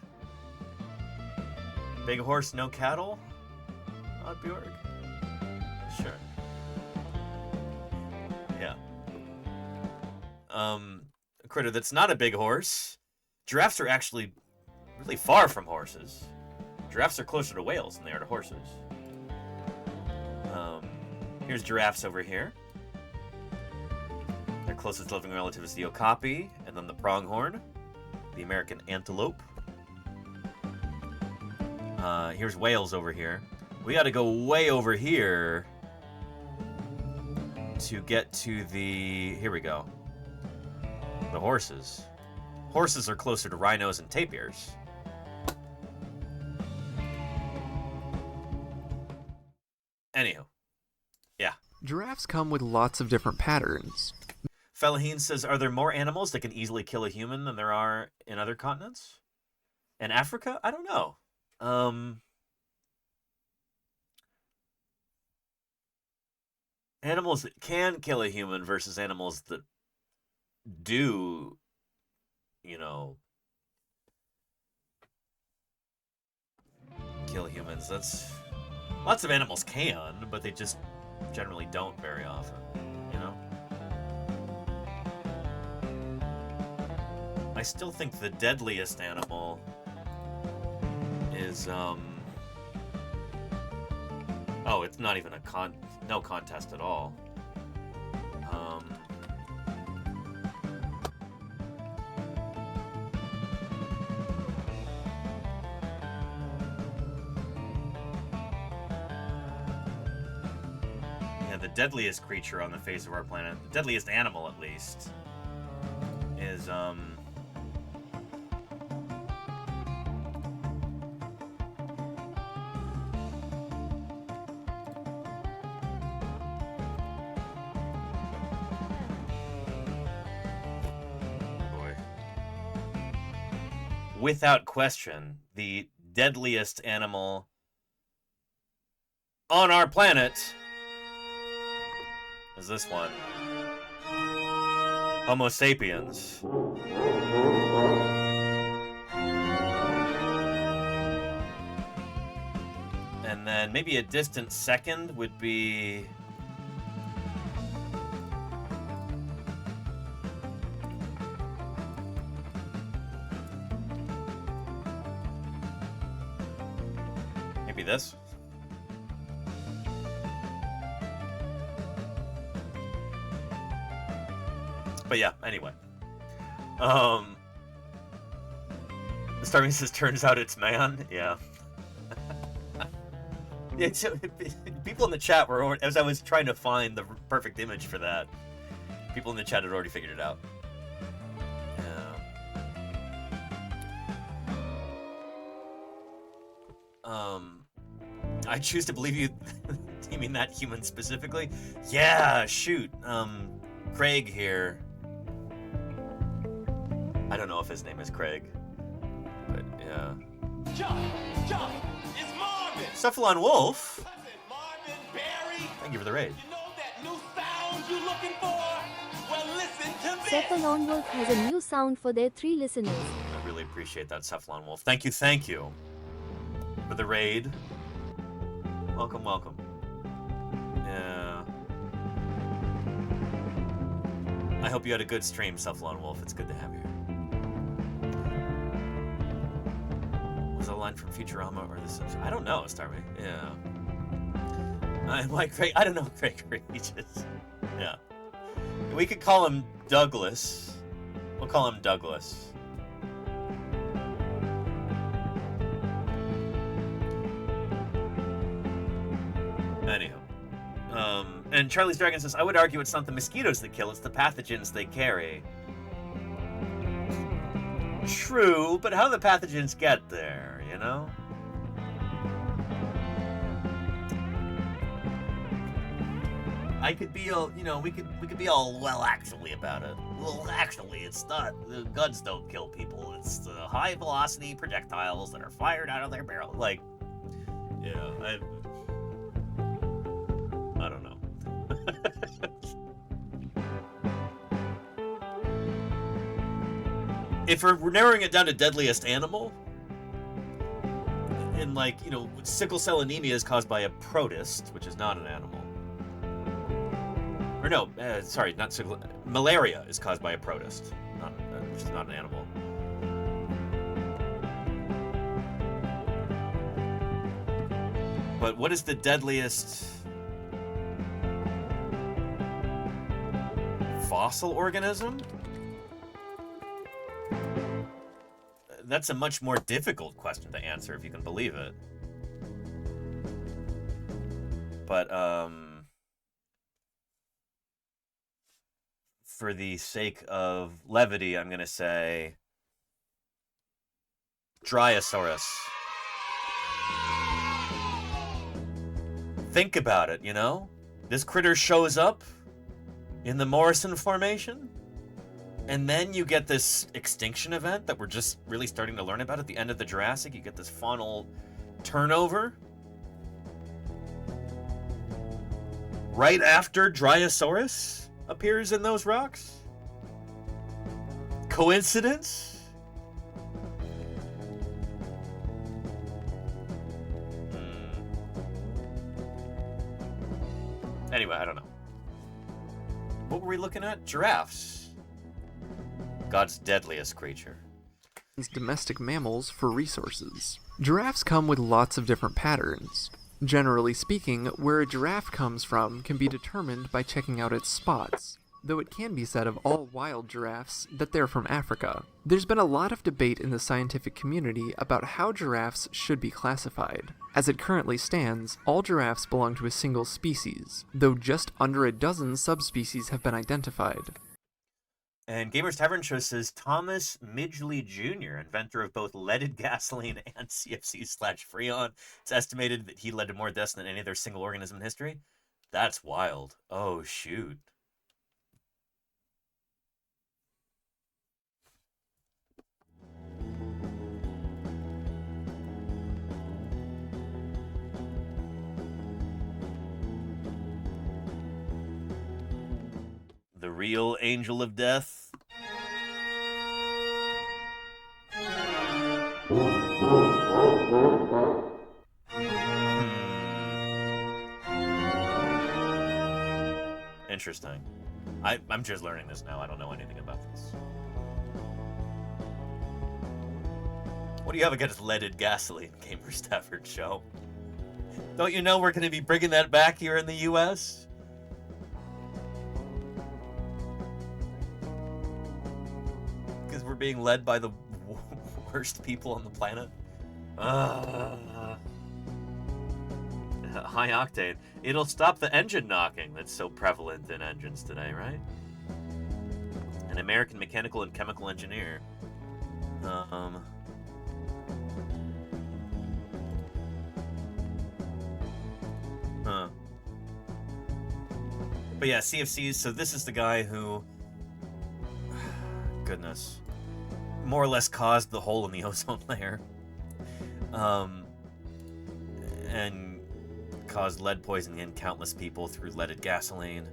Big horse, no cattle. Oddbjork? Sure. Yeah. A critter that's not a big horse. Giraffes are actually really far from horses. Giraffes are closer to whales than they are to horses. Here's giraffes over here. Their closest living relative is the okapi, and then the pronghorn, the American antelope. Here's whales over here. We gotta go way over here to get to the... Here we go. The horses. Horses are closer to rhinos and tapirs. Anywho. Yeah. Giraffes come with lots of different patterns. Felaheen says, are there more animals that can easily kill a human than there are in other continents? In Africa? I don't know. Animals that can kill a human versus animals that do, you know, kill humans. That's lots of animals can, but they just generally don't very often, you know? I still think the deadliest animal is oh, it's not even no contest at all. Yeah, the deadliest creature on the face of our planet, the deadliest animal at least, is without question, the deadliest animal on our planet is this one. Homo sapiens. And then maybe a distant second would be... maybe this? But yeah, anyway. Starmie says, turns out it's man. Yeah. Yeah, people in the chat were already, as I was trying to find the perfect image for that, people in the chat had already figured it out. I choose to believe you. You mean that human specifically? Yeah, shoot. Craig here. I don't know if his name is Craig, but yeah. Chuck, it's Marvin. Cephalon Wolf. Marvin, Barry. Thank you for the raid. You know that new sound you're looking for? Well, listen to this. Cephalon Wolf has a new sound for their 3 listeners. I really appreciate that, Cephalon Wolf. Thank you for the raid. Welcome, welcome. Yeah. I hope you had a good stream, Cephalon Wolf. It's good to have you here. Was that a line from Futurama or The Simpsons? I don't know, Starmie. Yeah. Why Craig? I don't know, Craig Regis. Yeah. We could call him Douglas. We'll call him Douglas. Anyhow. And Charlie's Dragon says, I would argue it's not the mosquitoes that kill, it's the pathogens they carry. True, but how do the pathogens get there, you know? I could be all, you know, we could be all, well, actually about it. Well, actually, it's not, the guns don't kill people, it's the high velocity projectiles that are fired out of their barrel. Like, yeah, I don't know. If we're narrowing it down to deadliest animal, and like, you know, sickle cell anemia is caused by a protist, which is not an animal. Or no, sorry, not sickle. Malaria is caused by a protist, which is not an animal. But what is the deadliest fossil organism? That's a much more difficult question to answer, if you can believe it. But, for the sake of levity, I'm going to say Dryosaurus. Think about it, you know? This critter shows up in the Morrison Formation, And then you get this extinction event that we're just really starting to learn about at the end of the Jurassic. You get this faunal turnover. Right after Dryosaurus appears in those rocks? Coincidence? Anyway, I don't know. What were we looking at? Giraffes. God's deadliest creature. Domestic mammals for resources. Giraffes come with lots of different patterns. Generally speaking, where a giraffe comes from can be determined by checking out its spots, though it can be said of all wild giraffes that they're from Africa. There's been a lot of debate in the scientific community about how giraffes should be classified. As it currently stands, all giraffes belong to a single species, though just under a dozen subspecies have been identified. And Gamer's Tavern Show says Thomas Midgley Jr., inventor of both leaded gasoline and CFC/Freon. It's estimated that he led to more deaths than any other single organism in history. That's wild. Oh, shoot. The real angel of death. Interesting. I'm just learning this now. I don't know anything about this. What do you have against leaded gasoline, Gamer Stafford Show? Don't you know we're going to be bringing that back here in the U.S.? Because we're being led by the worst people on the planet? High octane. It'll stop the engine knocking that's so prevalent in engines today, right? An American mechanical and chemical engineer. But yeah, CFCs, so this is the guy who, goodness, more or less caused the hole in the ozone layer. And caused lead poisoning in countless people through leaded gasoline.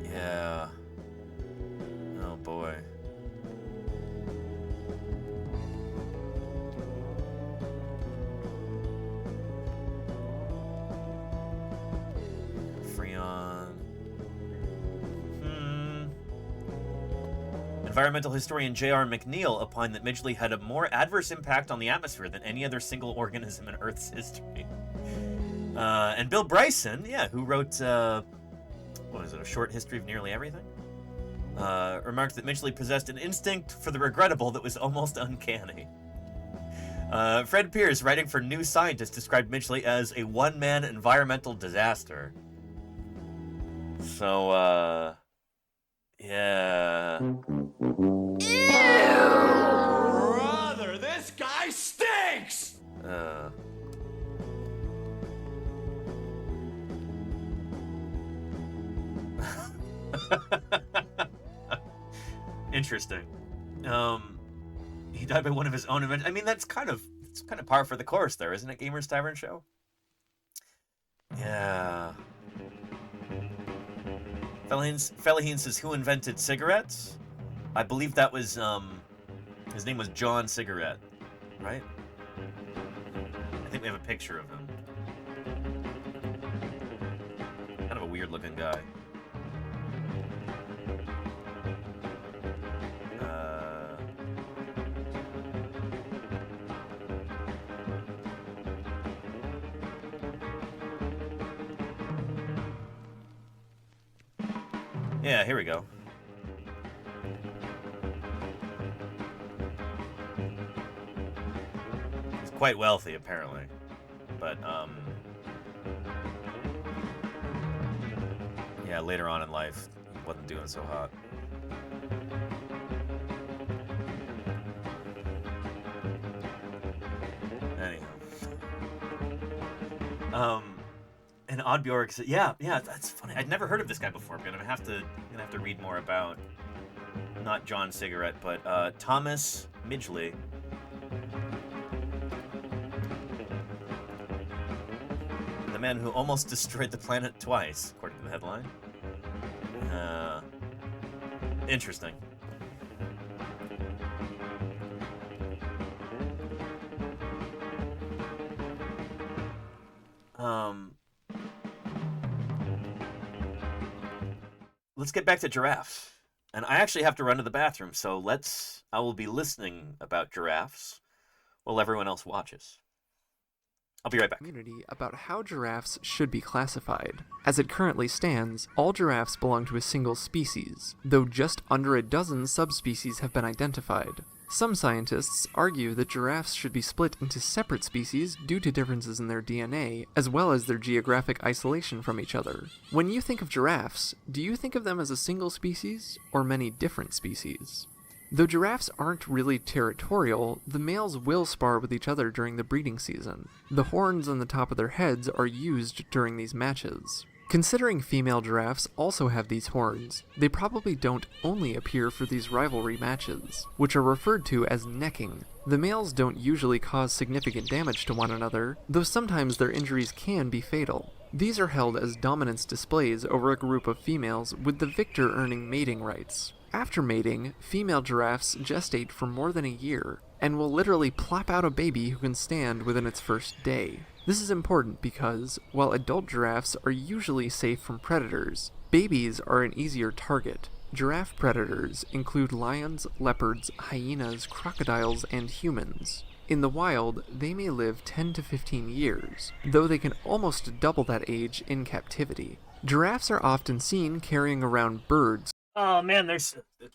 Yeah. Oh boy. Freon. Environmental historian J.R. McNeil opined that Midgley had a more adverse impact on the atmosphere than any other single organism in Earth's history. And Bill Bryson, yeah, who wrote, what is it, A Short History of Nearly Everything? Remarked that Midgley possessed an instinct for the regrettable that was almost uncanny. Fred Pierce, writing for New Scientist, described Midgley as a one-man environmental disaster. So, yeah. Brother, this guy stinks! Interesting. He died by one of his own inventions. I mean, it's kind of par for the course there, isn't it, Gamer's Tavern Show? Yeah. Fellaheen says, who invented cigarettes? I believe that was, his name was John Cigarette, right? I think we have a picture of him. Kind of a weird-looking guy. Yeah, here we go. He's quite wealthy, apparently. But, yeah, later on in life, he wasn't doing so hot. Anyhow. And Oddbjorg, yeah, that's funny. I'd never heard of this guy before. I'm gonna have to read more about not John Cigarette, but Thomas Midgley. The man who almost destroyed the planet twice, according to the headline. Interesting. Let's get back to giraffes. And I actually have to run to the bathroom, so I will be listening about giraffes while everyone else watches. I'll be right back. Community about how giraffes should be classified. As it currently stands, all giraffes belong to a single species, though just under a dozen subspecies have been identified. Some scientists argue that giraffes should be split into separate species due to differences in their DNA, as well as their geographic isolation from each other. When you think of giraffes, do you think of them as a single species, or many different species? Though giraffes aren't really territorial, the males will spar with each other during the breeding season. The horns on the top of their heads are used during these matches. Considering female giraffes also have these horns, they probably don't only appear for these rivalry matches, which are referred to as necking. The males don't usually cause significant damage to one another, though sometimes their injuries can be fatal. These are held as dominance displays over a group of females, with the victor earning mating rights. After mating, female giraffes gestate for more than a year, and will literally plop out a baby who can stand within its first day. This is important because, while adult giraffes are usually safe from predators, babies are an easier target. Giraffe predators include lions, leopards, hyenas, crocodiles, and humans. In the wild, they may live 10 to 15 years, though they can almost double that age in captivity. Giraffes are often seen carrying around birds. Oh man, they're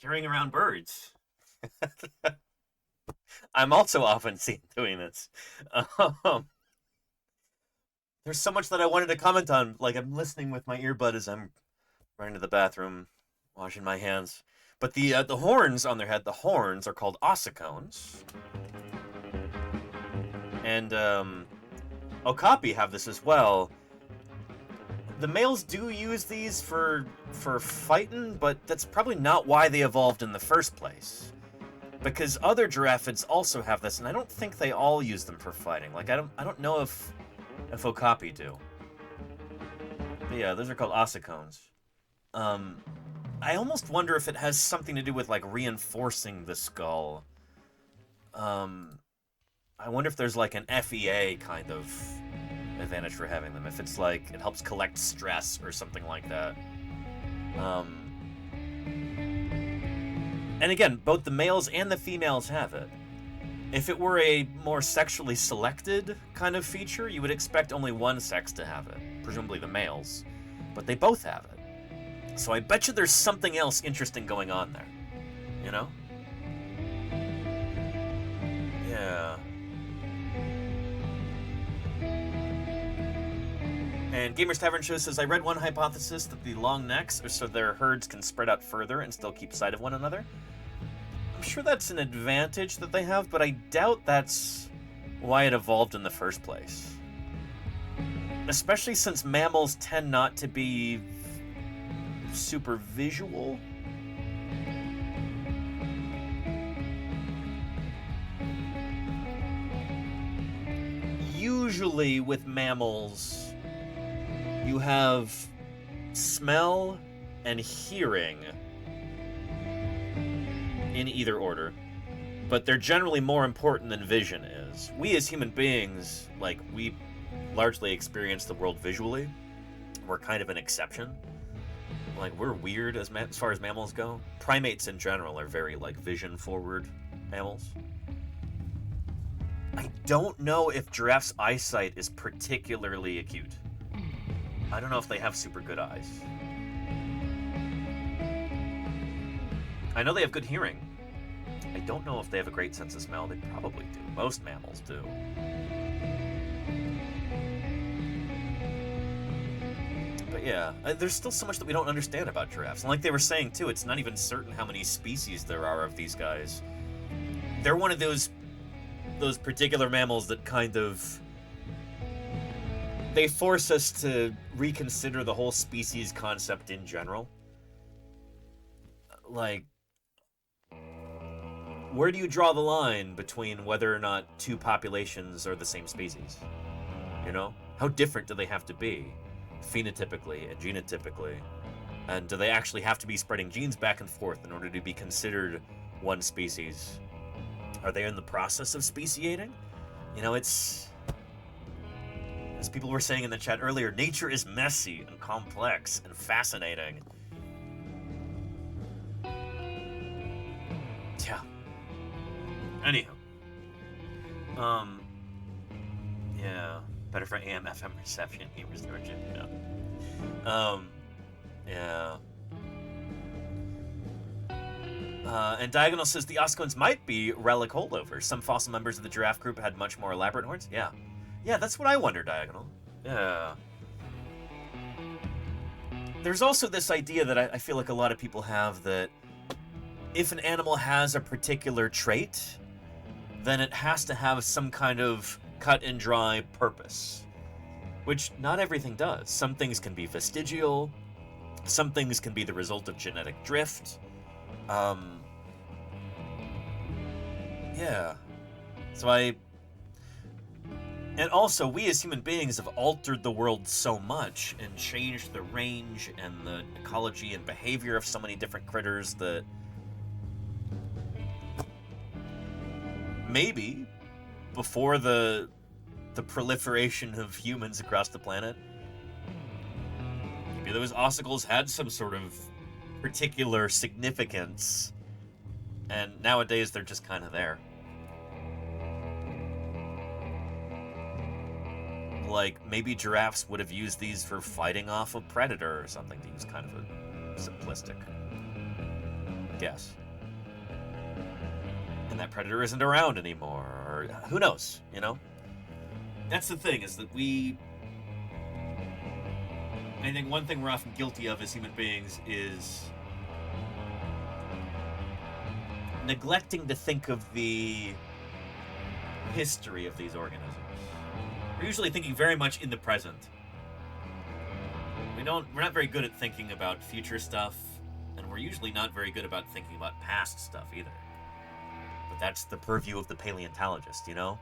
carrying around birds. I'm also often seen doing this. There's so much that I wanted to comment on. Like, I'm listening with my earbud as I'm running to the bathroom, washing my hands. But the horns on their head, the horns are called ossicones. And okapi have this as well. The males do use these for fighting, but that's probably not why they evolved in the first place. Because other giraffids also have this, and I don't think they all use them for fighting. Like, I don't know if okapi do. But yeah, those are called ossicones. I almost wonder if it has something to do with, like, reinforcing the skull. I wonder if there's, like, an FEA kind of advantage for having them. If it's, like, it helps collect stress or something like that. And again, both the males and the females have it. If it were a more sexually selected kind of feature, you would expect only one sex to have it, presumably the males. But they both have it. So I bet you there's something else interesting going on there. You know? Yeah. And Gamers Tavern Show says, I read one hypothesis that the long necks are so their herds can spread out further and still keep sight of one another. I'm sure that's an advantage that they have, but I doubt that's why it evolved in the first place. Especially since mammals tend not to be super visual. Usually with mammals, you have smell and hearing in either order, but they're generally more important than vision is. We as human beings, like, we largely experience the world visually. We're kind of an exception. Like, we're weird as far as mammals go. Primates in general are very, like, vision-forward mammals. I don't know if giraffes' eyesight is particularly acute. I don't know if they have super good eyes. I know they have good hearing. I don't know if they have a great sense of smell. They probably do. Most mammals do. But yeah, there's still so much that we don't understand about giraffes. And like they were saying too, it's not even certain how many species there are of these guys. They're one of those particular mammals that kind of they force us to reconsider the whole species concept in general. Like, where do you draw the line between whether or not two populations are the same species? You know? How different do they have to be, phenotypically and genotypically? And do they actually have to be spreading genes back and forth in order to be considered one species? Are they in the process of speciating? You know, it's... As people were saying in the chat earlier, nature is messy and complex and fascinating. Yeah. Anyhow. Yeah. Better for AM, FM reception, game restoration, yeah. Yeah. And Diagonal says the Oscones might be relic holdovers. Some fossil members of the giraffe group had much more elaborate horns. Yeah. Yeah, that's what I wonder, Diagonal. Yeah. There's also this idea that I feel like a lot of people have that if an animal has a particular trait, then it has to have some kind of cut and dry purpose. Which not everything does. Some things can be vestigial. Some things can be the result of genetic drift. Yeah. So and also, we as human beings have altered the world so much and changed the range and the ecology and behavior of so many different critters that maybe before the proliferation of humans across the planet, maybe those ossicles had some sort of particular significance, and nowadays they're just kind of there. Like, maybe giraffes would have used these for fighting off a predator or something, to use kind of a simplistic guess. And that predator isn't around anymore, or who knows, you know? That's the thing, is that I think one thing we're often guilty of as human beings is neglecting to think of the history of these organisms. We're usually thinking very much in the present. We're not very good at thinking about future stuff, and we're usually not very good about thinking about past stuff either. But that's the purview of the paleontologist, you know?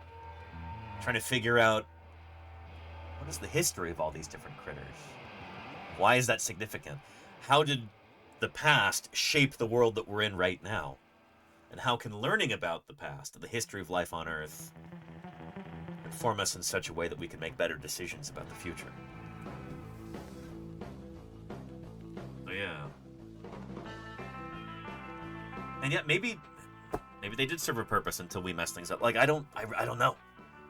Trying to figure out what is the history of all these different critters? Why is that significant? How did the past shape the world that we're in right now? And how can learning about the past, the history of life on Earth, inform us in such a way that we can make better decisions about the future? So yeah. And yet maybe they did serve a purpose until we messed things up. Like, I don't know.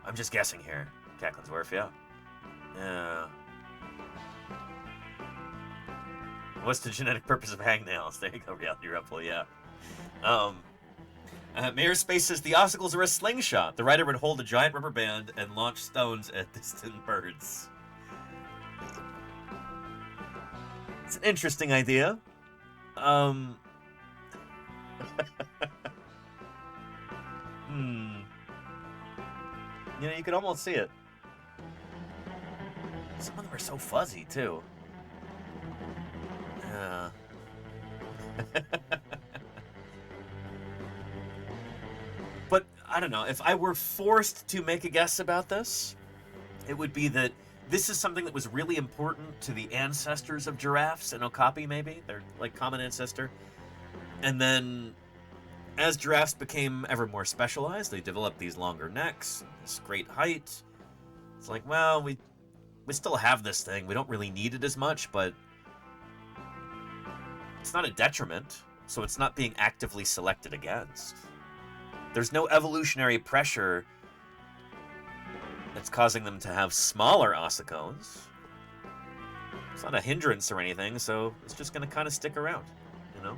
I'm just guessing here. Cacklin's Wharf, yeah. Yeah. What's the genetic purpose of hangnails? There you go, Reality Rebel, yeah. Mayor Space says the ossicles are a slingshot. The rider would hold a giant rubber band and launch stones at distant birds. It's an interesting idea. You know, you could almost see it. Some of them are so fuzzy, too. Yeah. But, I don't know, if I were forced to make a guess about this, it would be that this is something that was really important to the ancestors of giraffes and okapi, maybe. They're, like, common ancestor. And then, as giraffes became ever more specialized, they developed these longer necks, this great height. It's like, well, we still have this thing. We don't really need it as much, but it's not a detriment, so it's not being actively selected against. There's no evolutionary pressure that's causing them to have smaller ossicones. It's not a hindrance or anything, so it's just going to kind of stick around, you know?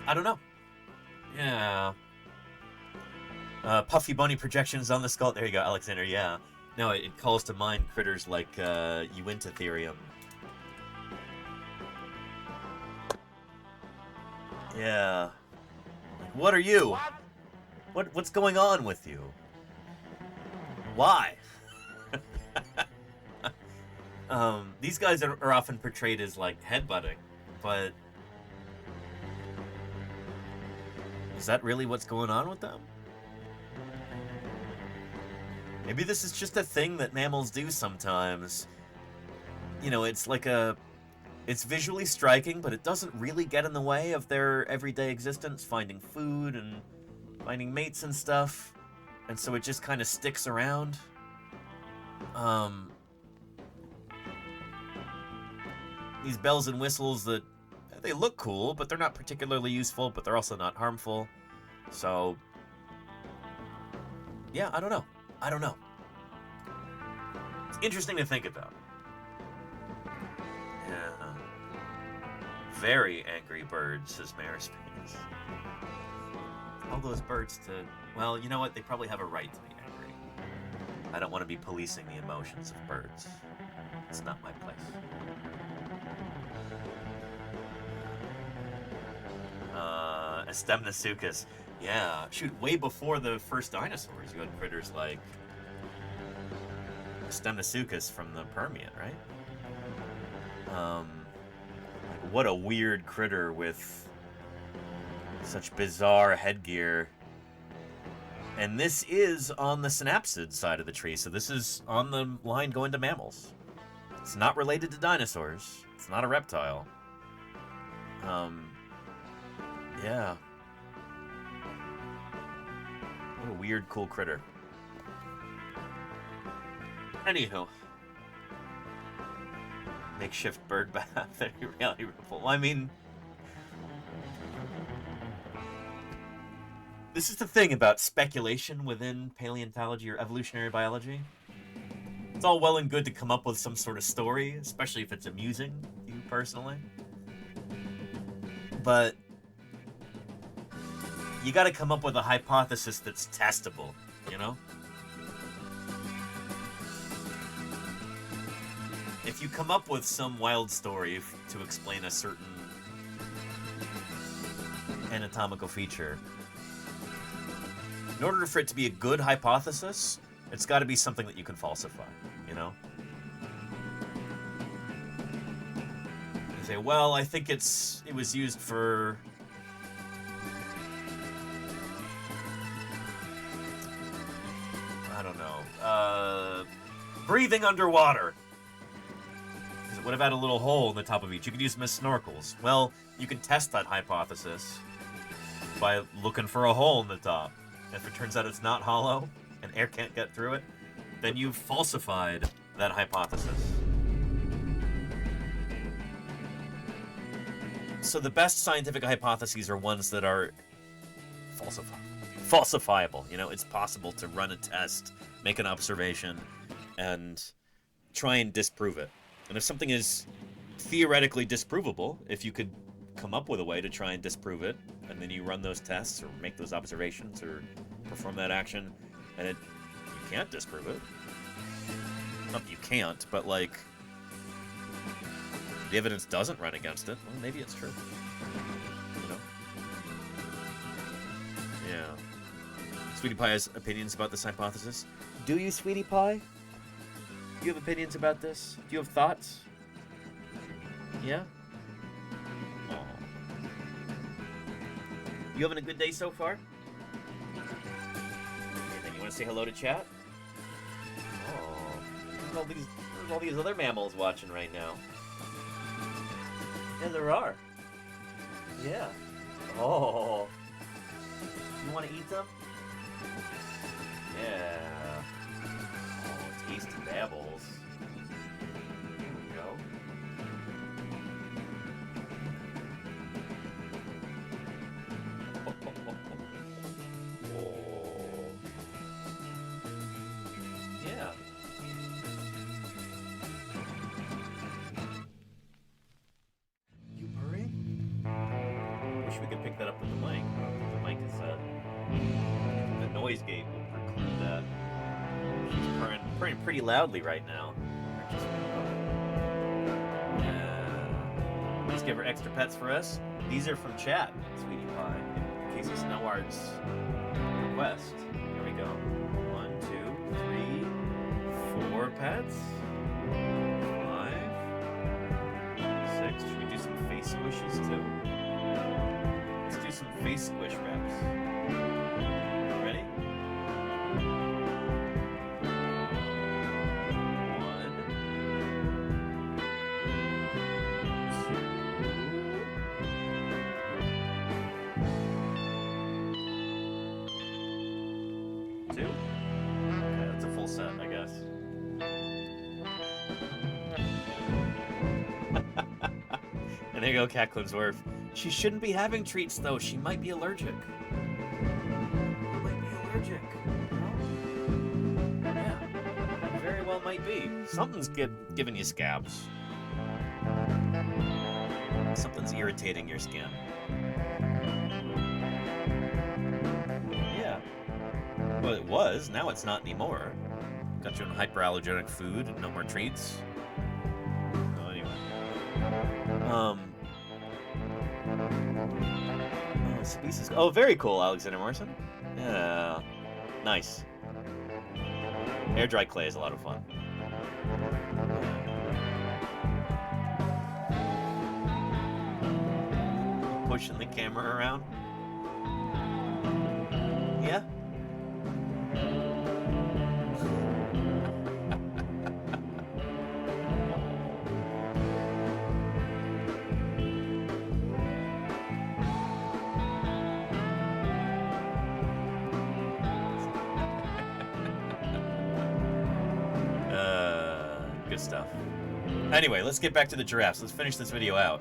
I don't know. Yeah. Puffy bunny projections on the skull. There you go, Alexander, yeah. No, it calls to mind critters like Uintatherium. Yeah. Like, what are you? What's going on with you? Why? These guys are often portrayed as like headbutting, but is that really what's going on with them? Maybe this is just a thing that mammals do sometimes. You know, it's like it's visually striking, but it doesn't really get in the way of their everyday existence, finding food and finding mates and stuff. And so it just kind of sticks around. These bells and whistles that they look cool, but they're not particularly useful, but they're also not harmful. So, yeah, I don't know. It's interesting to think about. Yeah. Very angry birds, says Marispace. All those birds to... Well, you know what? They probably have a right to be angry. I don't want to be policing the emotions of birds. It's not my place. Astemnosuchus. Yeah, shoot, way before the first dinosaurs, you had critters like Astemnosuchus from the Permian, right? Like, what a weird critter with such bizarre headgear. And this is on the synapsid side of the tree, so this is on the line going to mammals. It's not related to dinosaurs. It's not a reptile. Yeah. What a weird, cool critter. Anywho. Makeshift bird bath at reality ripple. Well, I mean... This is the thing about speculation within paleontology or evolutionary biology. It's all well and good to come up with some sort of story, especially if it's amusing to you personally. But you gotta come up with a hypothesis that's testable, you know? If you come up with some wild story to explain a certain anatomical feature, in order for it to be a good hypothesis, it's got to be something that you can falsify, you know? You say, well, I think it was used for... I don't know. Breathing underwater. Because it would have had a little hole in the top of each. You could use them as snorkels. Well, you can test that hypothesis by looking for a hole in the top. If it turns out it's not hollow and air can't get through it, then you've falsified that hypothesis. So the best scientific hypotheses are ones that are falsifiable. You know, it's possible to run a test, make an observation, and try and disprove it. And if something is theoretically disprovable, if you could come up with a way to try and disprove it, and then you run those tests or make those observations or perform that action, and you can't disprove it. Not that you can't, but like the evidence doesn't run against it. Well, maybe it's true. You know? Yeah. Sweetie Pie has opinions about this hypothesis. Do you, Sweetie Pie? Do you have opinions about this? Do you have thoughts? Yeah? You having a good day so far? Anything you want to say hello to chat? Oh, there's all these other mammals watching right now. Yeah, there are. Yeah. Oh. You want to eat them? Yeah. Oh, tasty babbles. Here we go. Yeah. You purring? Wish we could pick that up with the mic. The mic is the noise gate will preclude that. She's purring pretty loudly right now. Yeah. Let's give her extra pets for us. These are from chat, Sweetie Pie, in case of Snoward's request. Here we go. 1, 2, 3. 4 pets. 5. 6. Should we do some face squishes too? Let's do some face squish reps. Ready? 2. Okay, that's a full set, I guess. And there you go, Cat Clemsworth. She shouldn't be having treats, though. She might be allergic. Might be allergic. Yeah, very well might be. Something's giving you scabs. Something's irritating your skin. Yeah. Well, it was. Now it's not anymore. Got you on hyperallergenic food and no more treats. Oh, anyway. Oh, species. Oh, very cool, Alexander Morrison. Yeah. Nice. Air dry clay is a lot of fun. Pushing the camera around. Yeah. Good stuff. Anyway, let's get back to the giraffes. Let's finish this video out.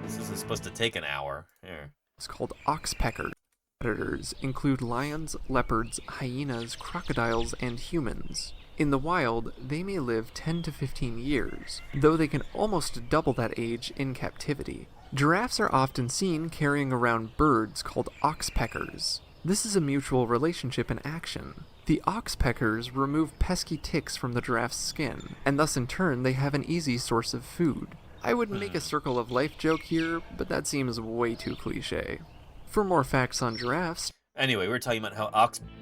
This isn't supposed to take an hour. Here. It's called oxpecker. Predators include lions, leopards, hyenas, crocodiles, and humans. In the wild, they may live 10 to 15 years, though they can almost double that age in captivity. Giraffes are often seen carrying around birds called oxpeckers. This is a mutual relationship in action. The oxpeckers remove pesky ticks from the giraffe's skin, and thus in turn they have an easy source of food. I would make a circle of life joke here, but that seems way too cliche. For more facts on giraffes... Anyway, we were talking about how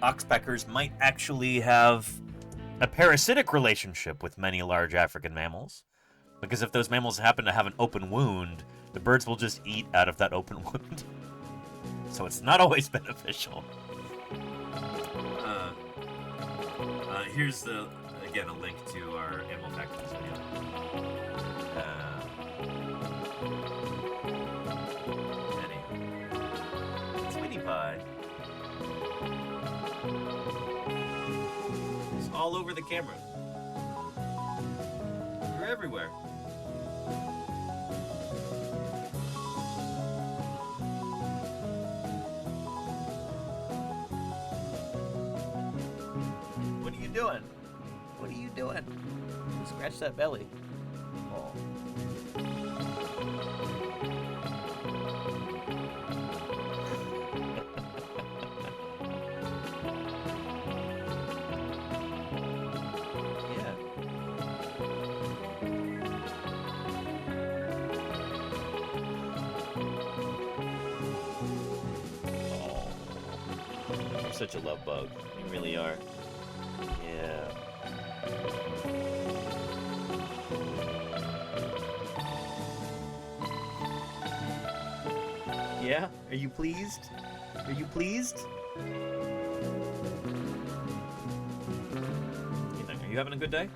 oxpeckers might actually have a parasitic relationship with many large African mammals. Because if those mammals happen to have an open wound, the birds will just eat out of that open wound. So it's not always beneficial. Here's again a link to our animal fact video. Sweetie pie. It's all over the camera. You're everywhere. What are you doing? What are you doing? Scratch that belly. Oh. Yeah. Oh. You're such a love bug. You really are. Yeah. Yeah? Are you pleased? Are you pleased? You think, are you having a good day?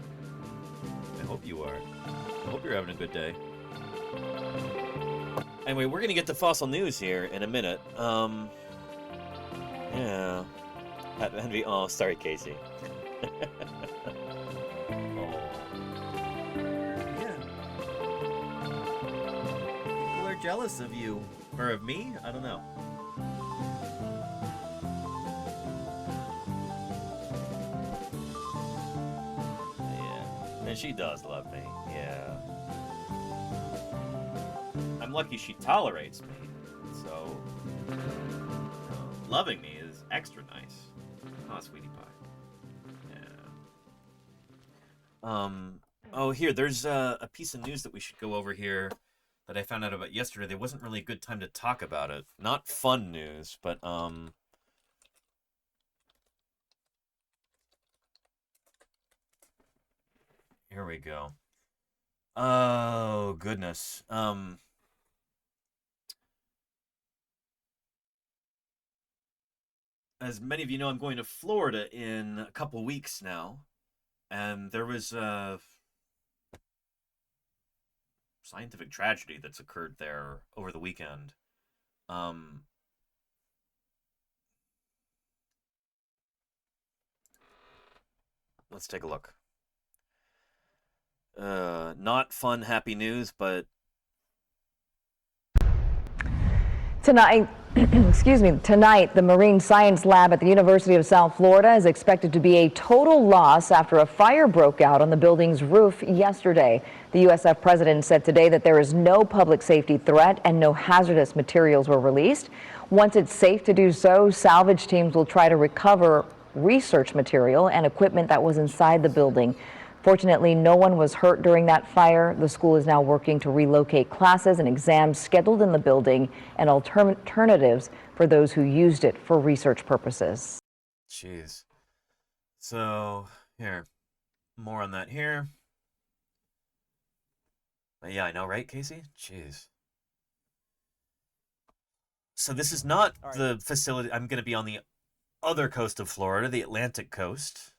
I hope you are. I hope you're having a good day. Anyway, we're gonna get to fossil news here in a minute. Yeah. Pat Envy. Oh, sorry, Casey. Oh. Yeah. People are jealous of you. Or of me? I don't know. Yeah. And she does love me. Yeah. I'm lucky she tolerates me. So, loving me is extra nice. Oh, sweetie pie. Yeah. Oh, here, there's a piece of news that we should go over here that I found out about yesterday. There wasn't really a good time to talk about it. Not fun news, but, Here we go. Oh, goodness. As many of you know, I'm going to Florida in a couple weeks now. And there was a scientific tragedy that's occurred there over the weekend. Let's take a look. Not fun, happy news, but Tonight, tonight, the Marine Science Lab at the University of South Florida is expected to be a total loss after a fire broke out on the building's roof yesterday. The USF president said today that there is no public safety threat and no hazardous materials were released. Once it's safe to do so, salvage teams will try to recover research material and equipment that was inside the building. Fortunately, no one was hurt during that fire. The school is now working to relocate classes and exams scheduled in the building and alternatives for those who used it for research purposes. jeez. So, here. More on that here. But yeah, I know, right, Casey? Jeez. So this is not the facility. I'm going to be on the other coast of Florida, the Atlantic coast.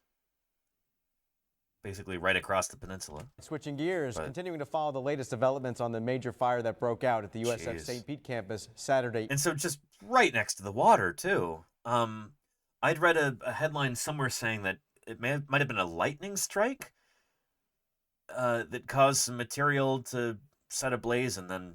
Basically right across the peninsula. Switching gears, continuing to follow the latest developments on the major fire that broke out at the USF St. Pete campus Saturday. And so just right next to the water, too. I'd read a headline somewhere saying that it might have been a lightning strike that caused some material to set ablaze and then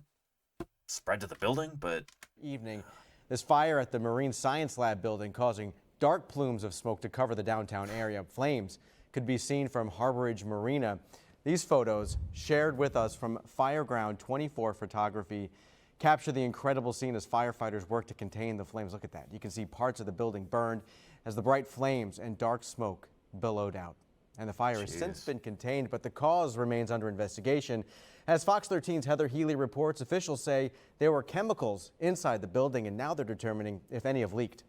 spread to the building, but... Evening, this fire at the Marine Science Lab building causing dark plumes of smoke to cover the downtown area. Flames could be seen from Harborage Marina. These photos, shared with us from Fireground 24 Photography, capture the incredible scene as firefighters work to contain the flames. Look at that. You can see parts of the building burned as the bright flames and dark smoke billowed out. And the fire has since been contained, but the cause remains under investigation. As Fox 13's Heather Healy reports, officials say there were chemicals inside the building, and now they're determining if any have leaked.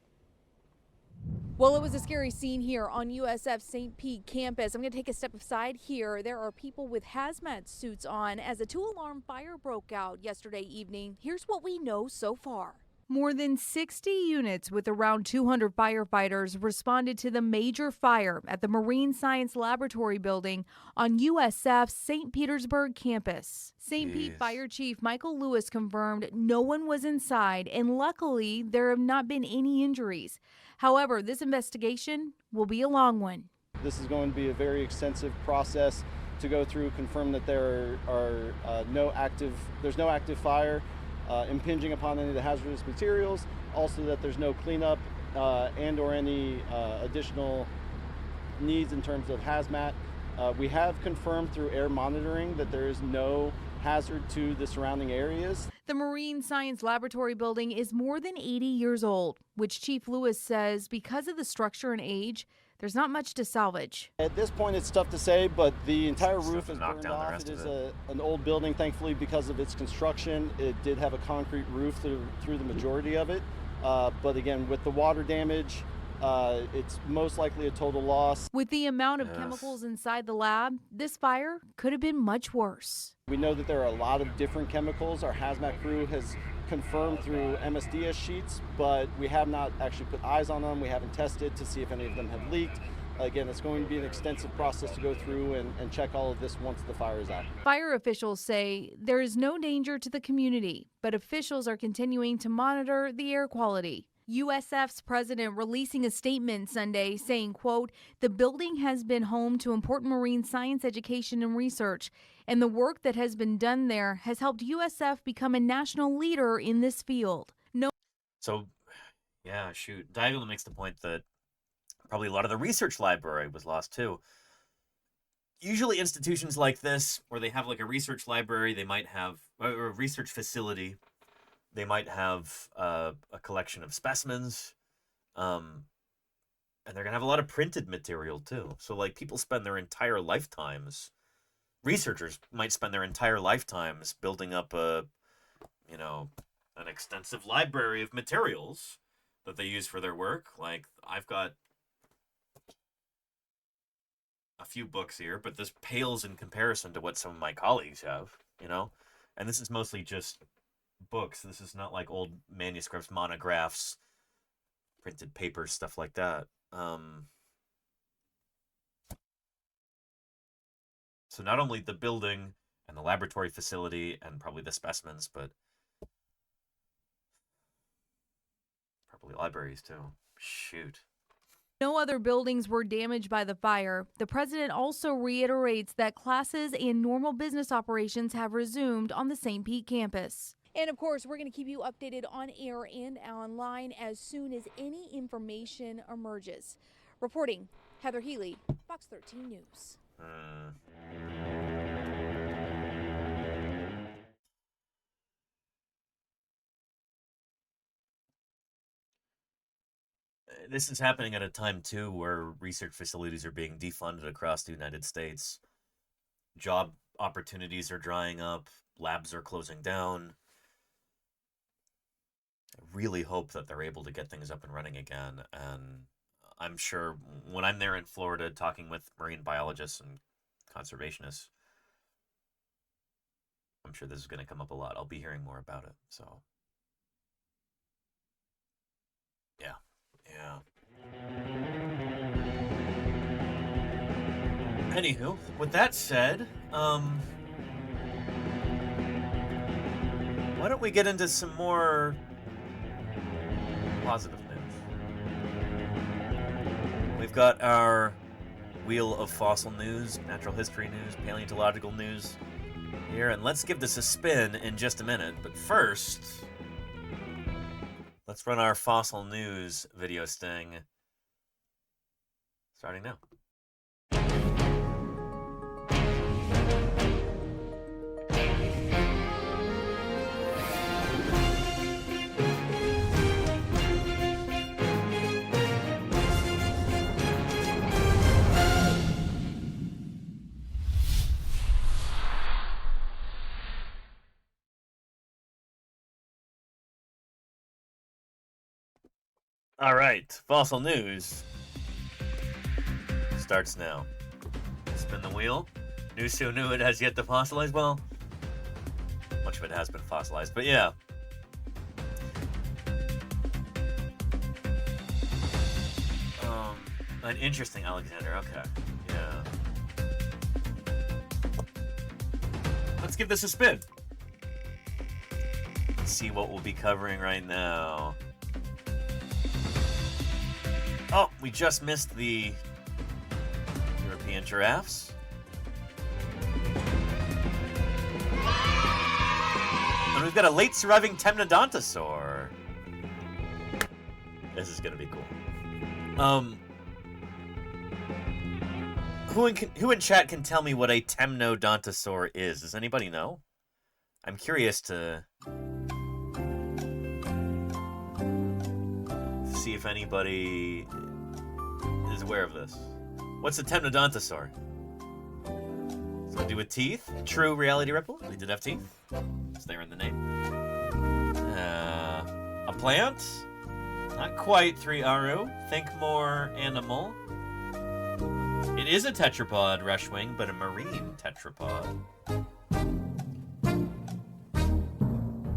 Well, it was a scary scene here on USF St. Pete campus. I'm going to take a step aside here. There are people with hazmat suits on as a two-alarm fire broke out yesterday evening. Here's what we know so far. More than 60 units with around 200 firefighters responded to the major fire at the Marine Science Laboratory building on USF's St. Petersburg campus. St. Pete Fire Chief Michael Lewis confirmed no one was inside, and luckily there have not been any injuries. However, this investigation will be a long one. This is going to be a very extensive process to go through, confirm that there are there's no active fire impinging upon any of the hazardous materials, also that there's no cleanup and or any additional needs in terms of hazmat. We have confirmed through air monitoring that there is no hazard to the surrounding areas. The Marine Science Laboratory building is more than 80 years old, which Chief Lewis says because of the structure and age, there's not much to salvage. At this point, it's tough to say, but the entire roof is burned off. It is an old building, thankfully, because of its construction. It did have a concrete roof through the majority of it. But again, with the water damage, it's most likely a total loss. With the amount of chemicals inside the lab, this fire could have been much worse. We know that there are a lot of different chemicals. Our hazmat crew has confirmed through MSDS sheets, but we have not actually put eyes on them. We haven't tested to see if any of them have leaked. Again, it's going to be an extensive process to go through and check all of this once the fire is out. Fire officials say there is no danger to the community, but officials are continuing to monitor the air quality. USF's president releasing a statement Sunday saying, quote, "The building has been home to important marine science education and research, and the work that has been done there has helped USF become a national leader in this field." So, yeah, shoot. Diagonal makes the point that probably a lot of the research library was lost, too. Usually institutions like this, where they have like a research library, they might have a research facility, they might have a collection of specimens, and they're going to have a lot of printed material, too. So, like, people spend their entire lifetimes, researchers might spend their entire lifetimes building up an extensive library of materials that they use for their work. Like, I've got a few books here, but this pales in comparison to what some of my colleagues have, you know? And this is mostly just books. This is not like old manuscripts, monographs, printed papers, stuff like that. So not only the building and the laboratory facility and probably the specimens, but probably libraries too. Shoot. No other buildings were damaged by the fire. The president also reiterates that classes and normal business operations have resumed on the St. Pete campus. And of course, we're going to keep you updated on air and online as soon as any information emerges. Reporting, Heather Healy, Fox 13 News. This is happening at a time, too, where research facilities are being defunded across the United States. Job opportunities are drying up. Labs are closing down. I really hope that they're able to get things up and running again. And I'm sure when I'm there in Florida talking with marine biologists and conservationists, I'm sure this is going to come up a lot. I'll be hearing more about it. So, yeah. Anywho, with that said, why don't we get into some more positive news? We've got our wheel of fossil news, natural history news, paleontological news here, and let's give this a spin in just a minute. But first, let's run our fossil news video sting. Starting now. All right, fossil news starts now. Spin the wheel. News so new it has yet to fossilize. Well, much of it has been fossilized, but yeah. An interesting Alexander. Okay, yeah. Let's give this a spin. Let's see what we'll be covering right now. Oh, we just missed the European giraffes. And we've got a late surviving temnodontosaur. This is gonna be cool. Who in chat can tell me what a temnodontosaur is? Does anybody know? I'm curious to see if anybody is aware of this. What's a temnodontosaur? Something to do with teeth? True reality ripple? They did have teeth. It's there in the name. A plant? Not quite 3 Aru. Think more animal. It is a tetrapod, Rushwing, but a marine tetrapod.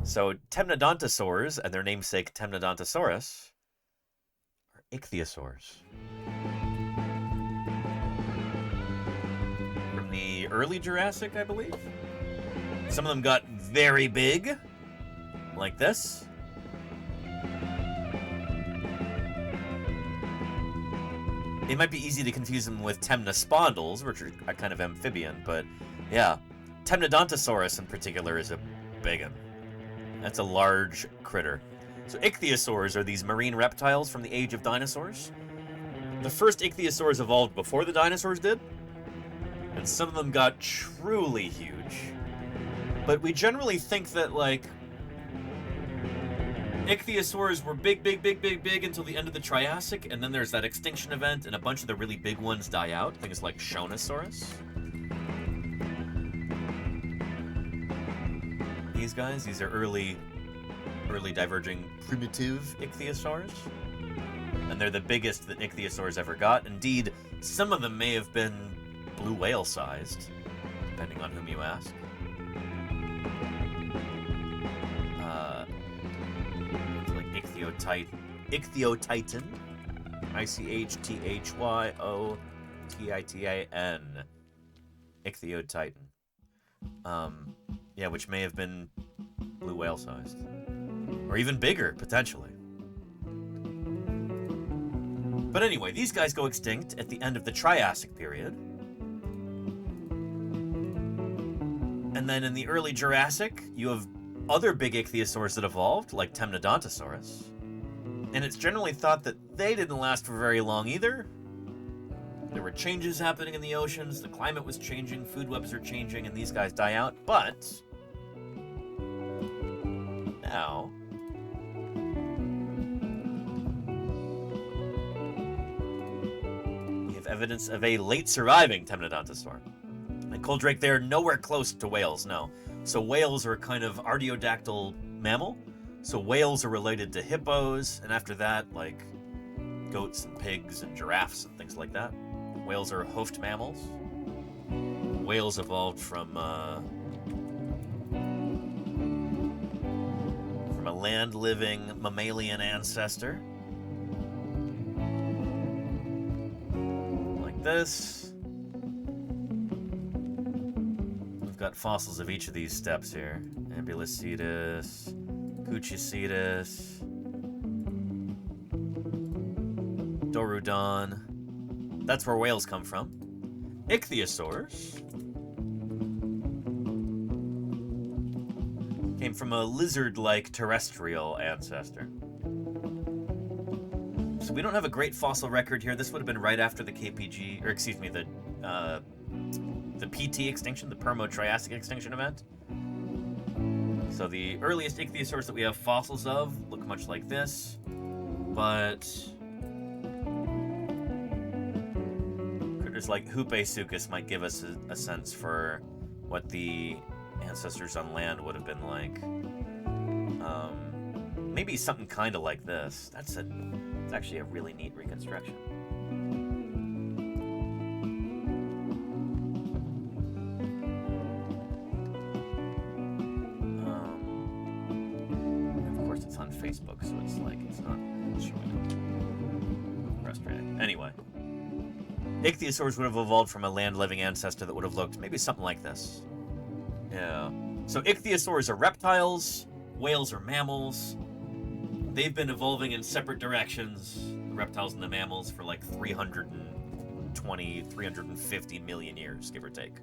So temnodontosaurs and their namesake Temnodontosaurus are ichthyosaurs. From the early Jurassic, I believe. Some of them got very big, like this. It might be easy to confuse them with temnospondylus, which are a kind of amphibian, but yeah, Temnodontosaurus in particular is a big one. That's a large critter. So ichthyosaurs are these marine reptiles from the age of dinosaurs. The first ichthyosaurs evolved before the dinosaurs did, and some of them got truly huge. But we generally think that, like, ichthyosaurs were big until the end of the Triassic, and then there's that extinction event, and a bunch of the really big ones die out. Things like Shonosaurus. These guys, these are early diverging primitive ichthyosaurs. And they're the biggest that ichthyosaurs ever got. Indeed, some of them may have been blue whale sized, depending on whom you ask. Like Ichthyotitan. Ichthyotitan. Ichthyotitan. Yeah, which may have been blue whale sized. Or even bigger, potentially. But anyway, these guys go extinct at the end of the Triassic period. And then in the early Jurassic, you have other big ichthyosaurs that evolved, like Temnodontosaurus. And it's generally thought that they didn't last for very long either. There were changes happening in the oceans, the climate was changing, food webs are changing, and these guys die out. But now we have evidence of a late surviving Temnodontosaur. And Coldrake, they're nowhere close to whales, no. So whales are a kind of artiodactyl mammal. So whales are related to hippos, and after that, like goats and pigs and giraffes and things like that. Whales are hoofed mammals. Whales evolved from a land-living mammalian ancestor. Like this. We've got fossils of each of these steps here. Ambulocetus, Cuchicitus, Dorudon. That's where whales come from. Ichthyosaurs came from a lizard-like terrestrial ancestor. So we don't have a great fossil record here. This would have been right after the KPG, or excuse me, the PT extinction, the Permo-Triassic extinction event. So the earliest ichthyosaurs that we have fossils of look much like this, but critters like Hupasuchus might give us a sense for what the ancestors on land would have been like. Maybe something kind of like this. It's actually a really neat reconstruction. It's on Facebook, so it's like it's not showing up. Frustrating. Anyway, ichthyosaurs would have evolved from a land-living ancestor that would have looked maybe something like this. Yeah. So ichthyosaurs are reptiles, whales are mammals. They've been evolving in separate directions, the reptiles and the mammals, for like 320, 350 million years, give or take.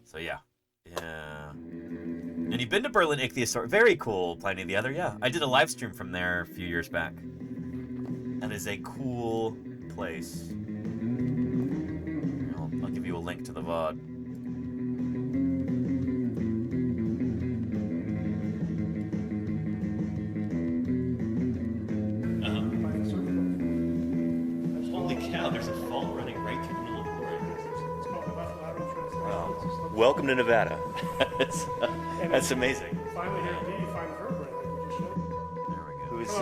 So yeah. Yeah. And you've been to Berlin Ichthyosaur. Very cool, Pliny the Other, yeah. I did a live stream from there a few years back. That is a cool place. I'll give you a link to the VOD. Holy cow, there's a fault running right through the middle of the road. Wow. Welcome to Nevada. That's amazing. Finally here, you find the vertebrae like you just showed. There we go. Who's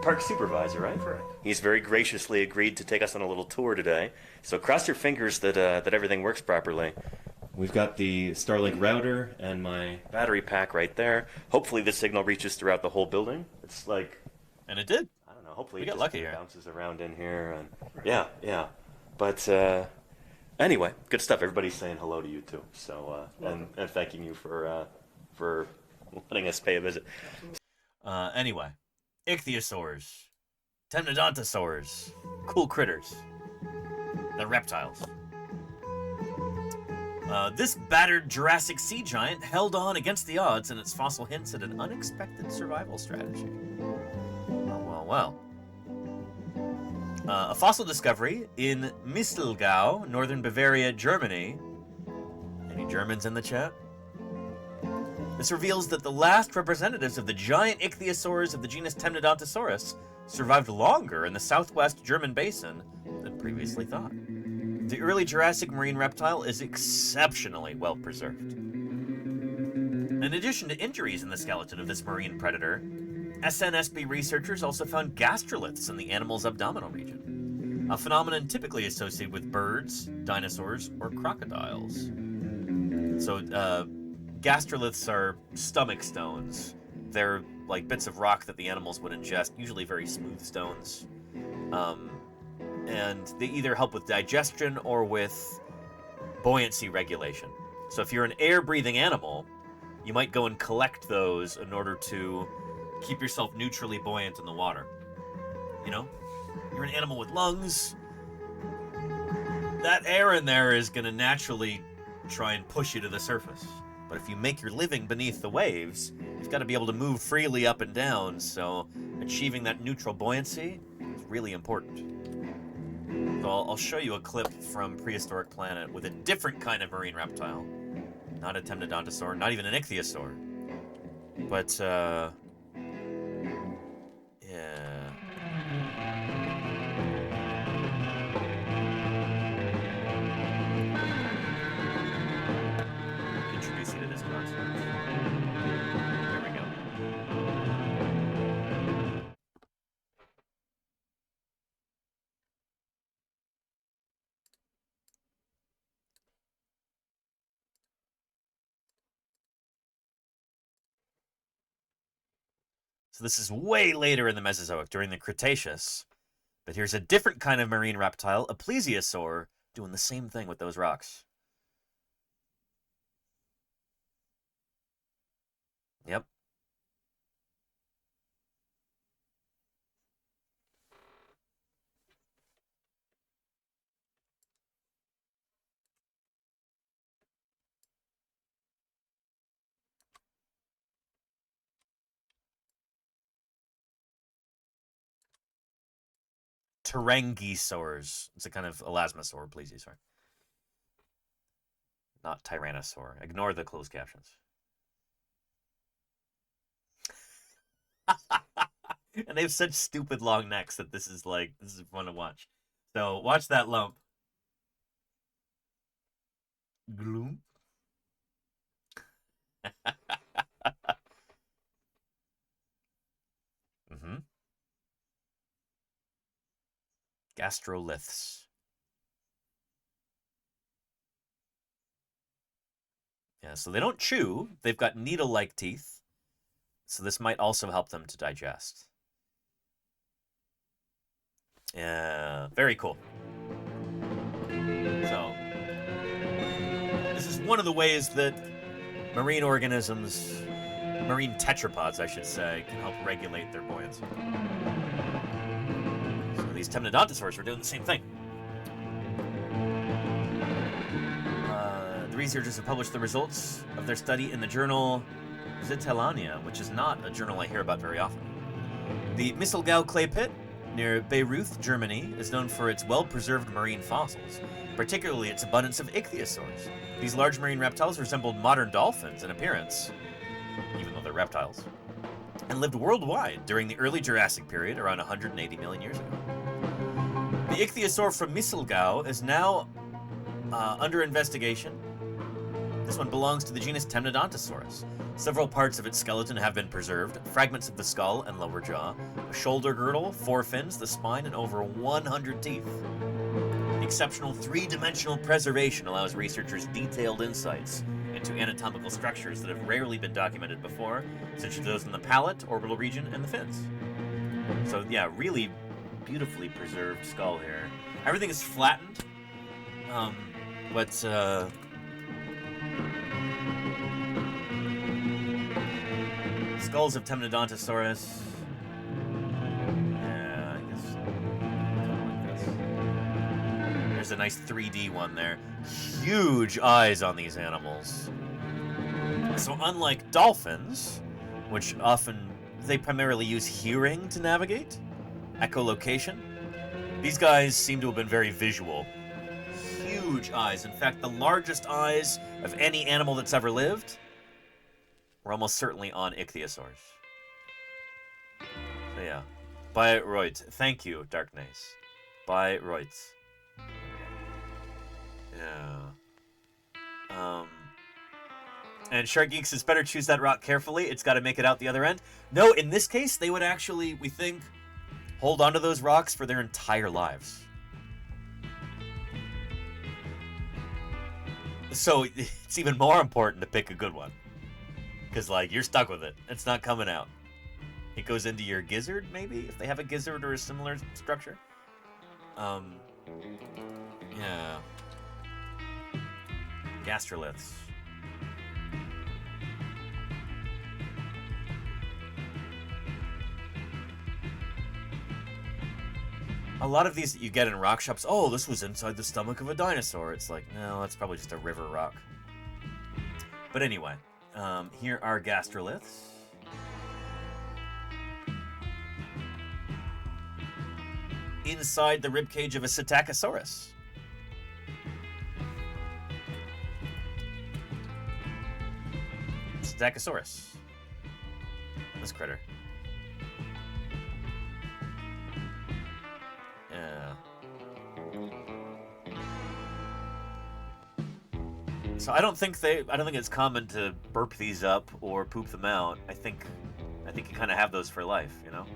park supervisor, right? Correct. He's very graciously agreed to take us on a little tour today. So cross your fingers that that everything works properly. We've got the Starlink router and my battery pack right there. Hopefully the signal reaches throughout the whole building. It's like, and it did. I don't know. Hopefully it just bounces around in here, and yeah. But anyway, good stuff. Everybody's saying hello to you too. So and thanking you for letting us pay a visit. Anyway, ichthyosaurs, Temnodontosaurs, cool critters. They're reptiles. This battered Jurassic sea giant held on against the odds, and its fossil hints at an unexpected survival strategy. Well. A fossil discovery in Mistelgau, northern Bavaria, Germany. Any Germans in the chat? This reveals that the last representatives of the giant ichthyosaurs of the genus Temnodontosaurus survived longer in the southwest German basin than previously thought. The early Jurassic marine reptile is exceptionally well preserved. In addition to injuries in the skeleton of this marine predator, SNSB researchers also found gastroliths in the animal's abdominal region. a phenomenon typically associated with birds, dinosaurs, or crocodiles. So, gastroliths are stomach stones. They're like bits of rock that the animals would ingest, usually very smooth stones. And they either help with digestion or with buoyancy regulation. So if you're an air-breathing animal, you might go and collect those in order to keep yourself neutrally buoyant in the water. You know? You're an animal with lungs. That air in there is going to naturally try and push you to the surface. But if you make your living beneath the waves, you've got to be able to move freely up and down, so achieving that neutral buoyancy is really important. So I'll show you a clip from Prehistoric Planet with a different kind of marine reptile. Not a temnodontosaur, not even an ichthyosaur. But, yeah. Introduce you to this concept. There we go. So this is way later in the Mesozoic, during the Cretaceous. But here's a different kind of marine reptile, a plesiosaur, doing the same thing with those rocks. Yep. Pterangisaurs. It's a kind of elasmosaur, plesiosaur. Not tyrannosaur. Ignore the closed captions. And they have such stupid long necks that this is fun to watch. So watch that lump. Gloom. Mm-hmm. Gastroliths. Yeah, so they don't chew. They've got needle-like teeth. So this might also help them to digest. Yeah, very cool. So, this is one of the ways that marine organisms, marine tetrapods, I should say, can help regulate their buoyancy. So these temnodontosaurs are doing the same thing. The researchers have published the results of their study in the journal Zitellania, which is not a journal I hear about very often. The Misselgau clay pit near Bayreuth, Germany, is known for its well-preserved marine fossils, particularly its abundance of ichthyosaurs. These large marine reptiles resembled modern dolphins in appearance, even though they're reptiles, and lived worldwide during the early Jurassic period, around 180 million years ago. The ichthyosaur from Misselgau is now under investigation. This one belongs to the genus Temnodontosaurus. Several parts of its skeleton have been preserved, fragments of the skull and lower jaw, a shoulder girdle, 4 fins, the spine, and over 100 teeth. The exceptional 3-dimensional preservation allows researchers detailed insights into anatomical structures that have rarely been documented before, such as those in the palate, orbital region, and the fins. So yeah, really beautifully preserved skull here. Everything is flattened, skulls of Temnodontosaurus. Yeah, I guess like this. There's a nice 3D one there. Huge eyes on these animals. So unlike dolphins, which often they primarily use hearing to navigate, echolocation, these guys seem to have been very visual. Huge eyes. In fact, the largest eyes of any animal that's ever lived were almost certainly on ichthyosaurs. So yeah. Bayreuth. Thank you, Darkness. Bayreuth. Yeah. And Shark Geek says, better choose that rock carefully. It's got to make it out the other end. No, in this case, they would actually, we think, hold onto those rocks for their entire lives. So it's even more important to pick a good one. Because, like, you're stuck with it. It's not coming out. It goes into your gizzard, maybe? If they have a gizzard or a similar structure. Yeah. Gastroliths. A lot of these that you get in rock shops, oh, this was inside the stomach of a dinosaur. It's like, no, that's probably just a river rock. But anyway, here are gastroliths. Inside the ribcage of a Psittacosaurus. Psittacosaurus. This critter. Yeah. So I don't think it's common to burp these up or poop them out. I think you kind of have those for life, you know?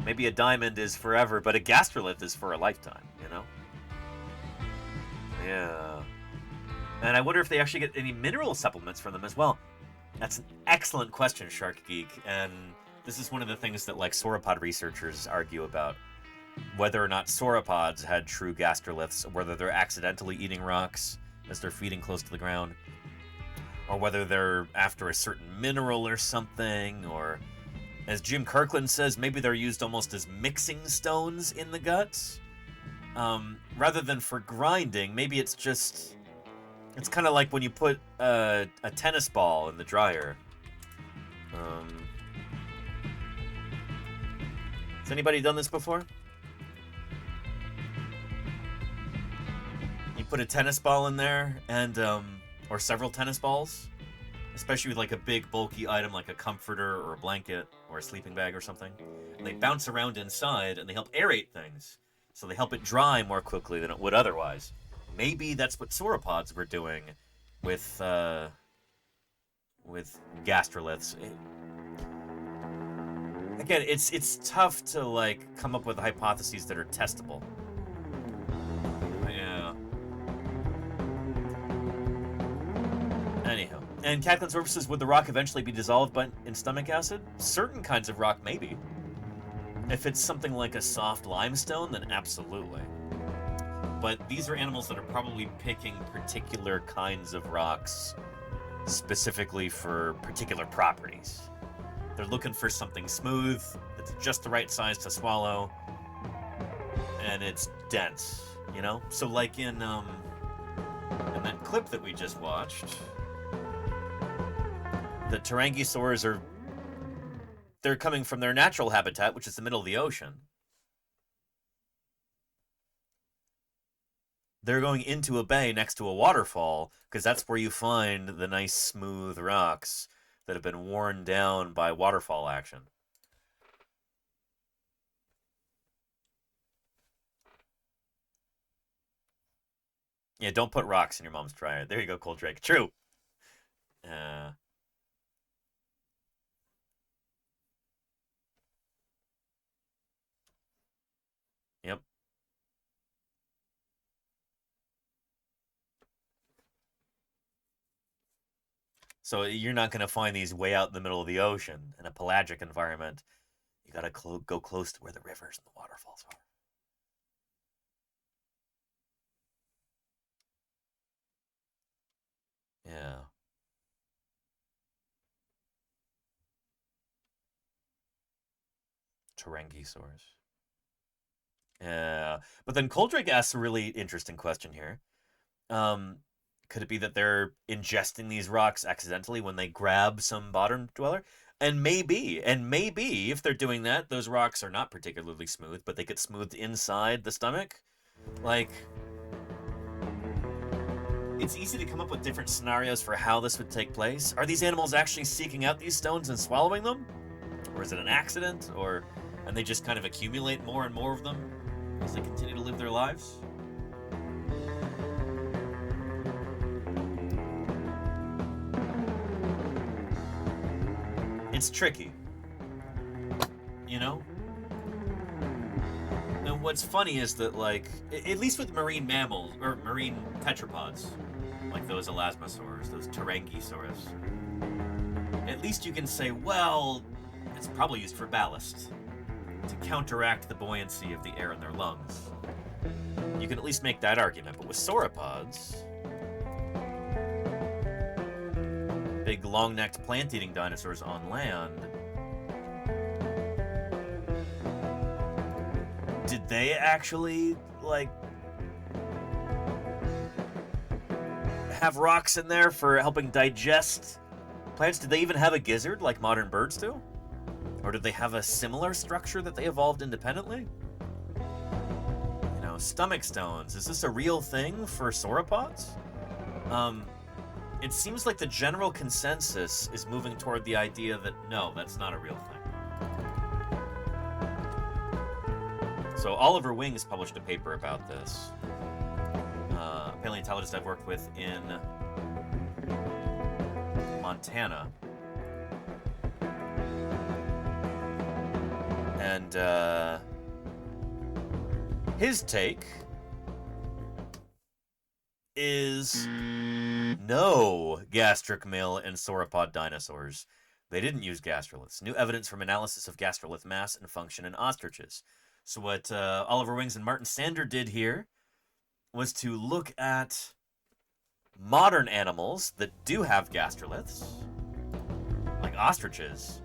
Maybe a diamond is forever, but a gastrolith is for a lifetime, you know? Yeah. And I wonder if they actually get any mineral supplements from them as well. That's an excellent question, Shark Geek. And this is one of the things that, like, sauropod researchers argue about. Whether or not sauropods had true gastroliths, or whether they're accidentally eating rocks as they're feeding close to the ground. Or whether they're after a certain mineral or something, or... as Jim Kirkland says, maybe they're used almost as mixing stones in the guts. Rather than for grinding, maybe it's just... it's kind of like when you put a tennis ball in the dryer. Has anybody done this before? You put a tennis ball in there, and or several tennis balls, especially with like a big bulky item like a comforter or a blanket or a sleeping bag or something. And they bounce around inside and they help aerate things. So they help it dry more quickly than it would otherwise. Maybe that's what sauropods were doing with gastroliths. Again, it's tough to like come up with hypotheses that are testable. Yeah. Anyhow. And Catlin Sorf says, would the rock eventually be dissolved in stomach acid? Certain kinds of rock, maybe. If it's something like a soft limestone, then absolutely. But these are animals that are probably picking particular kinds of rocks specifically for particular properties. They're looking for something smooth, that's just the right size to swallow, and it's dense, you know? So like in that clip that we just watched, the Tarangosaurs they're coming from their natural habitat, which is the middle of the ocean. They're going into a bay next to a waterfall, because that's where you find the nice smooth rocks that have been worn down by waterfall action. Yeah, don't put rocks in your mom's dryer. There you go, Cold Drake. True. Yep. So you're not going to find these way out in the middle of the ocean in a pelagic environment. You got to go close to where the rivers and the waterfalls are. Yeah. Tarangosaurs. Yeah. But then Coldrake asks a really interesting question here. Could it be that they're ingesting these rocks accidentally when they grab some bottom dweller? And maybe if they're doing that, those rocks are not particularly smooth, but they get smoothed inside the stomach. Like, it's easy to come up with different scenarios for how this would take place. Are these animals actually seeking out these stones and swallowing them? Or is it an accident? And they just kind of accumulate more and more of them as they continue to live their lives? It's tricky, you know? And what's funny is that, like, at least with marine mammals, or marine tetrapods, like those elasmosaurs, those Tarangisaurus, at least you can say, well, it's probably used for ballast, to counteract the buoyancy of the air in their lungs. You can at least make that argument, but with sauropods, big long-necked plant-eating dinosaurs on land, did they actually, like, have rocks in there for helping digest plants? Did they even have a gizzard like modern birds do? Or did they have a similar structure that they evolved independently? You know, stomach stones. Is this a real thing for sauropods? It seems like the general consensus is moving toward the idea that no, that's not a real thing. So Oliver Wings published a paper about this. A paleontologist I've worked with in Montana. And his take is no gastric mill in sauropod dinosaurs. They didn't use gastroliths. New evidence from analysis of gastrolith mass and function in ostriches. So what Oliver Wings and Martin Sander did here was to look at modern animals that do have gastroliths, like ostriches,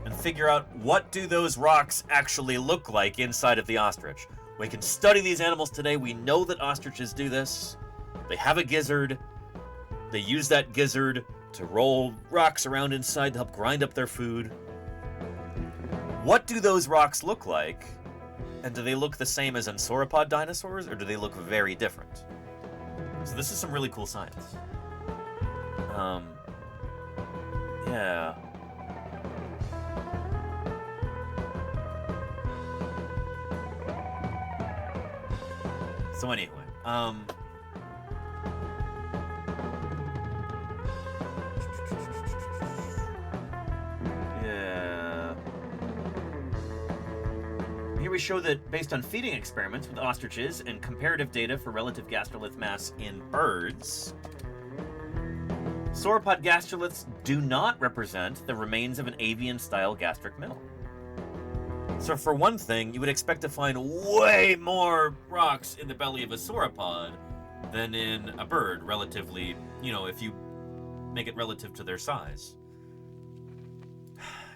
and figure out what do those rocks actually look like inside of the ostrich. We can study these animals today. We know that ostriches do this. They have a gizzard. They use that gizzard to roll rocks around inside to help grind up their food. What do those rocks look like? And do they look the same as in sauropod dinosaurs, or do they look very different? So this is some really cool science. Yeah. So anyway, yeah. Here we show that based on feeding experiments with ostriches and comparative data for relative gastrolith mass in birds, sauropod gastroliths do not represent the remains of an avian-style gastric mill. So for one thing, you would expect to find way more rocks in the belly of a sauropod than in a bird, relatively, you know, if you make it relative to their size.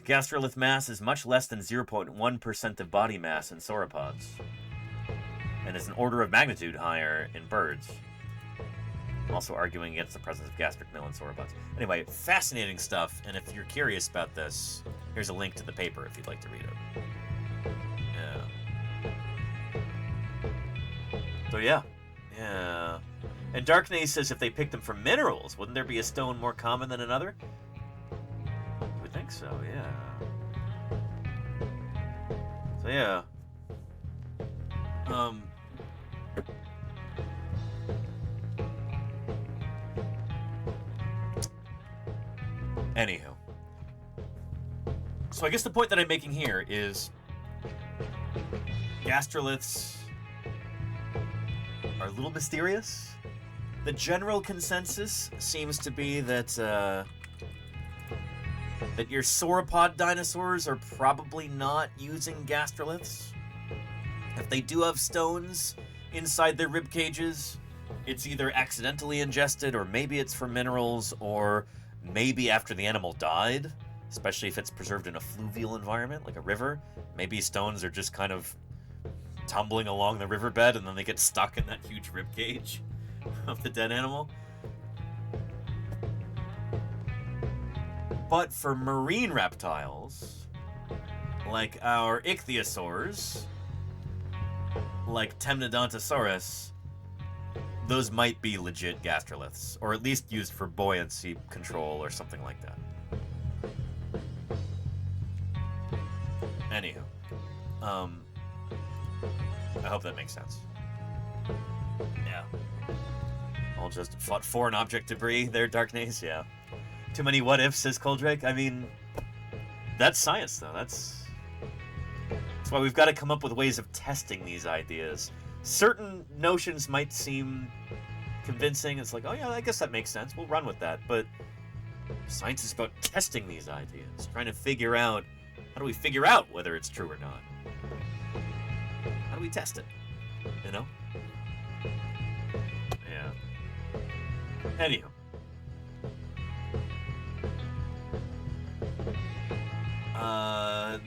Gastrolith mass is much less than 0.1% of body mass in sauropods, and is an order of magnitude higher in birds. Also arguing against the presence of gastric mill in sauropods. Anyway, fascinating stuff, and if you're curious about this, here's a link to the paper if you'd like to read it. So yeah. And Darkney says if they picked them from minerals, wouldn't there be a stone more common than another? I would think so, yeah. So yeah. Anywho. So I guess the point that I'm making here is gastroliths are a little mysterious. The general consensus seems to be that that your sauropod dinosaurs are probably not using gastroliths. If they do have stones inside their rib cages, it's either accidentally ingested, or maybe it's for minerals, or maybe after the animal died, especially if it's preserved in a fluvial environment like a river. Maybe stones are just kind of tumbling along the riverbed and then they get stuck in that huge rib cage of the dead animal. But for marine reptiles, like our ichthyosaurs, like Temnodontosaurus, those might be legit gastroliths, or at least used for buoyancy control or something like that. Anywho, I hope that makes sense. Yeah. All just fought foreign object debris there, Darknace, yeah. Too many what ifs, says Coldrake. I mean, that's science, though. That's That's why we've got to come up with ways of testing these ideas. Certain notions might seem convincing. It's like, oh yeah, I guess that makes sense. We'll run with that. But science is about testing these ideas, trying to figure out, how do we figure out whether it's true or not? How do we test it? You know? Yeah. Anywho.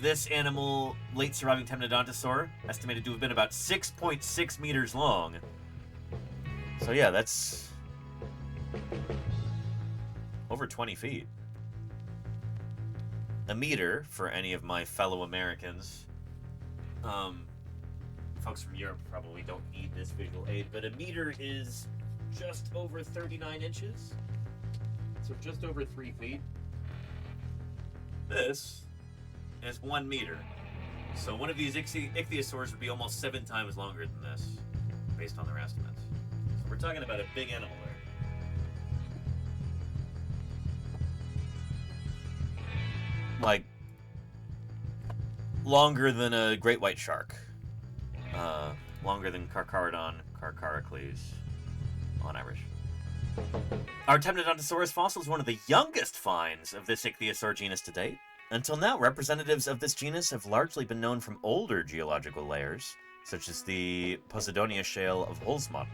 This animal, late surviving Temnodontosaur, estimated to have been about 6.6 meters long. So yeah, that's over 20 feet. A meter, for any of my fellow Americans, folks from Europe probably don't need this visual aid, but a meter is just over 39 inches. So just over 3 feet. This is 1 meter. So one of these ichthyosaurs would be almost 7 times longer than this, based on their estimates. So we're talking about a big animal there. Like, longer than a great white shark. Longer than Carcharocles, on average. Our Temnodontosaurus fossil is one of the youngest finds of this ichthyosaur genus to date. Until now, representatives of this genus have largely been known from older geological layers, such as the Posidonia shale of Holzmatten.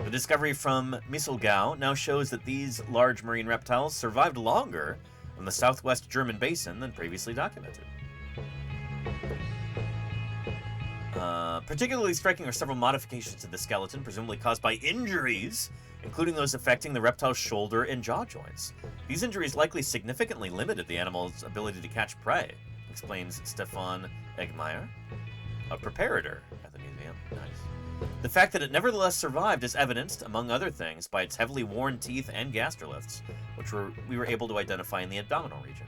The discovery from Misselgau now shows that these large marine reptiles survived longer in the southwest German basin than previously documented. Particularly striking are several modifications to the skeleton, presumably caused by injuries, including those affecting the reptile's shoulder and jaw joints. These injuries likely significantly limited the animal's ability to catch prey, explains Stefan Eggmeyer, a preparator at the museum. Nice. The fact that it nevertheless survived is evidenced, among other things, by its heavily worn teeth and gastroliths, which we were able to identify in the abdominal region.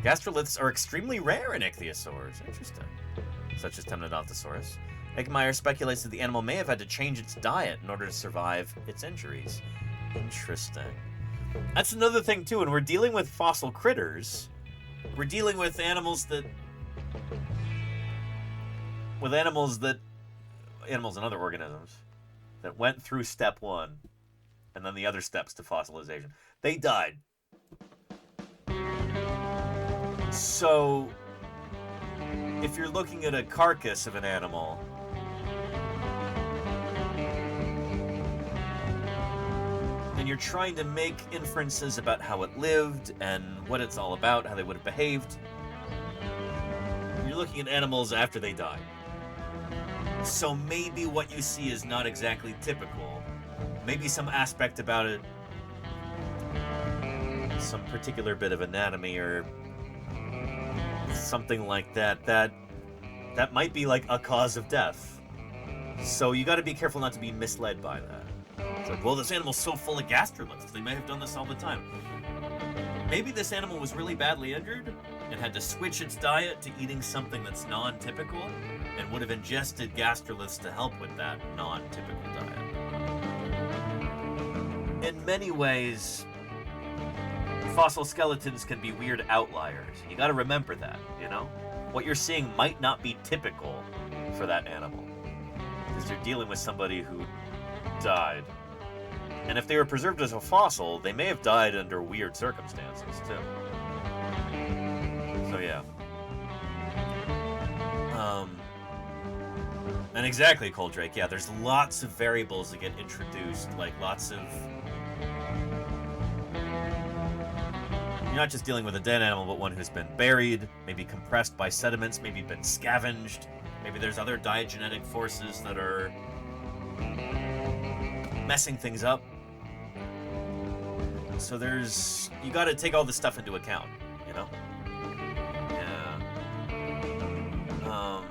Gastroliths are extremely rare in ichthyosaurs, interesting, such as Temnodontosaurus. Eggmeyer speculates that the animal may have had to change its diet in order to survive its injuries. Interesting. That's another thing, too. When we're dealing with fossil critters, we're dealing with animals and other organisms that went through step 1 and then the other steps to fossilization. They died. So, if you're looking at a carcass of an animal, and you're trying to make inferences about how it lived and what it's all about, how they would have behaved, you're looking at animals after they died. So maybe what you see is not exactly typical. Maybe some aspect about it, some particular bit of anatomy or something like that, that might be like a cause of death. So you got to be careful not to be misled by that. It's like, well, this animal's so full of gastroliths, they may have done this all the time. Maybe this animal was really badly injured and had to switch its diet to eating something that's non-typical and would have ingested gastroliths to help with that non-typical diet. In many ways, fossil skeletons can be weird outliers. You gotta remember that, you know? What you're seeing might not be typical for that animal, because you're dealing with somebody who died. And if they were preserved as a fossil, they may have died under weird circumstances, too. So, yeah. And exactly, Coldrake, yeah, there's lots of variables that get introduced, like lots of... You're not just dealing with a dead animal, but one who's been buried, maybe compressed by sediments, maybe been scavenged, maybe there's other diagenetic forces that are messing things up. So you gotta take all this stuff into account, you know? Yeah.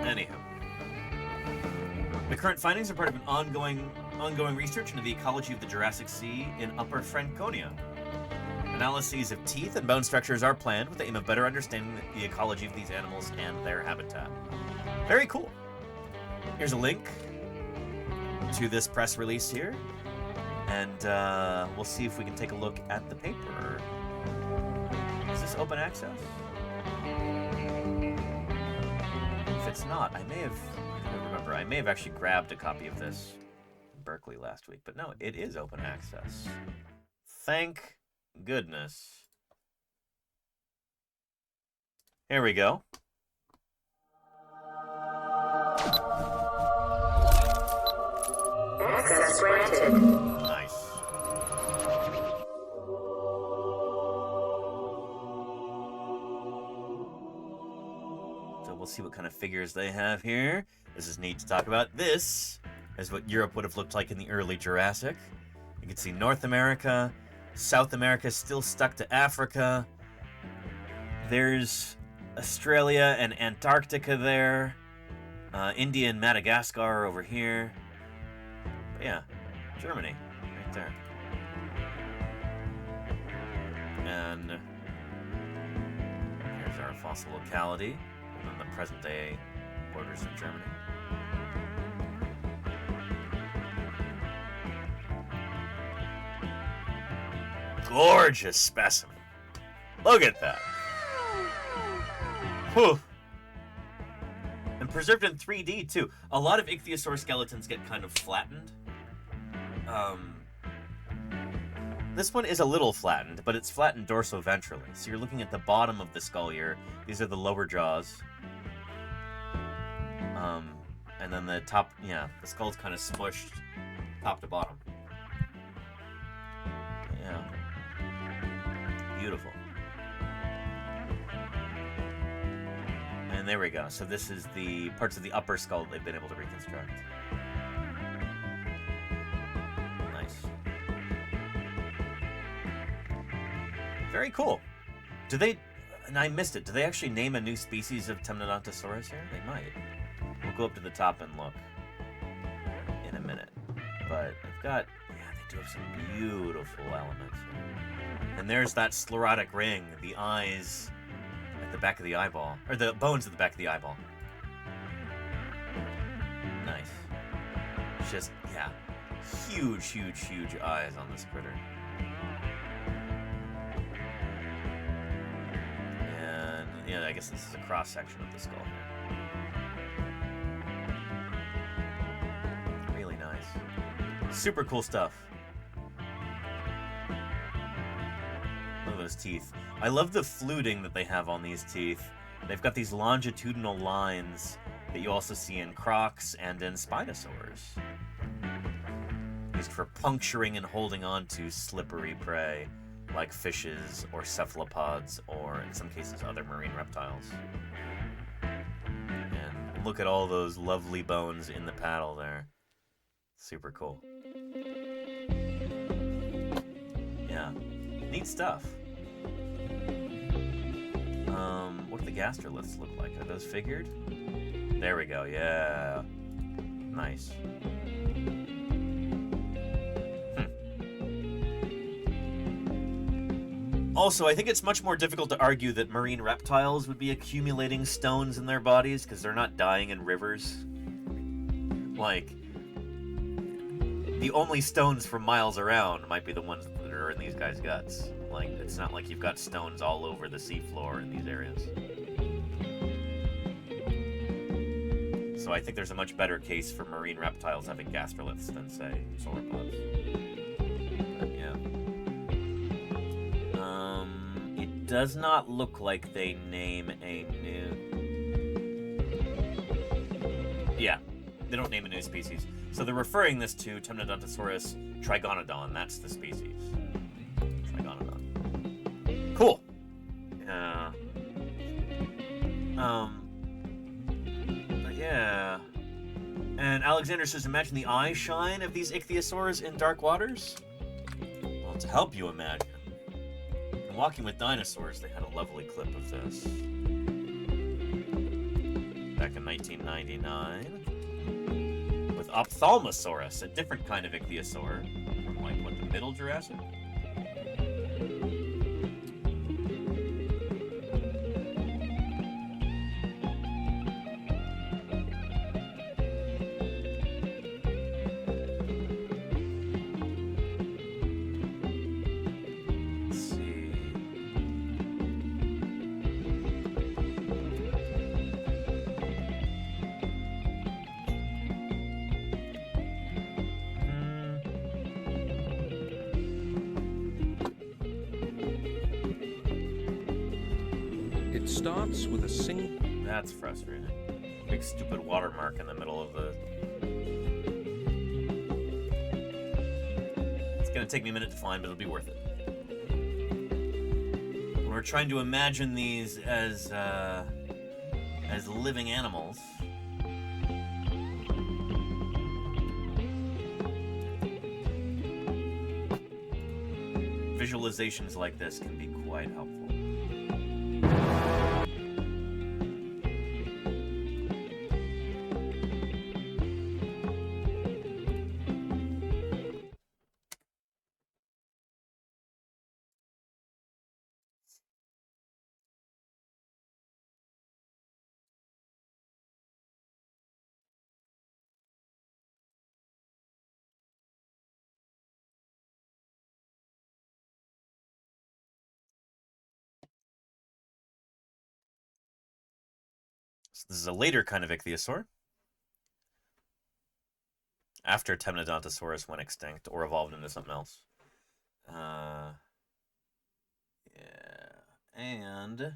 Anyhow. The current findings are part of an ongoing research into the ecology of the Jurassic Sea in Upper Franconia. Analyses of teeth and bone structures are planned with the aim of better understanding the ecology of these animals and their habitat. Very cool. Here's a link to this press release here, and we'll see if we can take a look at the paper. Is this open access? If it's not, I don't remember, I may have actually grabbed a copy of this in Berkeley last week, but no, it is open access. Thank goodness. Here we go. Access granted. Nice. So we'll see what kind of figures they have here. This is neat to talk about. This is what Europe would have looked like in the early Jurassic. You can see North America, South America still stuck to Africa. There's Australia and Antarctica there. India and Madagascar over here. But yeah, Germany, right there. And here's our fossil locality on the present-day borders of Germany. Gorgeous specimen. Look at that. Whew. And preserved in 3D, too. A lot of ichthyosaur skeletons get kind of flattened. This one is a little flattened, but it's flattened dorsoventrally. So you're looking at the bottom of the skull here. These are the lower jaws. And then the top, yeah, the skull's kind of smushed top to bottom. Yeah. Beautiful. And there we go. So this is the parts of the upper skull that they've been able to reconstruct. Nice. Very cool. Do they, and I missed it, do they actually name a new species of Temnodontosaurus here? They might. We'll go up to the top and look in a minute. But I've got, yeah, they do have some beautiful elements here. And there's that sclerotic ring, the eyes at the back of the eyeball, or the bones at the back of the eyeball. Nice. Just, yeah, huge, huge, huge eyes on this critter. And, yeah, I guess this is a cross-section of the skull here. Really nice. Super cool stuff. Look at those teeth. I love the fluting that they have on these teeth. They've got these longitudinal lines that you also see in crocs and in spinosaurs. Used for puncturing and holding on to slippery prey, like fishes or cephalopods, or in some cases other marine reptiles. And look at all those lovely bones in the paddle there. Super cool. Yeah, neat stuff. What do the gastroliths look like? Are those figured? There we go, yeah. Nice. Also, I think it's much more difficult to argue that marine reptiles would be accumulating stones in their bodies because they're not dying in rivers. Like, the only stones from miles around might be the ones that are in these guys' guts. Like, it's not like you've got stones all over the seafloor in these areas. So I think there's a much better case for marine reptiles having gastroliths than, say, sauropods. But, yeah. It does not look like they name a new... Yeah, they don't name a new species. So they're referring this to Temnodontosaurus trigonodon. That's the species. Trigonodon. Cool. But yeah. And Alexander says, imagine the eye shine of these ichthyosaurs in dark waters. Well, to help you imagine, in Walking with Dinosaurs, they had a lovely clip of this. Back in 1999. With Ophthalmosaurus, a different kind of ichthyosaur from, like, what, the Middle Jurassic? Let's see. starts with a single... That's frustrating. Big stupid watermark in the middle of the... It's gonna take me a minute to find, but it'll be worth it. When we're trying to imagine these as living animals, visualizations like this can be quite helpful. So this is a later kind of ichthyosaur. After Temnodontosaurus went extinct or evolved into something else. Yeah. And...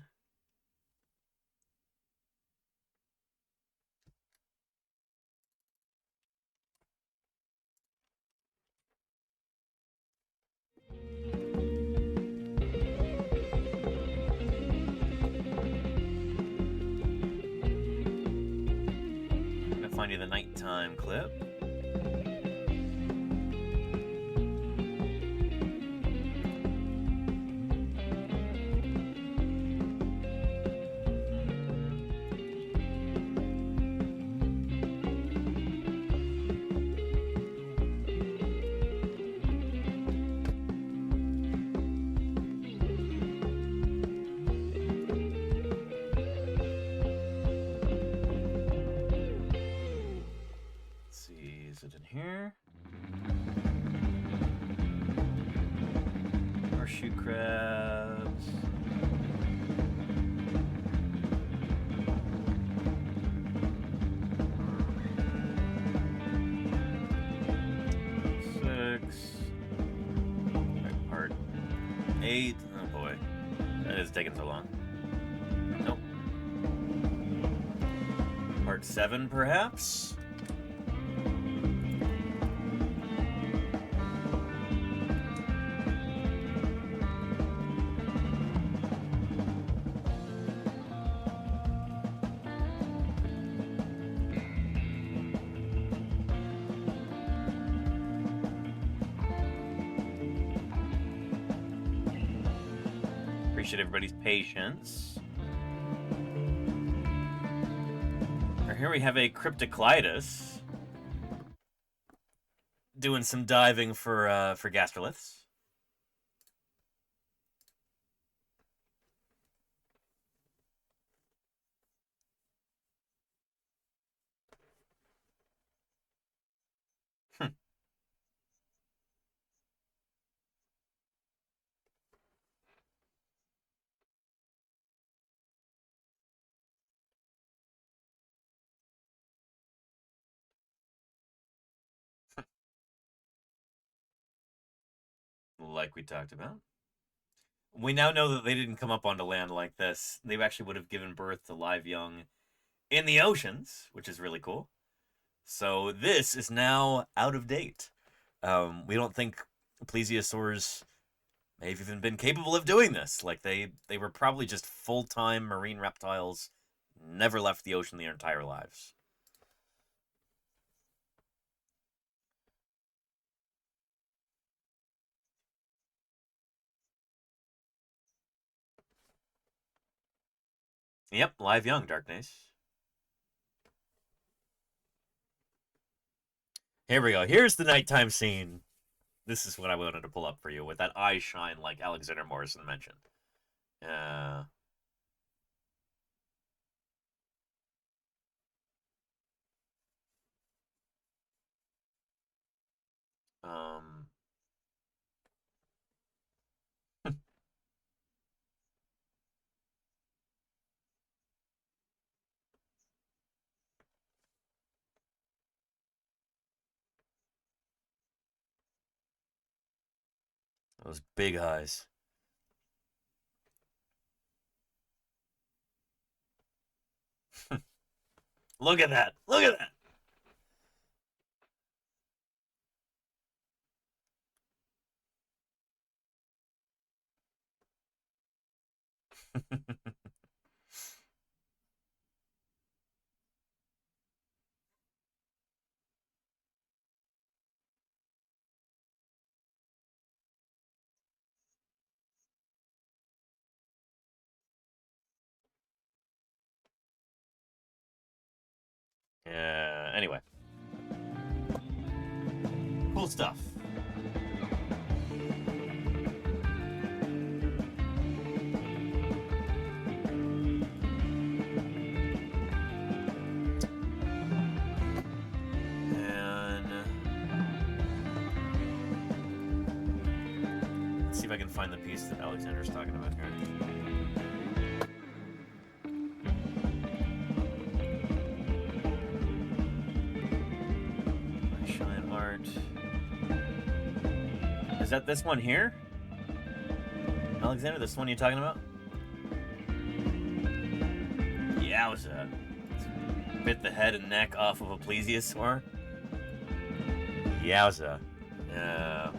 I'm gonna find you the nighttime clip. Is it in here? Horseshoe crabs. Part 8. Oh boy. That is taking so long. Nope. Part 7, perhaps? Appreciate everybody's patience. Here we have a Cryptocleidos doing some diving for gastroliths. Like we talked about. We now know that they didn't come up onto land like this. They actually would have given birth to live young in the oceans, which is really cool. So this is now out of date. We don't think plesiosaurs may have even been capable of doing this. Like they were probably just full-time marine reptiles, never left the ocean their entire lives. Yep, live young, Darkness. Here we go. Here's the nighttime scene. This is what I wanted to pull up for you with that eye shine like Alexander Morrison mentioned. Those big eyes. Look at that. Look at that. Anyway. Cool stuff. And let's see if I can find the piece that Alexander's talking about here. Is that this one here? Alexander, this one you're talking about? Yowza. Bit the head and neck off of a plesiosaur? Yowza. Yeah.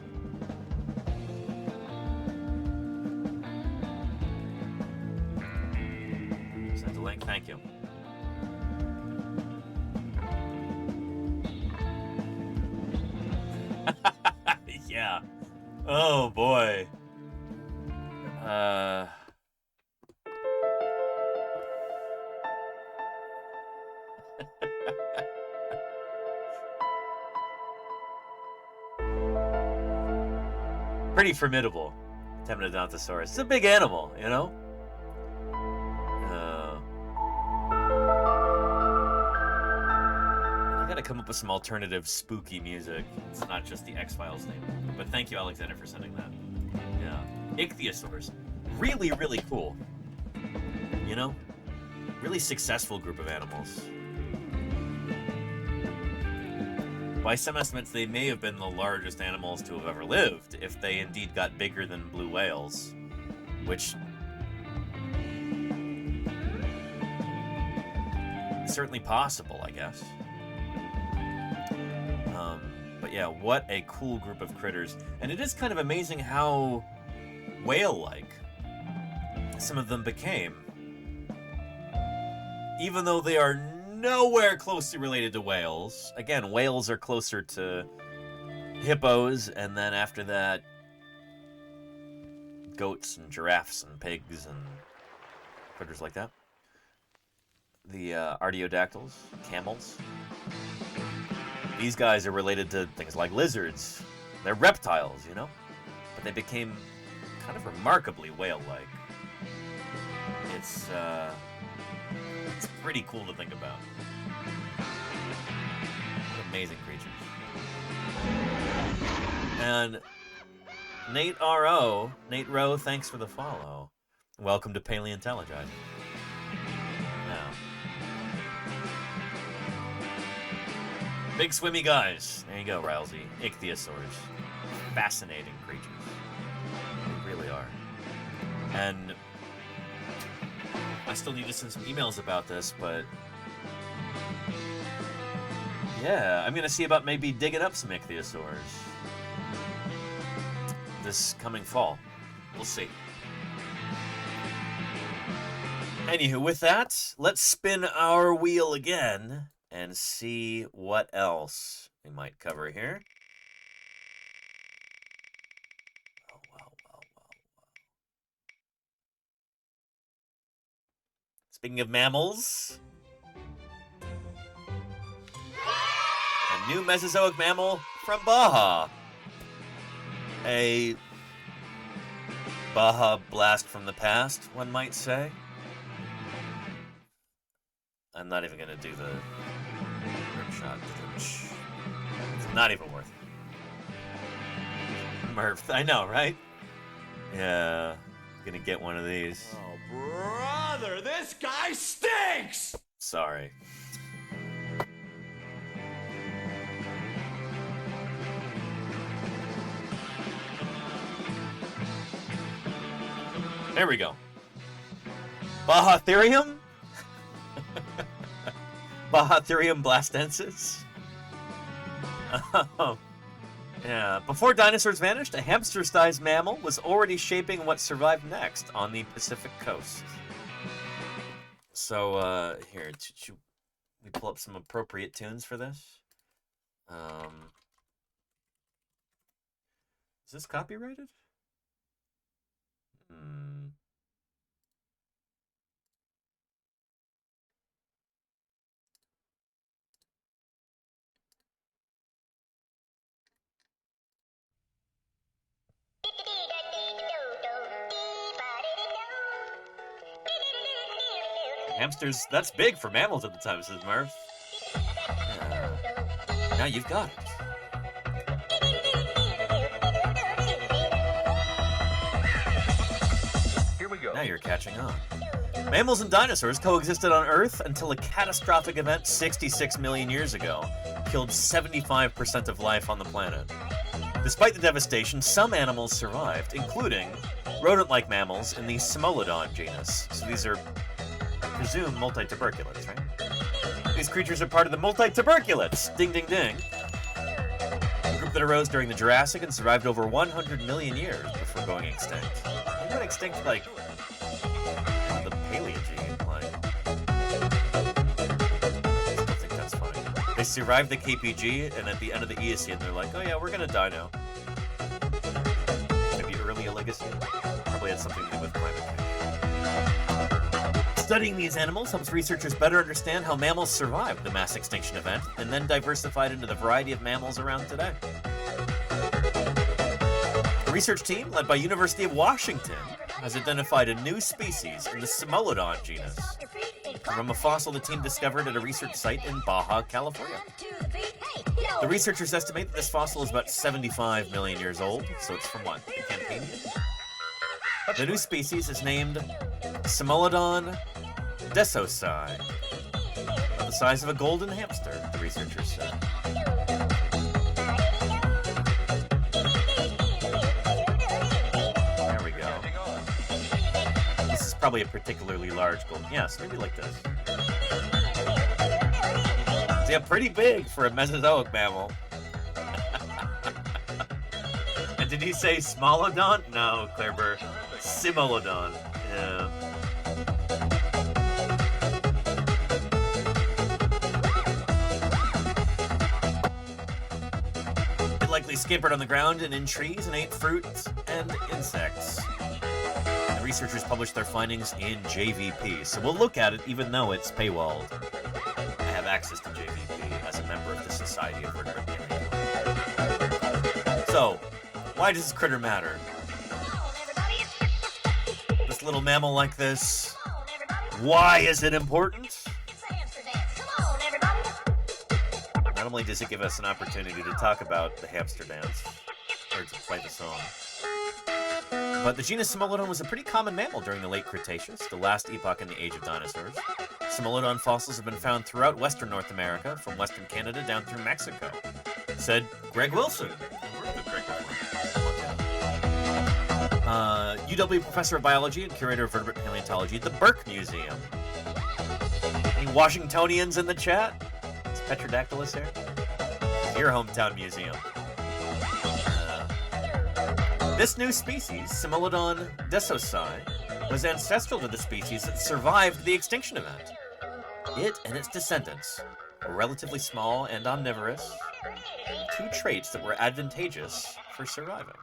Send the link, thank you. Yeah. Oh boy. Pretty formidable, Temnodontosaurus. It's a big animal, you know? I gotta come up with some alternative spooky music. It's not just the X-Files theme. But thank you, Alexander, for sending that. Yeah. Ichthyosaurs. Really, really cool. You know? Really successful group of animals. By some estimates, they may have been the largest animals to have ever lived, if they indeed got bigger than blue whales. Which is certainly possible, I guess. But yeah, what a cool group of critters. And it is kind of amazing how whale-like some of them became. Even though they are nowhere closely related to whales. Again, whales are closer to hippos, and then after that, goats and giraffes and pigs and critters like that. The artiodactyls, camels. These guys are related to things like lizards. They're reptiles, you know? But they became kind of remarkably whale-like. It's pretty cool to think about. What amazing creatures. And Nate Rowe, thanks for the follow. Welcome to Paleontologizing. Now, big swimmy guys. There you go, Rousey. Ichthyosaurs. Fascinating creatures. They really are. And I still need to send some emails about this, but yeah, I'm gonna see about maybe digging up some ichthyosaurs this coming fall. We'll see. Anywho, with that, let's spin our wheel again and see what else we might cover here. Speaking of mammals, a new Mesozoic mammal from Baja. A Baja blast from the past, one might say. I'm not even going to do the rim shot. It's not even worth it. Murph, I know, right? Yeah, gonna get one of these. Oh, brother, this guy stinks! Sorry. There we go. Bajatherium? Bahathurium blastensis. Yeah. Before dinosaurs vanished, a hamster-sized mammal was already shaping what survived next on the Pacific coast. So, here, should we pull up some appropriate tunes for this? Is this copyrighted? Hamsters, that's big for mammals at the time, says Murph. Now you've got it. Here we go. Now you're catching on. Mammals and dinosaurs coexisted on Earth until a catastrophic event 66 million years ago killed 75% of life on the planet. Despite the devastation, some animals survived, including rodent-like mammals in the Smilodon genus. So these are, I presume, multituberculates, right? These creatures are part of the multituberculates. Ding, ding, ding. A group that arose during the Jurassic and survived over 100 million years before going extinct. They went extinct, like, in the Paleogene, like. I don't think that's funny. They survived the KPG, and at the end of the Eocene, they're like, oh yeah, we're gonna die now. Maybe early Oligocene? Probably had something to do with climate change. Studying these animals helps researchers better understand how mammals survived the mass extinction event and then diversified into the variety of mammals around today. A research team led by University of Washington has identified a new species in the Smilodon genus from a fossil the team discovered at a research site in Baja, California. The researchers estimate that this fossil is about 75 million years old, so it's from what? The Campanian? The new species is named Smilodon desoci, the size of a golden hamster, the researchers said. There we go. This is probably a particularly large golden. Yes, maybe like this. So yeah, pretty big for a Mesozoic mammal. And did he say Smilodon? No, Claire Burr. Similodon. Yeah. It likely scampered on the ground and in trees and ate fruits and insects. The researchers published their findings in JVP, so we'll look at it even though it's paywalled. I have access to JVP as a member of the Society of Vertebrate Paleontology. So, why does this critter matter? This little mammal like this, why is it important? Not only does it give us an opportunity to talk about the hamster dance, or to play the song, but the genus Smilodon was a pretty common mammal during the late Cretaceous, the last epoch in the age of dinosaurs. Smilodon fossils have been found throughout western North America, from western Canada down through Mexico, said Greg Wilson. UW professor of biology and curator of vertebrate paleontology at the Burke Museum. Any Washingtonians in the chat? Is Petrodactylus here? It's your hometown museum. This new species, Smilodon desoci, was ancestral to the species that survived the extinction event. It and its descendants were relatively small and omnivorous, two traits that were advantageous for surviving.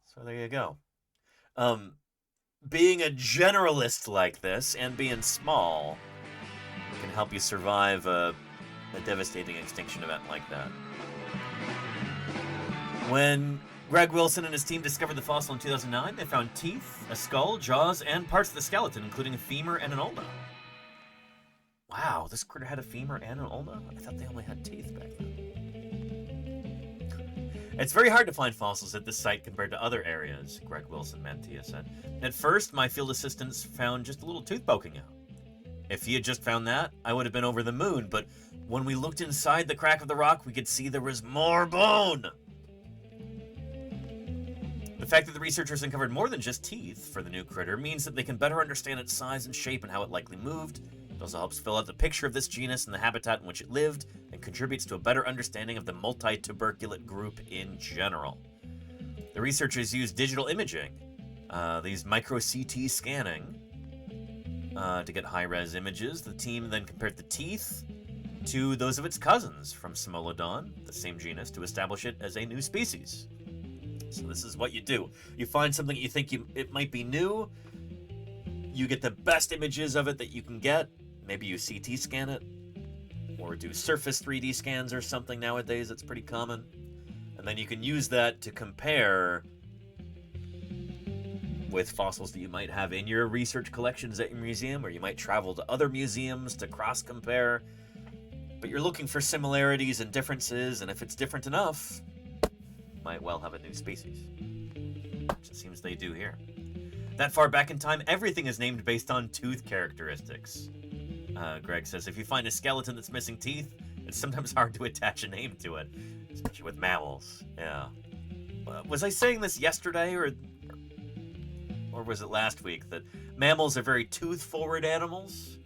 So there you go. Being a generalist like this and being small can help you survive a devastating extinction event like that. When Greg Wilson and his team discovered the fossil in 2009, they found teeth, a skull, jaws, and parts of the skeleton, including a femur and an ulna. Wow, this critter had a femur and an ulna? I thought they only had teeth back then. It's very hard to find fossils at this site compared to other areas, Greg Wilson Mantia said. At first, my field assistants found just a little tooth poking out. If he had just found that, I would have been over the moon, but when we looked inside the crack of the rock, we could see there was more bone. The fact that the researchers uncovered more than just teeth for the new critter means that they can better understand its size and shape and how it likely moved, It also helps fill out the picture of this genus and the habitat in which it lived, and contributes to a better understanding of the multituberculate group in general. The researchers used digital imaging, these micro-CT scanning, to get high-res images. The team then compared the teeth to those of its cousins from Smilodon, the same genus, to establish it as a new species. So this is what you do. You find something you think it might be new, you get the best images of it that you can get, maybe you CT scan it, or do surface 3D scans or something nowadays, that's pretty common. And then you can use that to compare with fossils that you might have in your research collections at your museum, or you might travel to other museums to cross-compare. But you're looking for similarities and differences, and if it's different enough, might well have a new species. Which it seems they do here. That far back in time, everything is named based on tooth characteristics. Greg says, if you find a skeleton that's missing teeth, it's sometimes hard to attach a name to it, especially with mammals. Yeah. Was I saying this yesterday, or was it last week, that mammals are very tooth-forward animals?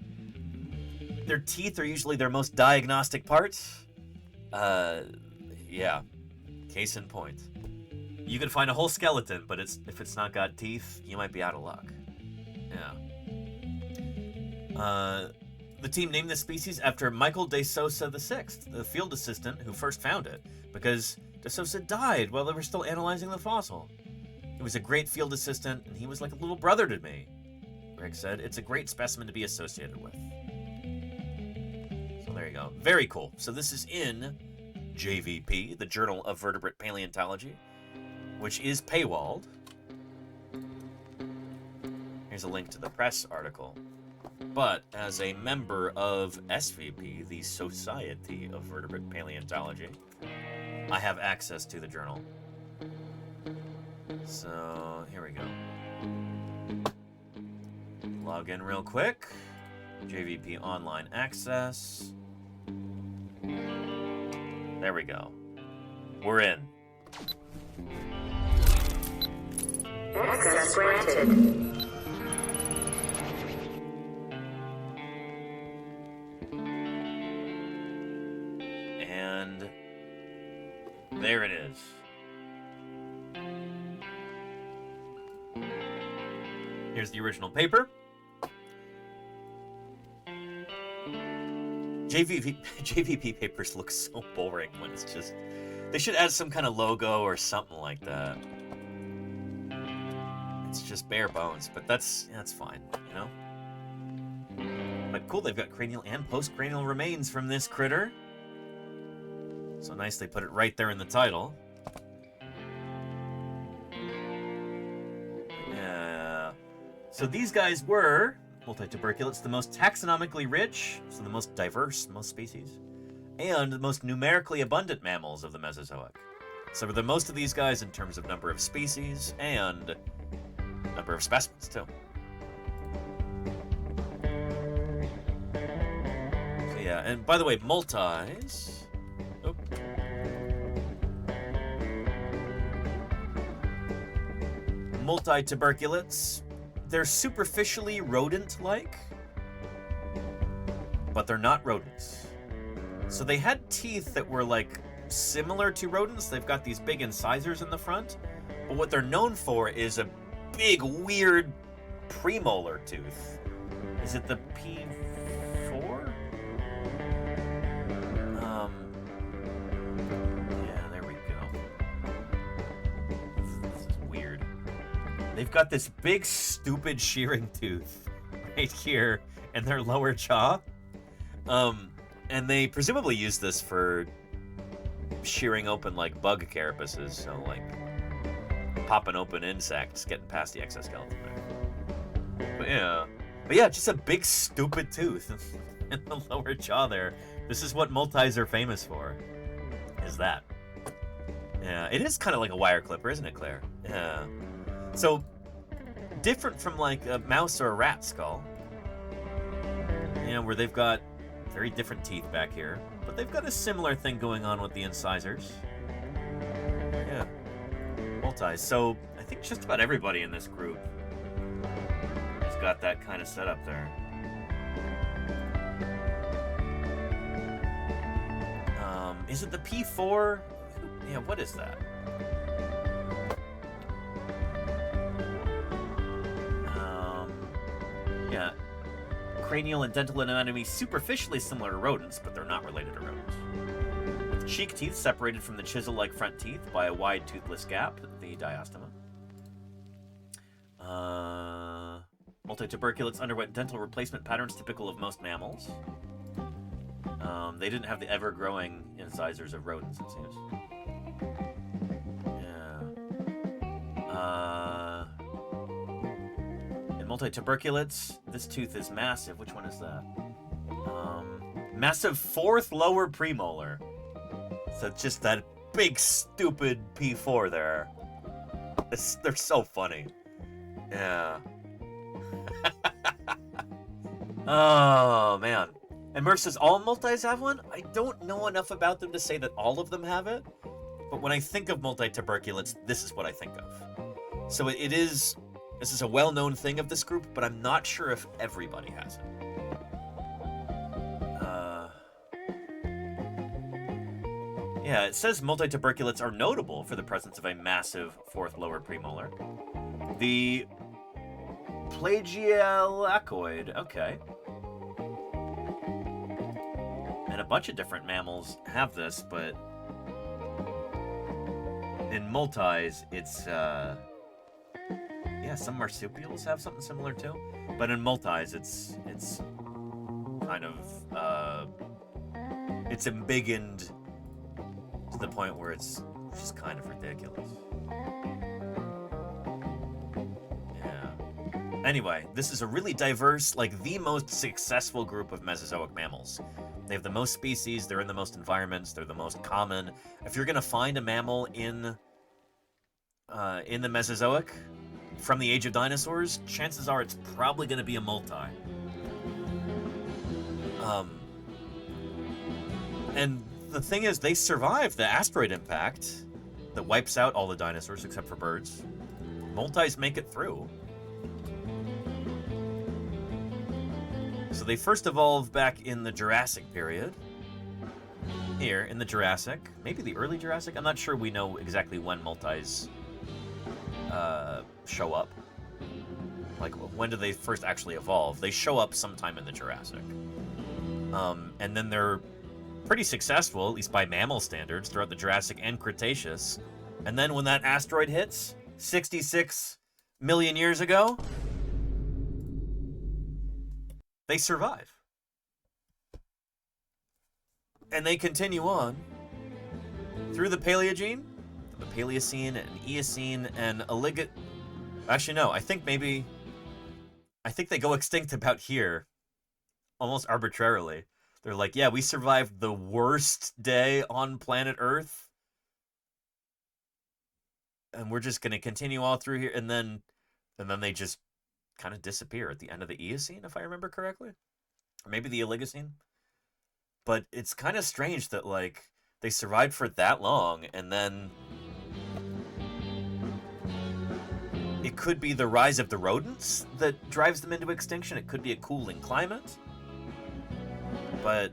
Their teeth are usually their most diagnostic parts. Yeah. Case in point. You can find a whole skeleton, but if it's not got teeth, you might be out of luck. Yeah. The team named this species after Michael de Sosa VI, the field assistant who first found it, because de Sosa died while they were still analyzing the fossil. He was a great field assistant, and he was like a little brother to me. Greg said, it's a great specimen to be associated with. So there you go. Very cool. So this is in JVP, the Journal of Vertebrate Paleontology, which is paywalled. Here's a link to the press article. But as a member of SVP, the Society of Vertebrate Paleontology, I have access to the journal. So here we go. Log in real quick. JVP Online Access. There we go. We're in. Access granted. And there it is. Here's the original paper. JVP papers look so boring when it's just... They should add some kind of logo or something like that. It's just bare bones, but that's fine, you know? But cool, they've got cranial and postcranial remains from this critter. So nice they put it right there in the title. Yeah. So these guys were multituberculates, the most taxonomically rich, so the most diverse, most species, and the most numerically abundant mammals of the Mesozoic. So the most of these guys in terms of number of species and number of specimens, too. So yeah, and by the way, multis... Oh. Multituberculates, they're superficially rodent-like, but they're not rodents. So they had teeth that were like similar to rodents. They've got these big incisors in the front, but what they're known for is a big, weird premolar tooth. Is it the P4? Yeah, there we go. This is weird. They've got this big, stupid shearing tooth right here in their lower jaw. And they presumably use this for shearing open, like, bug carapaces, so, like, popping open insects, getting past the exoskeleton there. But yeah, just a big, stupid tooth in the lower jaw there. This is what multis are famous for, is that. Yeah, it is kind of like a wire clipper, isn't it, Claire? Yeah. So, different from, like, a mouse or a rat skull, you know, where they've got very different teeth back here, but they've got a similar thing going on with the incisors. Yeah. Multis. So, I think just about everybody in this group has got that kind of setup there. Is it the P4? Yeah, what is that? Yeah. Cranial and dental anatomy superficially similar to rodents, but they're not related to rodents. With cheek teeth separated from the chisel-like front teeth by a wide toothless gap, the diastema. Multituberculates underwent dental replacement patterns typical of most mammals. They didn't have the ever-growing incisors of rodents, it seems. Yeah. In multituberculates, this tooth is massive. Which one is that? Massive fourth lower premolar. So it's just that big, stupid P4 there. They're so funny. Yeah. Oh, man. And Murph says, all multis have one? I don't know enough about them to say that all of them have it. But when I think of multituberculates, this is what I think of. So this is a well-known thing of this group, but I'm not sure if everybody has it. Yeah, it says multituberculates are notable for the presence of a massive fourth lower premolar. The plagiaulacoid, okay. And a bunch of different mammals have this, but in multis, it's, yeah, some marsupials have something similar too. But in multis, it's kind of, it's embiggened to the point where it's just kind of ridiculous. Yeah. Anyway, this is a really diverse, like the most successful group of Mesozoic mammals. They have the most species, they're in the most environments, they're the most common. If you're gonna find a mammal in the Mesozoic from the age of dinosaurs, chances are it's probably gonna be a multi. And the thing is, they survived the asteroid impact that wipes out all the dinosaurs except for birds. Multis make it through. So they first evolved back in the Jurassic period. Here, in the Jurassic. Maybe the early Jurassic? I'm not sure we know exactly when multis show up. Like, when do they first actually evolve? They show up sometime in the Jurassic. And then they're pretty successful, at least by mammal standards, throughout the Jurassic and Cretaceous. And then when that asteroid hits, 66 million years ago, they survive. And they continue on through the Paleogene, the Paleocene, and Eocene, and Actually, no, I think they go extinct about here, almost arbitrarily. They're like, yeah, we survived the worst day on planet Earth, and we're just going to continue all through here, and then they just kind of disappear at the end of the Eocene, if I remember correctly. Or maybe the Oligocene. But it's kind of strange that, like, they survived for that long, and then it could be the rise of the rodents that drives them into extinction. It could be a cooling climate. But,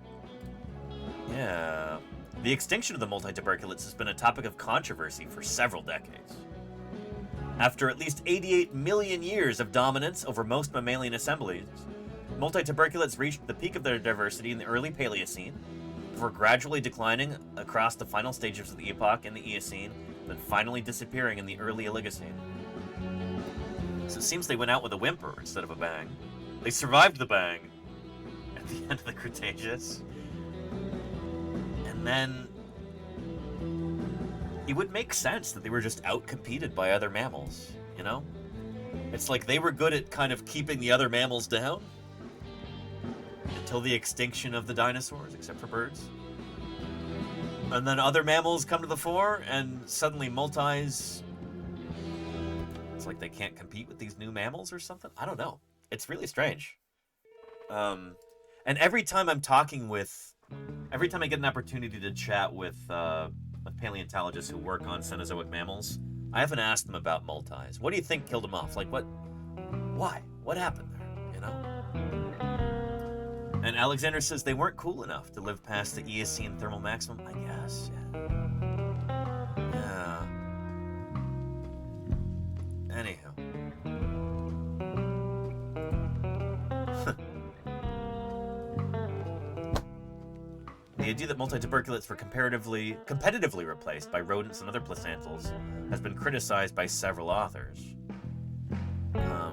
yeah. The extinction of the multituberculates has been a topic of controversy for several decades. After at least 88 million years of dominance over most mammalian assemblies, multituberculates reached the peak of their diversity in the early Paleocene, before gradually declining across the final stages of the epoch in the Eocene, then finally disappearing in the early Oligocene. So it seems they went out with a whimper instead of a bang. They survived the bang at the end of the Cretaceous. And then it would make sense that they were just outcompeted by other mammals, you know? It's like they were good at kind of keeping the other mammals down until the extinction of the dinosaurs, except for birds. And then other mammals come to the fore, and suddenly multis... It's like they can't compete with these new mammals or something? I don't know. It's really strange. And every time I get an opportunity to chat with paleontologists who work on Cenozoic mammals, I haven't asked them about multis. What do you think killed them off? Like, why? What happened there, you know? And Alexander says they weren't cool enough to live past the Eocene thermal maximum. I guess, yeah. Anywho. The idea that multituberculates were competitively replaced by rodents and other placentals has been criticized by several authors. Yeah.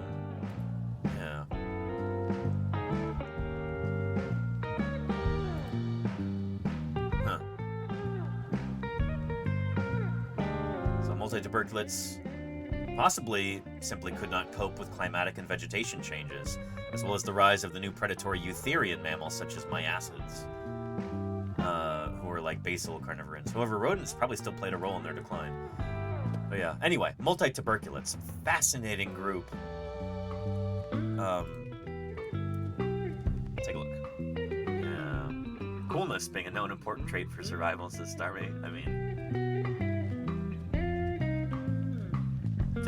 Huh. So multituberculates possibly simply could not cope with climatic and vegetation changes, as well as the rise of the new predatory eutherian mammals such as myacids, who are like basal carnivorans. However, rodents probably still played a role in their decline. But yeah, anyway, multituberculates, fascinating group. Take a look. Yeah. Coolness being a known important trait for survival, says Starmate. I mean,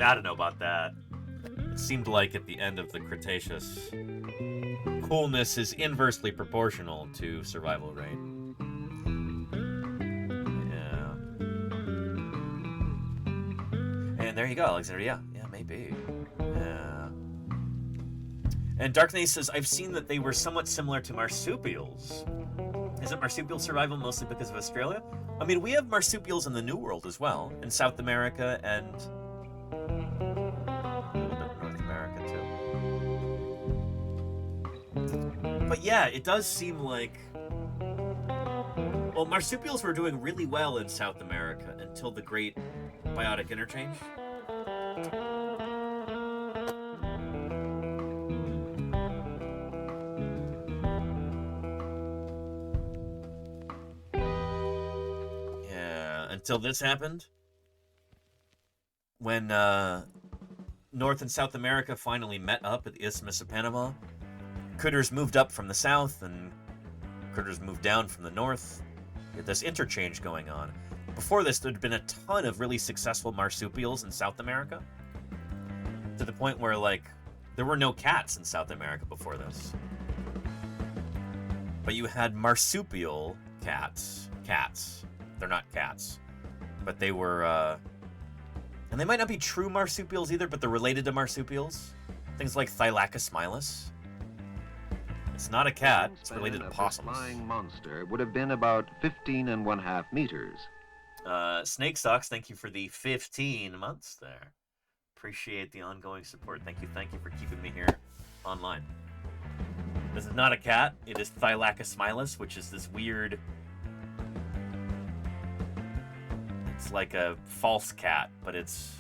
I don't know about that. It seemed like at the end of the Cretaceous, coolness is inversely proportional to survival rate. Yeah. And there you go, Alexander. Yeah, maybe. Yeah. And Darkness says, I've seen that they were somewhat similar to marsupials. Isn't marsupial survival mostly because of Australia? I mean, we have marsupials in the New World as well, in South America and a little bit North America too. But yeah, it does seem like, well, marsupials were doing really well in South America until the Great Biotic Interchange. Until this happened, when North and South America finally met up at the Isthmus of Panama, critters moved up from the south and critters moved down from the north. You had this interchange going on. Before this, there'd been a ton of really successful marsupials in South America, to the point where, like, there were no cats in South America before this. But you had marsupial cats. They're not cats. But they were, and they might not be true marsupials either, but they're related to marsupials. Things like Thylacosmilus. It's not a cat, it's related to possums. The flying monster would have been about 15.5 meters. Snake Socks, thank you for the 15 months there. Appreciate the ongoing support. Thank you for keeping me here online. This is not a cat, it is Thylacosmilus, which is this weird... It's like a false cat, but it's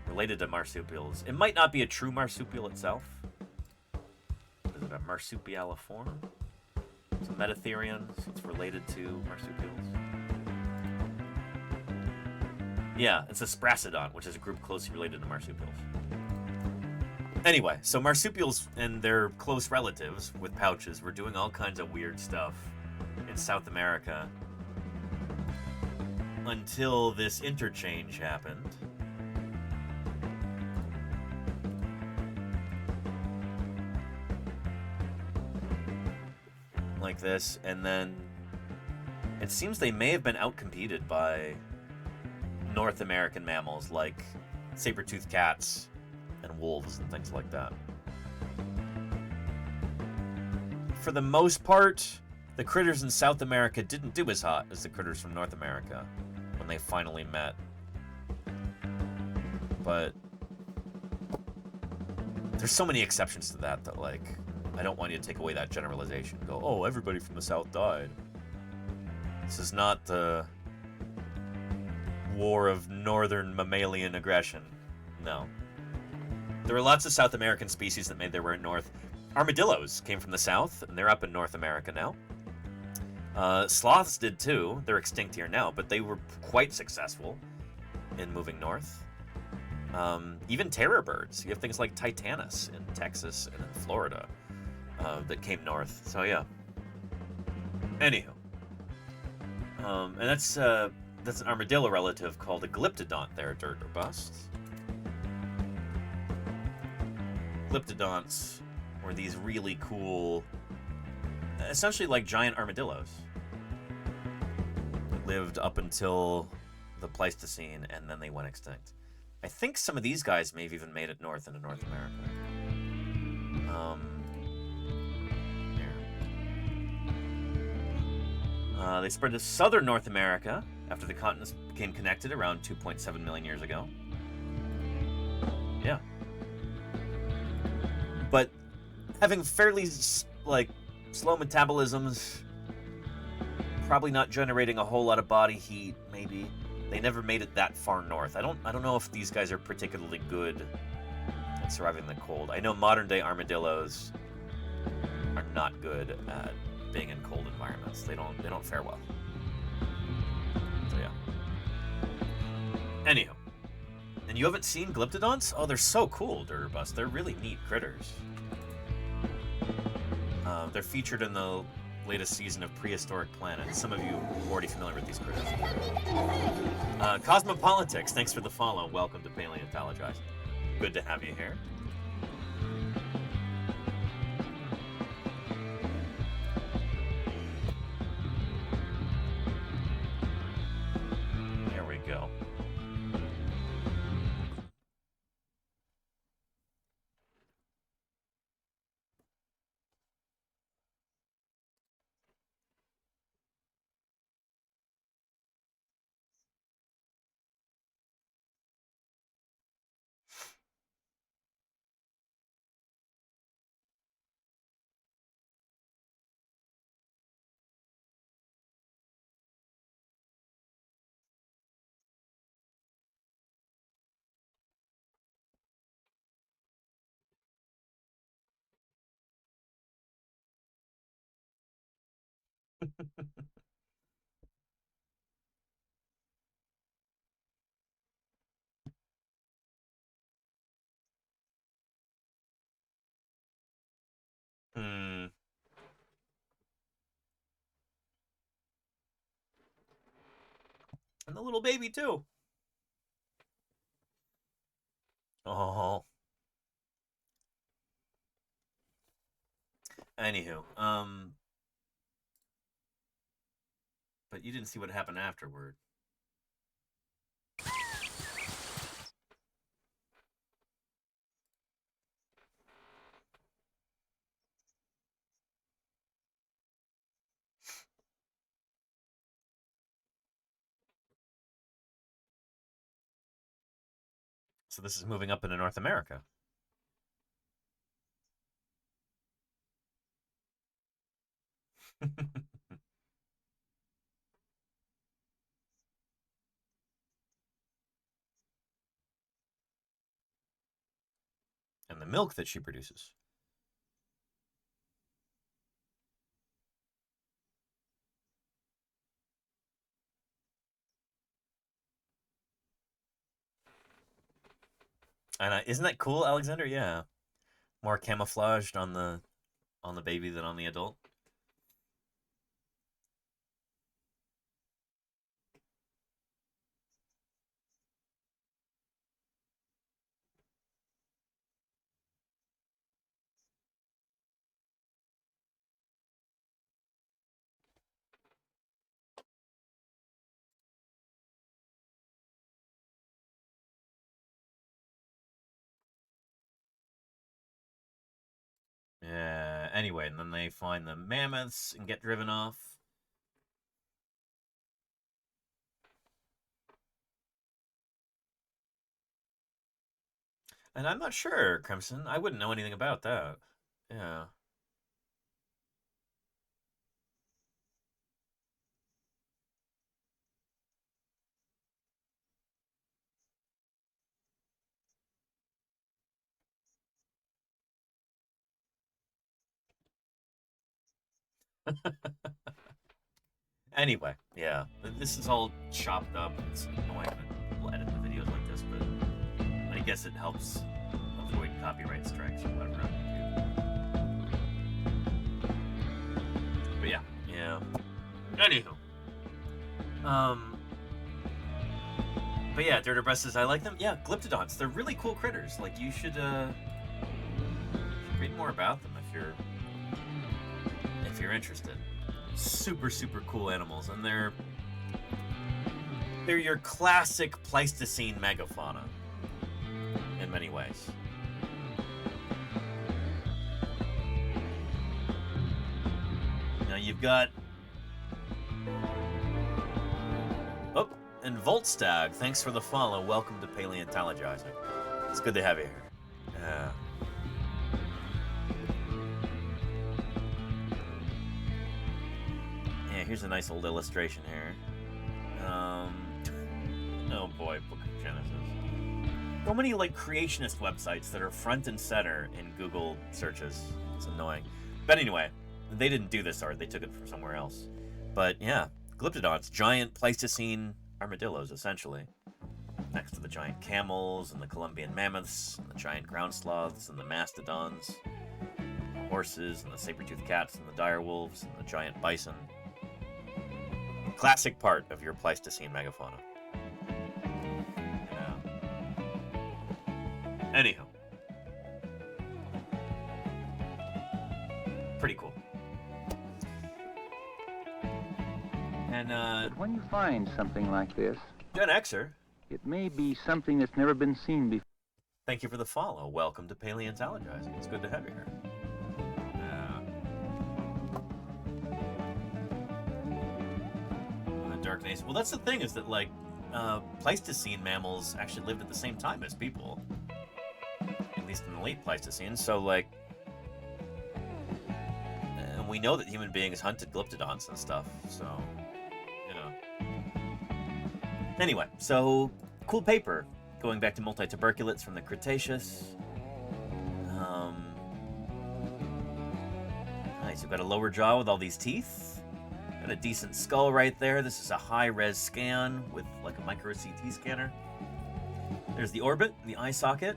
related to marsupials. It might not be a true marsupial itself. Is it a marsupialiform? It's a metatherian, so it's related to marsupials. Yeah, it's a Spracodont, which is a group closely related to marsupials. Anyway, so marsupials and their close relatives with pouches were doing all kinds of weird stuff in South America until this interchange happened. Like this, and then it seems they may have been outcompeted by North American mammals like saber-toothed cats and wolves and things like that. For the most part, the critters in South America didn't do as hot as the critters from North America when they finally met. But there's so many exceptions to that like, I don't want you to take away that generalization. Go, oh, everybody from the South died. This is not the war of northern mammalian aggression. No. There were lots of South American species that made their way north. Armadillos came from the south, and they're up in North America now. Sloths did too. They're extinct here now, but they were quite successful in moving north. Even terror birds. You have things like Titanus in Texas and in Florida that came north. So yeah. Anywho. And that's an armadillo relative called a glyptodont there, Dirt or Bust. Glyptodonts were these really cool essentially like giant armadillos. That lived up until the Pleistocene, and then they went extinct. I think some of these guys may have even made it north into North America. They spread to southern North America after the continents became connected around 2.7 million years ago. Yeah. But having fairly, like, slow metabolisms, probably not generating a whole lot of body heat, maybe. They never made it that far north. I don't know if these guys are particularly good at surviving the cold. I know modern-day armadillos are not good at being in cold environments. They don't fare well. So yeah. Anywho. And you haven't seen glyptodonts? Oh, they're so cool, Dirtbus. They're really neat critters. They're featured in the latest season of Prehistoric Planet. Some of you are already familiar with these critters. Cosmopolitics, thanks for the follow. Welcome to Paleontologizing. Good to have you here. There we go. And the little baby, too. Oh. Anywho, but you didn't see what happened afterward. So this is moving up into North America. And the milk that she produces. And isn't that cool, Alexander? Yeah. More camouflaged on the baby than on the adult. Yeah, anyway, and then they find the mammoths and get driven off. And I'm not sure, Crimson. I wouldn't know anything about that. Yeah. Anyway, yeah. This is all chopped up. It's annoying that people edit the videos like this, but I guess it helps avoid copyright strikes or whatever on YouTube. But yeah. Anywho. But yeah, Dirterbreast says, I like them. Yeah, glyptodonts. They're really cool critters. Like, you should read more about them if if you're interested. Super, super cool animals, and they're your classic Pleistocene megafauna in many ways. Now you've got... Oh, and Voltstag, thanks for the follow. Welcome to Paleontologizing. It's good to have you here. Yeah, here's a nice old illustration here. Oh boy, Book of Genesis. So many like creationist websites that are front and center in Google searches. It's annoying. But anyway, they didn't do this art. They took it from somewhere else. But yeah, Glyptodons, giant Pleistocene armadillos, essentially. Next to the giant camels and the Columbian mammoths and the giant ground sloths and the mastodons, the horses and the saber-toothed cats and the dire wolves and the giant bison. Classic part of your Pleistocene megafauna. Anyhow. Pretty cool. And, But when you find something like this, Gen Xer, it may be something that's never been seen before. Thank you for the follow. Welcome to Paleontologizing. It's good to have you here. Dark Days. Well, that's the thing, is that, like, Pleistocene mammals actually lived at the same time as people. At least in the late Pleistocene. So, like, and we know that human beings hunted glyptodons and stuff. So, you know. Anyway, so, cool paper. Going back to multituberculates from the Cretaceous. Nice. We've got a lower jaw with all these teeth. Got a decent skull right there. This is a high-res scan with like a micro CT scanner. There's the orbit, the eye socket.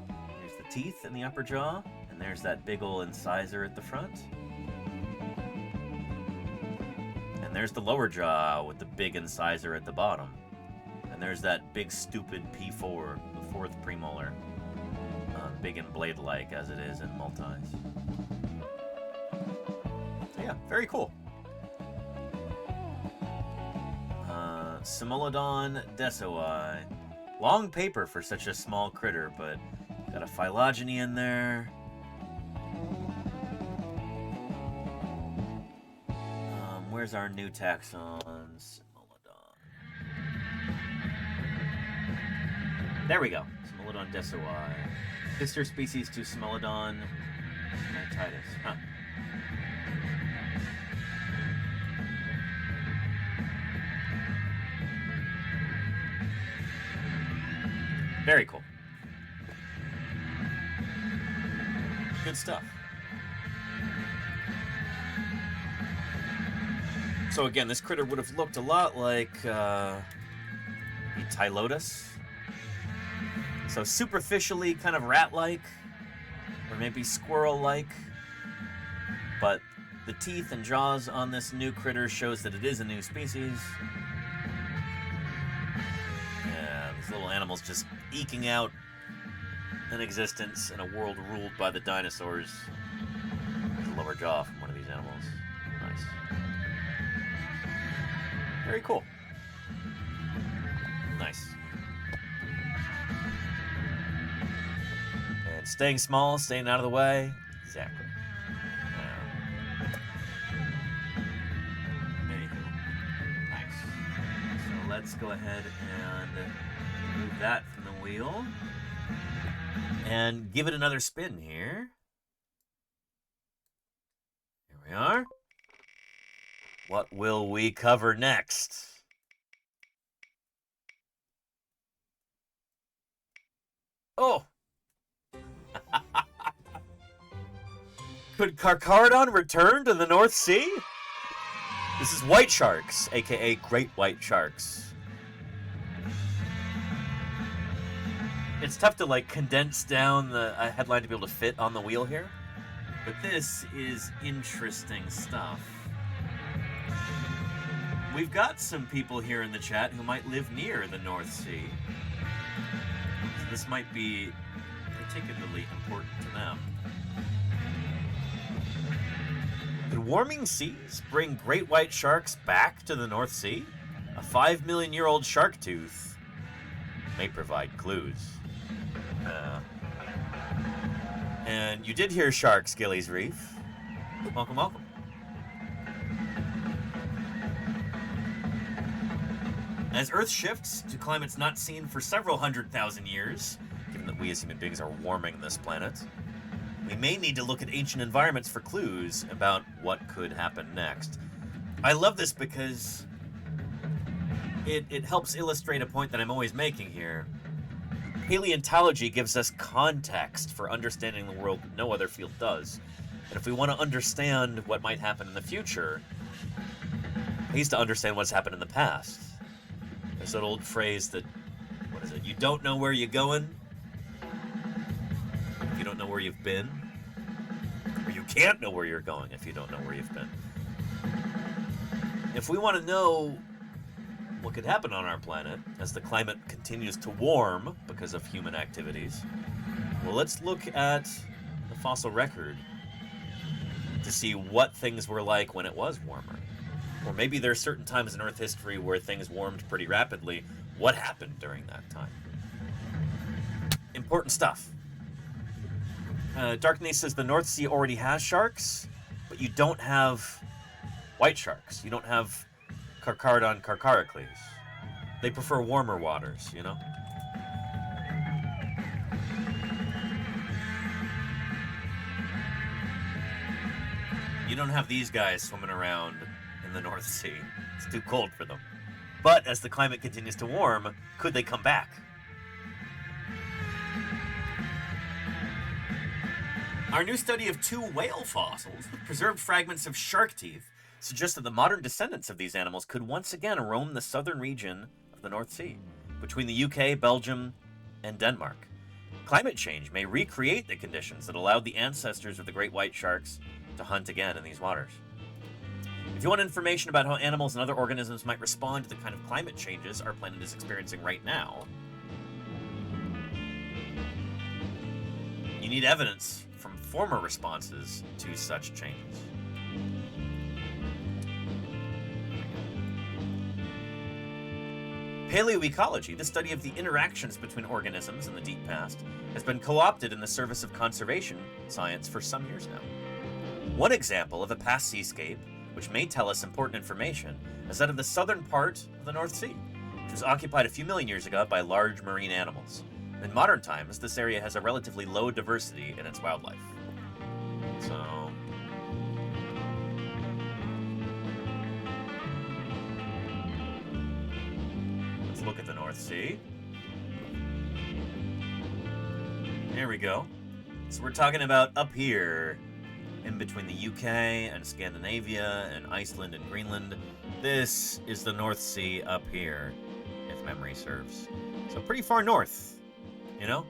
There's the teeth in the upper jaw. And there's that big ol' incisor at the front. And there's the lower jaw with the big incisor at the bottom. And there's that big stupid P4, the fourth premolar. Big and blade-like as it is in multis. So yeah, very cool. Simolodon desoi. Long paper for such a small critter, but got a phylogeny in there. Where's our new taxon? Simolodon. There we go. Simolodon desoi. Sister species to Simolodon nititis. Huh. Very cool. Good stuff. So again, this critter would have looked a lot like Tylotus. So superficially kind of rat-like, or maybe squirrel-like. But the teeth and jaws on this new critter shows that it is a new species. Yeah, these little animals just eking out an existence in a world ruled by the dinosaurs. There's a lower jaw from one of these animals. Nice. Very cool. Nice. And staying small, staying out of the way. Exactly. Nice. So let's go ahead and move that from the wheel. And give it another spin here. Here we are. What will we cover next? Oh! Could Carcharodon return to the North Sea? This is white sharks, aka great white sharks. It's tough to like condense down a headline to be able to fit on the wheel here, but this is interesting stuff. We've got some people here in the chat who might live near the North Sea. So this might be particularly important to them. Could warming seas bring great white sharks back to the North Sea? A 5 million year old shark tooth may provide clues. And you did hear sharks, Gillies Reef. Welcome, welcome. As Earth shifts to climates not seen for several 100,000 years, given that we as human beings are warming this planet, we may need to look at ancient environments for clues about what could happen next. I love this because it helps illustrate a point that I'm always making here. Paleontology gives us context for understanding the world that no other field does. And if we want to understand what might happen in the future, we need to understand what's happened in the past. There's that old phrase that, what is it? You don't know where you're going if you don't know where you've been. Or you can't know where you're going if you don't know where you've been. If we want to know what could happen on our planet as the climate continues to warm because of human activities, well, let's look at the fossil record to see what things were like when it was warmer. Or maybe there are certain times in Earth history where things warmed pretty rapidly. What happened during that time? Important stuff. Darkness says the North Sea already has sharks, but you don't have white sharks. You don't have Carcharodon carcharicles. They prefer warmer waters, you know? You don't have these guys swimming around in the North Sea. It's too cold for them. But as the climate continues to warm, could they come back? Our new study of 2 whale fossils with preserved fragments of shark teeth suggests that the modern descendants of these animals could once again roam the southern region of the North Sea, between the UK, Belgium, and Denmark. Climate change may recreate the conditions that allowed the ancestors of the great white sharks to hunt again in these waters. If you want information about how animals and other organisms might respond to the kind of climate changes our planet is experiencing right now, you need evidence from former responses to such changes. Paleoecology, the study of the interactions between organisms in the deep past, has been co-opted in the service of conservation science for some years now. One example of a past seascape, which may tell us important information, is that of the southern part of the North Sea, which was occupied a few million years ago by large marine animals. In modern times, this area has a relatively low diversity in its wildlife. So, let's look at the North Sea. Here we go. So we're talking about up here, in between the UK and Scandinavia and Iceland and Greenland. This is the North Sea up here, if memory serves. So pretty far north, you know?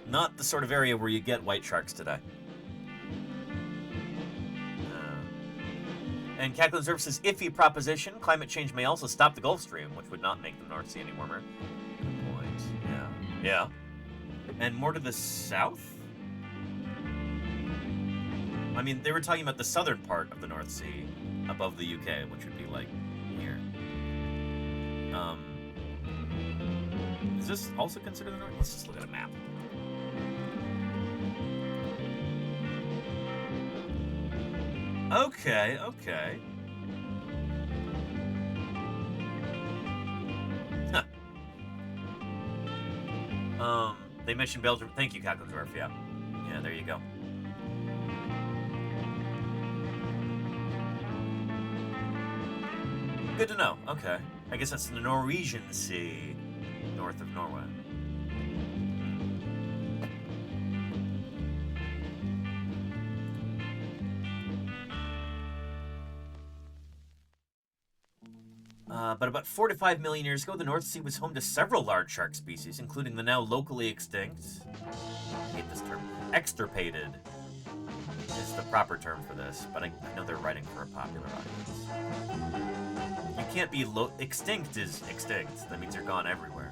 Not the sort of area where you get white sharks today. And Cackling Surf says, iffy proposition. Climate change may also stop the Gulf Stream, which would not make the North Sea any warmer. Good point. Yeah. Yeah. And more to the south? I mean, they were talking about the southern part of the North Sea, above the UK, which would be like here. Is this also considered the North? Let's just look at a map. Okay, okay. Huh. They mentioned Belgium. Thank you, Kackelsdorf. Yeah. Yeah, there you go. Good to know. Okay. I guess that's the Norwegian Sea, north of Norway. But about 4 to 5 million years ago, the North Sea was home to several large shark species, including the now locally extinct, I hate this term, extirpated is the proper term for this, but I know they're writing for a popular audience. You can't be extinct is extinct. That means you're gone everywhere.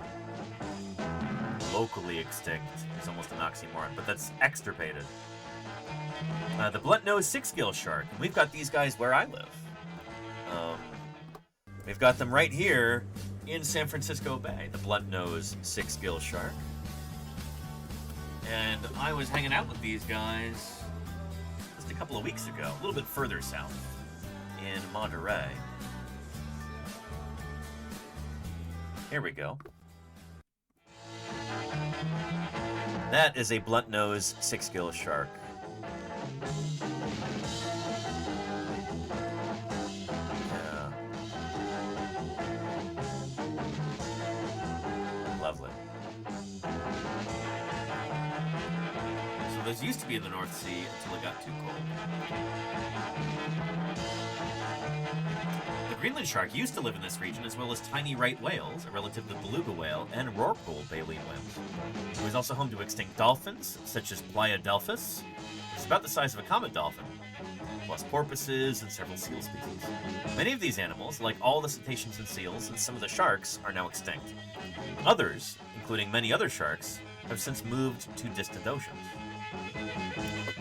Locally extinct is almost an oxymoron, but that's extirpated. The blunt-nosed six-gill shark. We've got these guys where I live. We've got them right here in San Francisco Bay, the blunt-nosed six-gill shark. And I was hanging out with these guys just a couple of weeks ago, a little bit further south in Monterey. Here we go. That is a blunt-nosed six-gill shark. Yeah. Lovely. So those used to be in the North Sea until it got too cold. The Greenland shark used to live in this region, as well as tiny right whales, a relative to the beluga whale, and rorqual baleen whales. It was also home to extinct dolphins, such as Pliodelphus, which is about the size of a common dolphin, plus porpoises and several seal species. Many of these animals, like all the cetaceans and seals and some of the sharks, are now extinct. Others, including many other sharks, have since moved to distant oceans.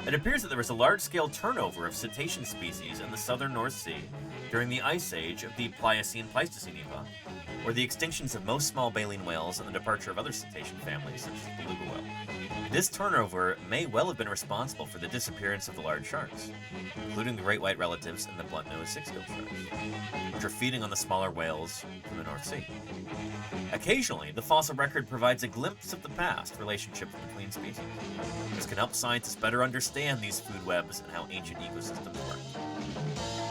It appears that there was a large-scale turnover of cetacean species in the southern North Sea during the Ice Age of the Pliocene-Pleistocene epoch, or the extinctions of most small baleen whales and the departure of other cetacean families, such as the beluga whale. This turnover may well have been responsible for the disappearance of the large sharks, including the great white relatives and the blunt-nosed six-gill sharks, which are feeding on the smaller whales from the North Sea. Occasionally, the fossil record provides a glimpse of the past relationships between species. This can help scientists better understand these food webs and how ancient ecosystems work.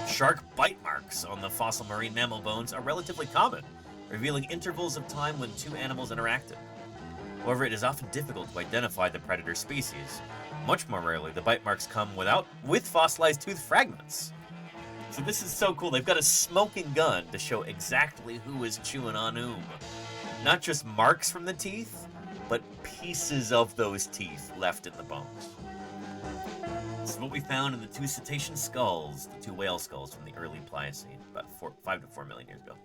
Shark bite marks on the fossil marine mammal bones are relatively common, revealing intervals of time when two animals interacted. However, it is often difficult to identify the predator species. Much more rarely, the bite marks come with fossilized tooth fragments. So this is so cool. They've got a smoking gun to show exactly who is chewing on whom. Not just marks from the teeth, but pieces of those teeth left in the bones. This is what we found in the two cetacean skulls, the two whale skulls from the early Pliocene, about 5 to 4 million years ago.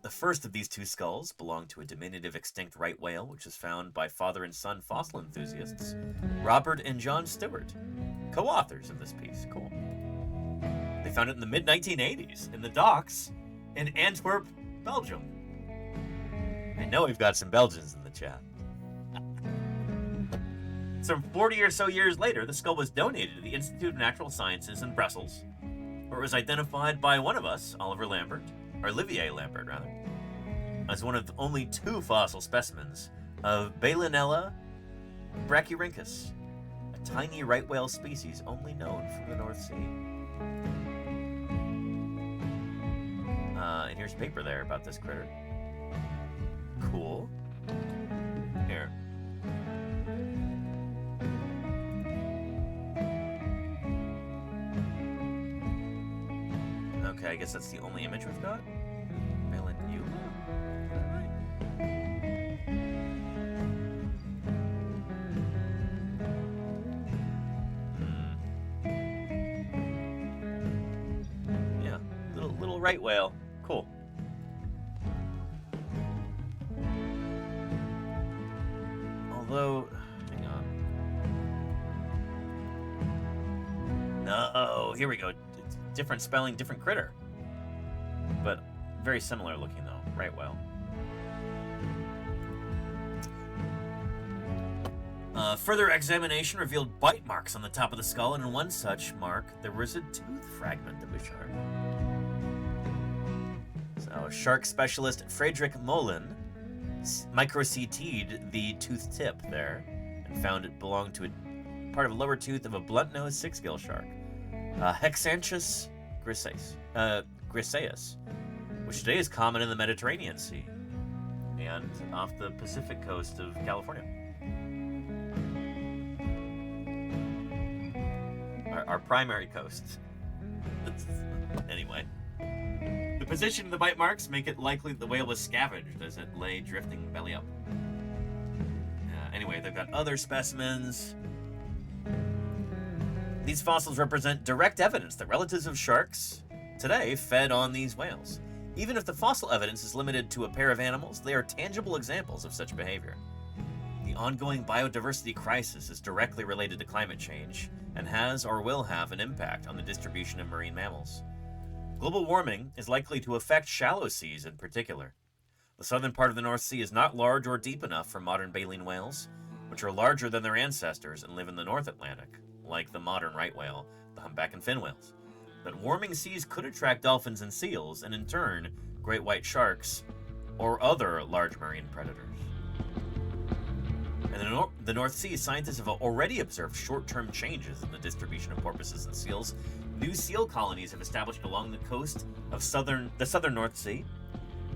The first of these two skulls belonged to a diminutive extinct right whale, which was found by father and son fossil enthusiasts, Robert and John Stewart, co-authors of this piece. Cool. They found it in the mid-1980s in the docks in Antwerp, Belgium. I know we've got some Belgians in the chat. Some 40 or so years later, the skull was donated to the Institute of Natural Sciences in Brussels, where it was identified by one of us, Olivier Lambert, as one of only 2 fossil specimens of Baleinella brachyrhynchus, a tiny right whale species only known from the North Sea. And here's a paper there about this critter. Cool. Here. Okay, I guess that's the only image we've got. Yeah, little right whale. Cool. Although, hang on. No, here we go. Different spelling, different critter. But very similar looking though, right whale. Further examination revealed bite marks on the top of the skull, and in one such mark, there was a tooth fragment of a shark. So, shark specialist Frederick Molin micro-CT'd the tooth tip there, and found it belonged to a part of a lower tooth of a blunt-nosed six-gill shark, Hexanchus griseus, which today is common in the Mediterranean Sea and off the Pacific coast of California. Our primary coast. Anyway. The position of the bite marks make it likely that the whale was scavenged as it lay drifting belly up. Anyway, they've got other specimens. These fossils represent direct evidence that relatives of sharks today fed on these whales. Even if the fossil evidence is limited to a pair of animals, they are tangible examples of such behavior. The ongoing biodiversity crisis is directly related to climate change and has or will have an impact on the distribution of marine mammals. Global warming is likely to affect shallow seas in particular. The southern part of the North Sea is not large or deep enough for modern baleen whales, which are larger than their ancestors and live in the North Atlantic, like the modern right whale, the humpback and fin whales. But warming seas could attract dolphins and seals, and in turn, great white sharks or other large marine predators. In the North Sea, scientists have already observed short-term changes in the distribution of porpoises and seals. New seal colonies have established along the coast of the southern North Sea,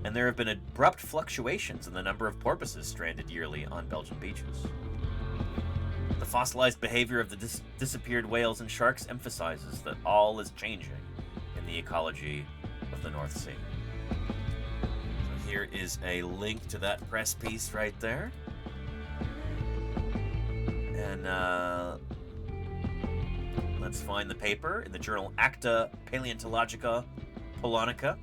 and there have been abrupt fluctuations in the number of porpoises stranded yearly on Belgian beaches. The fossilized behavior of the disappeared whales and sharks emphasizes that all is changing in the ecology of the North Sea. So here is a link to that press piece right there. And let's find the paper in the journal Acta Paleontologica Polonica.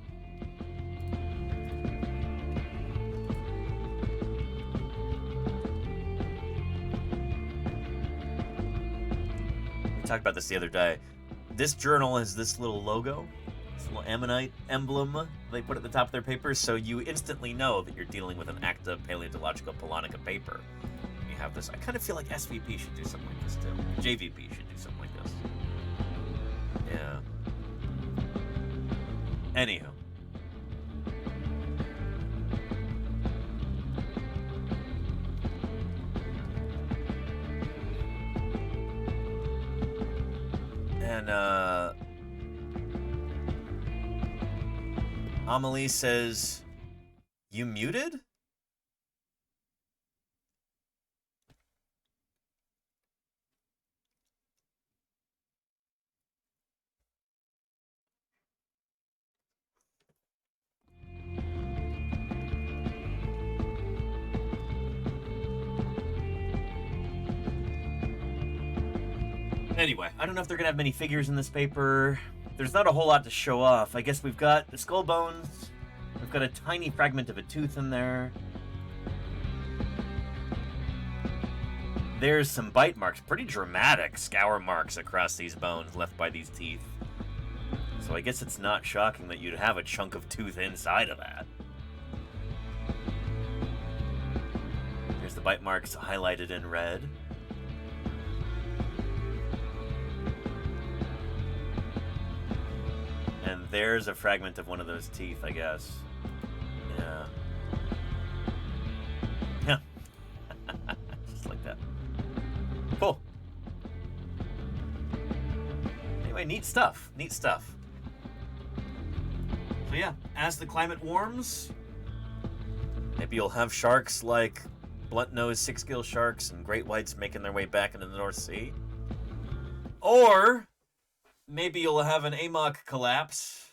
We talked about this the other day. This journal has this little logo, this little ammonite emblem they put at the top of their papers, so you instantly know that you're dealing with an Acta Paleontologica Polonica paper. Have this. I kind of feel like SVP should do something like this too. JVP should do something like this. Yeah. Anywho. And Amelie says, "You muted?" Anyway, I don't know if they're going to have many figures in this paper. There's not a whole lot to show off. I guess we've got the skull bones. We've got a tiny fragment of a tooth in there. There's some bite marks, pretty dramatic scour marks across these bones left by these teeth. So I guess it's not shocking that you'd have a chunk of tooth inside of that. There's the bite marks highlighted in red. And there's a fragment of one of those teeth, I guess. Yeah. Yeah. Just like that. Cool. Anyway, neat stuff. Neat stuff. So yeah, as the climate warms, maybe you'll have sharks like blunt-nosed six-gill sharks and great whites making their way back into the North Sea. Or maybe you'll have an AMOC collapse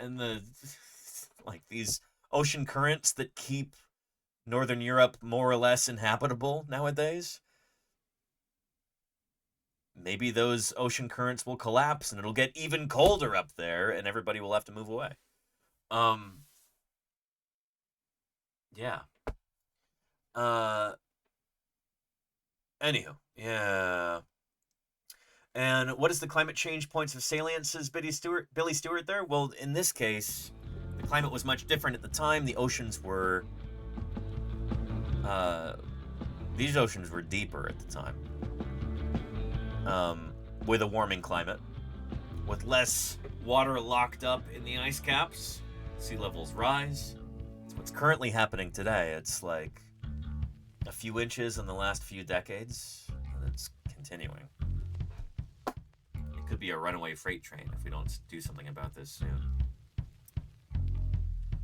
and these ocean currents that keep Northern Europe more or less inhabitable nowadays. Maybe those ocean currents will collapse and it'll get even colder up there and everybody will have to move away. Yeah. Anywho, yeah. And what is the climate change points of salience, says Billy Stewart there? Well, in this case, the climate was much different at the time. The oceans were, these oceans were deeper at the time. With a warming climate. With less water locked up in the ice caps, sea levels rise. That's what's currently happening today. It's like a few inches in the last few decades, and it's continuing. It could be a runaway freight train if we don't do something about this soon.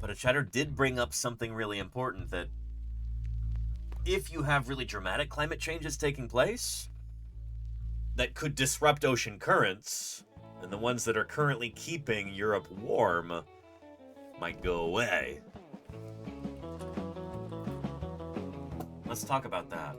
But a chatter did bring up something really important, that if you have really dramatic climate changes taking place that could disrupt ocean currents, and the ones that are currently keeping Europe warm might go away. Let's talk about that.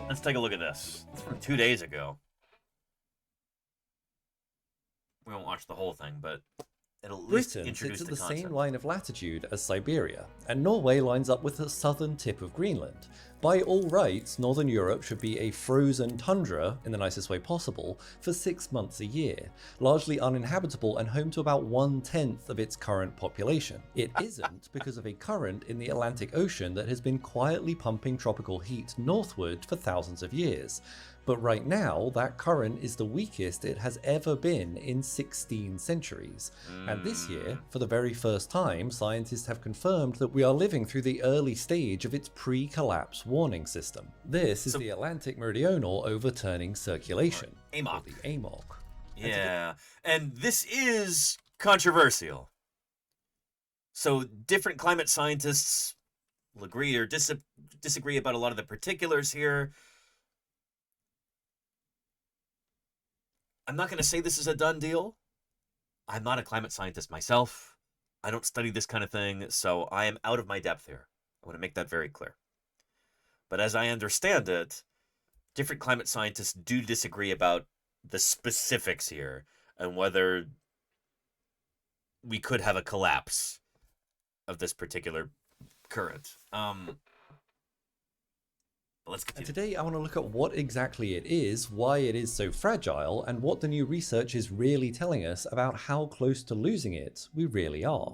Let's take a look at this. It's from 2 days ago. We won't watch the whole thing, but it'll at least Britain introduce sits the at the concept. same line of latitude as Siberia, and Norway lines up with the southern tip of Greenland. By all rights, Northern Europe should be a frozen tundra, in the nicest way possible, for 6 months a year, largely uninhabitable and home to about 1/10 of its current population. It isn't because of a current in the Atlantic Ocean that has been quietly pumping tropical heat northward for thousands of years. But right now, that current is the weakest it has ever been in 16 centuries. And this year, for the very first time, scientists have confirmed that we are living through the early stage of its pre-collapse warning system. This is the Atlantic Meridional Overturning Circulation, AMOC. or the AMOC. Yeah, and this is controversial. So different climate scientists will agree or disagree about a lot of the particulars here. I'm not going to say this is a done deal. I'm not a climate scientist myself. I don't study this kind of thing, so I am out of my depth here. I want to make that very clear. But as I understand it, different climate scientists do disagree about the specifics here and whether we could have a collapse of this particular current. Let's continue. And today I want to look at what exactly it is, why it is so fragile, and what the new research is really telling us about how close to losing it we really are.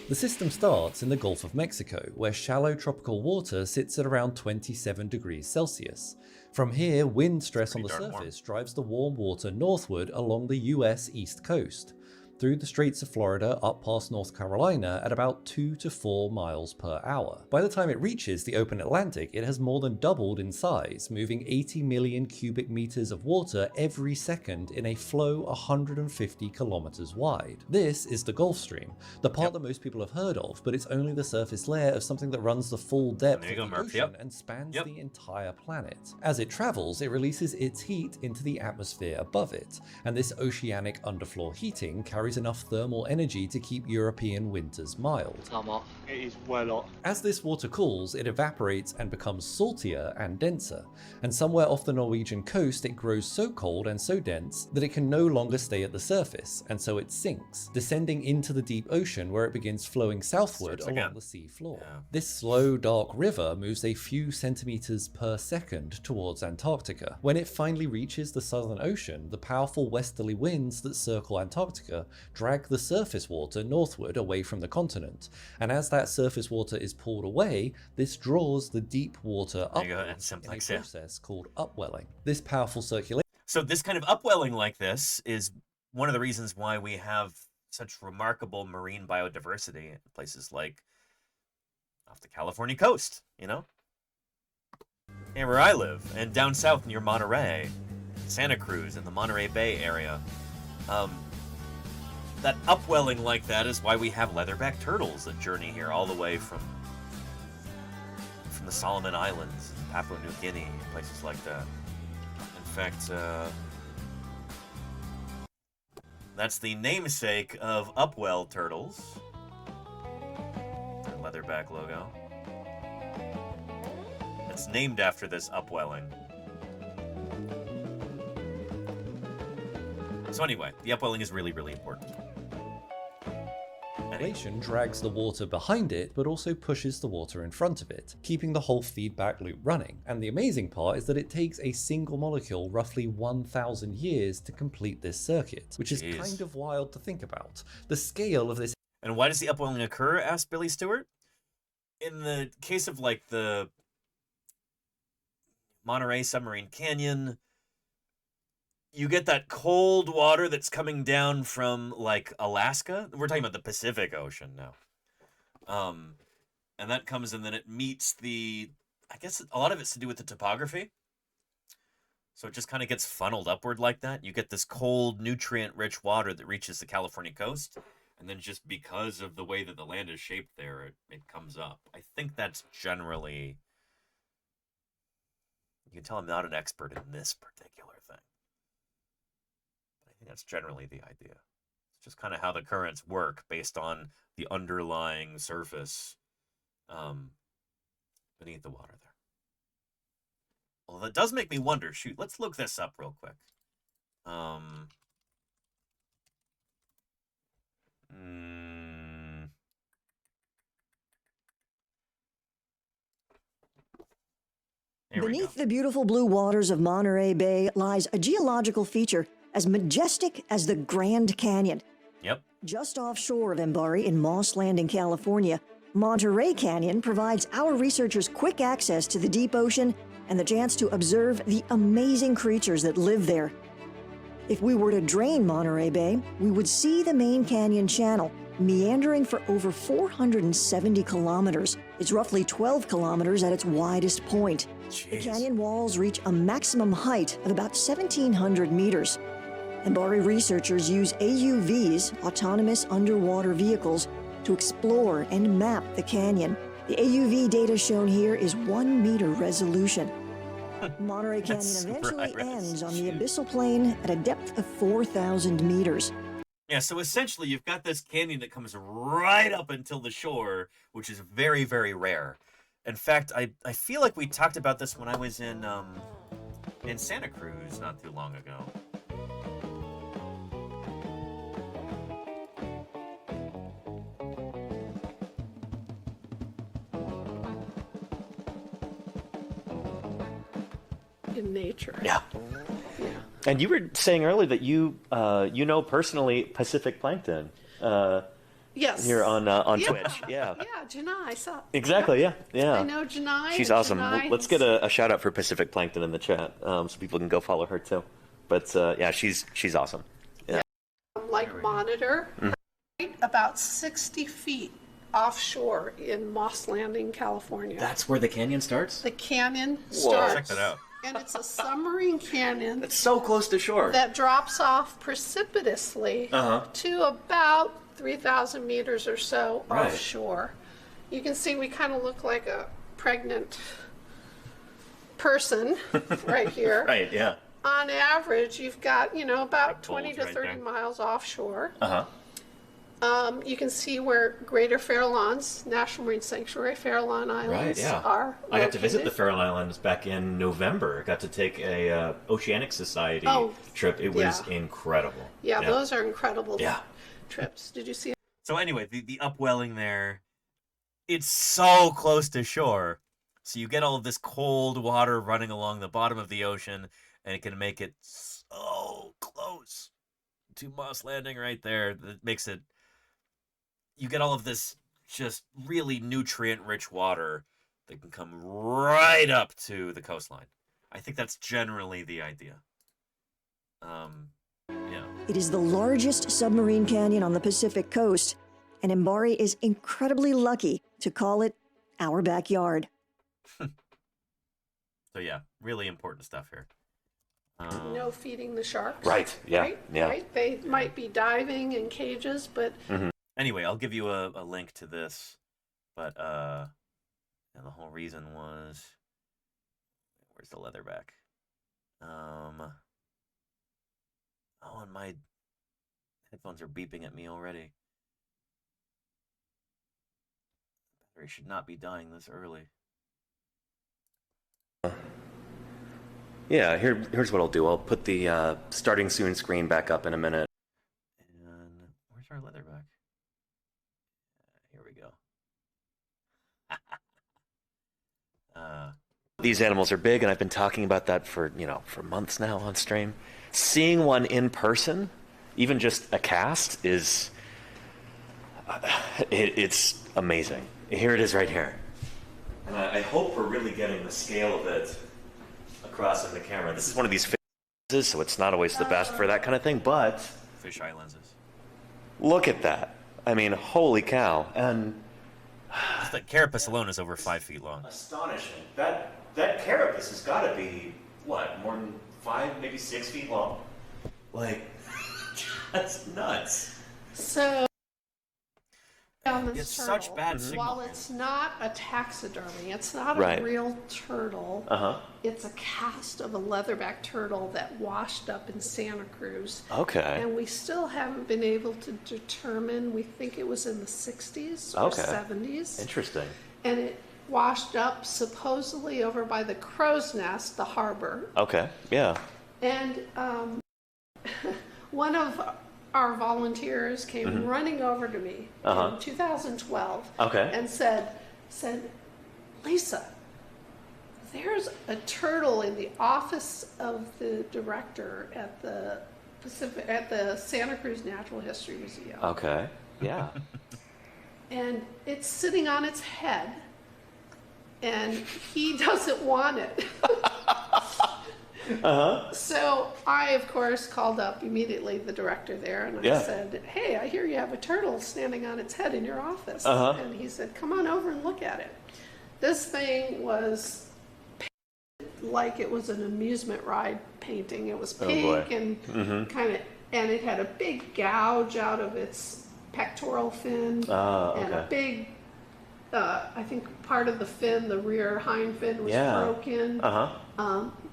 The system starts in the Gulf of Mexico, where shallow tropical water sits at around 27 degrees Celsius. From here, wind stress on the surface drives the warm water northward along the US East Coast, through the Straits of Florida up past North Carolina at about 2 to 4 miles per hour. By the time it reaches the open Atlantic, it has more than doubled in size, moving 80 million cubic meters of water every second in a flow 150 kilometers wide. This is the Gulf Stream, the part that most people have heard of, but it's only the surface layer of something that runs the full depth of the ocean and spans the entire planet. As it travels, it releases its heat into the atmosphere above it, and this oceanic underfloor heating carries enough thermal energy to keep European winters mild. It is well hot. As this water cools, it evaporates and becomes saltier and denser, and somewhere off the Norwegian coast it grows so cold and so dense that it can no longer stay at the surface, and so it sinks, descending into the deep ocean where it begins flowing southward along the sea floor. This slow, dark river moves a few centimeters per second towards Antarctica. When it finally reaches the Southern Ocean, the powerful westerly winds that circle Antarctica drag the surface water northward away from the continent, and as that surface water is pulled away, this draws the deep water upward in a process called upwelling. This powerful circulation. So this kind of upwelling like this is one of the reasons why we have such remarkable marine biodiversity in places like off the California coast, you know? And where I live, and down south near Monterey, Santa Cruz, in the Monterey Bay area. That upwelling like that is why we have leatherback turtles that journey here all the way from the Solomon Islands, Papua New Guinea, places like that. In fact, that's the namesake of upwell turtles. Their leatherback logo. It's named after this upwelling. So anyway, the upwelling is really, really important. Circulation drags the water behind it, but also pushes the water in front of it, keeping the whole feedback loop running. And the amazing part is that it takes a single molecule roughly 1,000 years to complete this circuit, which is kind of wild to think about. The scale of this. And why does the upwelling occur? Asked Billy Stewart. In the case of like the Monterey Submarine Canyon, you get that cold water that's coming down from like Alaska. We're talking about the Pacific Ocean now. And that comes and then it meets the, I guess a lot of it's to do with the topography. So it just kind of gets funneled upward like that. You get this cold, nutrient-rich water that reaches the California coast. And then just because of the way that the land is shaped there, it comes up. I think that's generally, you can tell I'm not an expert in this particular thing. I think that's generally the idea. It's just kind of how the currents work based on the underlying surface beneath the water there. Well, that does make me wonder. Shoot, let's look this up real quick. Beneath the beautiful blue waters of Monterey Bay lies a geological feature as majestic as the Grand Canyon. Yep. Just offshore of Embari in Moss Landing, California, Monterey Canyon provides our researchers quick access to the deep ocean and the chance to observe the amazing creatures that live there. If we were to drain Monterey Bay, we would see the main canyon channel, meandering for over 470 kilometers. It's roughly 12 kilometers at its widest point. Jeez. The canyon walls reach a maximum height of about 1,700 meters. Embari researchers use AUVs, autonomous underwater vehicles, to explore and map the canyon. The AUV data shown here is 1 meter resolution. Monterey Canyon eventually ends on the abyssal plain at a depth of 4,000 meters. Yeah, so essentially you've got this canyon that comes right up until the shore, which is very, very rare. In fact, I feel like we talked about this when I was in Santa Cruz not too long ago. In nature. Yeah. And you were saying earlier that you know personally Pacific Plankton. Yes. Here on Twitch. Yeah. Yeah, Janai, I saw. Exactly. Yeah. I know Janai. She's awesome. Let's get a shout out for Pacific Plankton in the chat, so people can go follow her too. But yeah, she's awesome. Yeah. Like Monitor, right about 60 feet offshore in Moss Landing, California. That's where the canyon starts? The canyon starts. Check that out. And it's a submarine canyon. It's so close to shore. That drops off precipitously to about 3,000 meters or so offshore. You can see we kind of look like a pregnant person right here. Right, yeah. On average, you've got, about 20 to 30 miles offshore. You can see where Greater Farallones National Marine Sanctuary, Farallon Islands are I got to visit the located. Farallon Islands back in November. Got to take a Oceanic Society trip. It was incredible. Yeah, those are incredible Yeah. trips. Did you see? So anyway, the upwelling there, it's so close to shore. So you get all of this cold water running along the bottom of the ocean, and it can make it so close to Moss Landing right there. That makes it, you get all of this just really nutrient-rich water that can come right up to the coastline. I think that's generally the idea. Yeah. It is the largest submarine canyon on the Pacific coast, and Embari is incredibly lucky to call it our backyard. So yeah, really important stuff here. No feeding the sharks. Right, yeah, Right? yeah. Right? They might be diving in cages, but Anyway, I'll give you a link to this, but and the whole reason was, where's the leatherback? Oh, and my headphones are beeping at me already. Battery should not be dying this early. Yeah, here's what I'll do. I'll put the starting soon screen back up in a minute. And where's our leatherback? Here we go. These animals are big, and I've been talking about that for months now on stream. Seeing one in person, even just a cast, is it's amazing. Here it is right here. And I hope we're really getting the scale of it across in the camera. This is one of these lenses, so it's not always the best for that kind of thing, but Fisheye lenses. look at that. I mean, holy cow. And Just that carapace alone is over 5 feet long. astonishing. That carapace has got to be, what, more than 5, maybe 6 feet long? Like, that's nuts. so on this It's turtle, such bad signal. while it's not a taxidermy, it's not Right. a real turtle. It's a cast of a leatherback turtle that washed up in Santa Cruz. Okay. And we still haven't been able to determine. We think it was in the 60s or Okay. 70s. Interesting. and it washed up supposedly over by the Crow's Nest, the harbor. Okay, yeah. And one of our volunteers came running over to me in 2012 and said, Lisa, there's a turtle in the office of the director at the Santa Cruz Natural History Museum. Okay, yeah. And it's sitting on its head, and he doesn't want it. So I, of course, called up immediately the director there, and I said, hey, I hear you have a turtle standing on its head in your office. And he said, come on over and look at it. This thing was painted like it was an amusement ride painting. It was pink and kind of, and it had a big gouge out of its pectoral fin and a big, I think part of the fin, the rear hind fin was broken.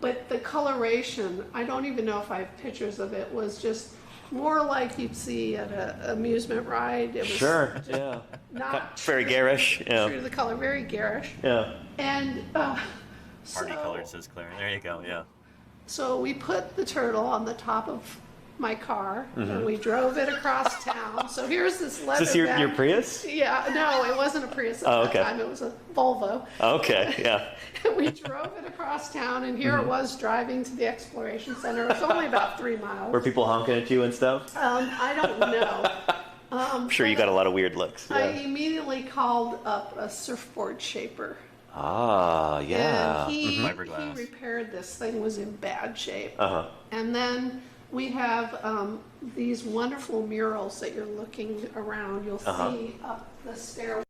But the coloration, I don't even know if I have pictures of it, was just more like you'd see at an amusement ride. It was not very garish. Yeah. True to the color, very garish. Yeah. And party colored, says Claire. There you go. Yeah. So we put the turtle on the top of my car and we drove it across town. So here's this leather Is this bag. your Prius? Yeah, no, it wasn't a Prius at that time. It was a Volvo. Okay, yeah. We drove it across town, and here it was driving to the Exploration Center. It was only about 3 miles. Were people honking at you and stuff? I don't know. I'm sure you got a lot of weird looks. I immediately called up a surfboard shaper. Ah, yeah. And he Fiberglass. repaired this thing, was in bad shape. And then we have these wonderful murals that you're looking around. You'll see up the stairway.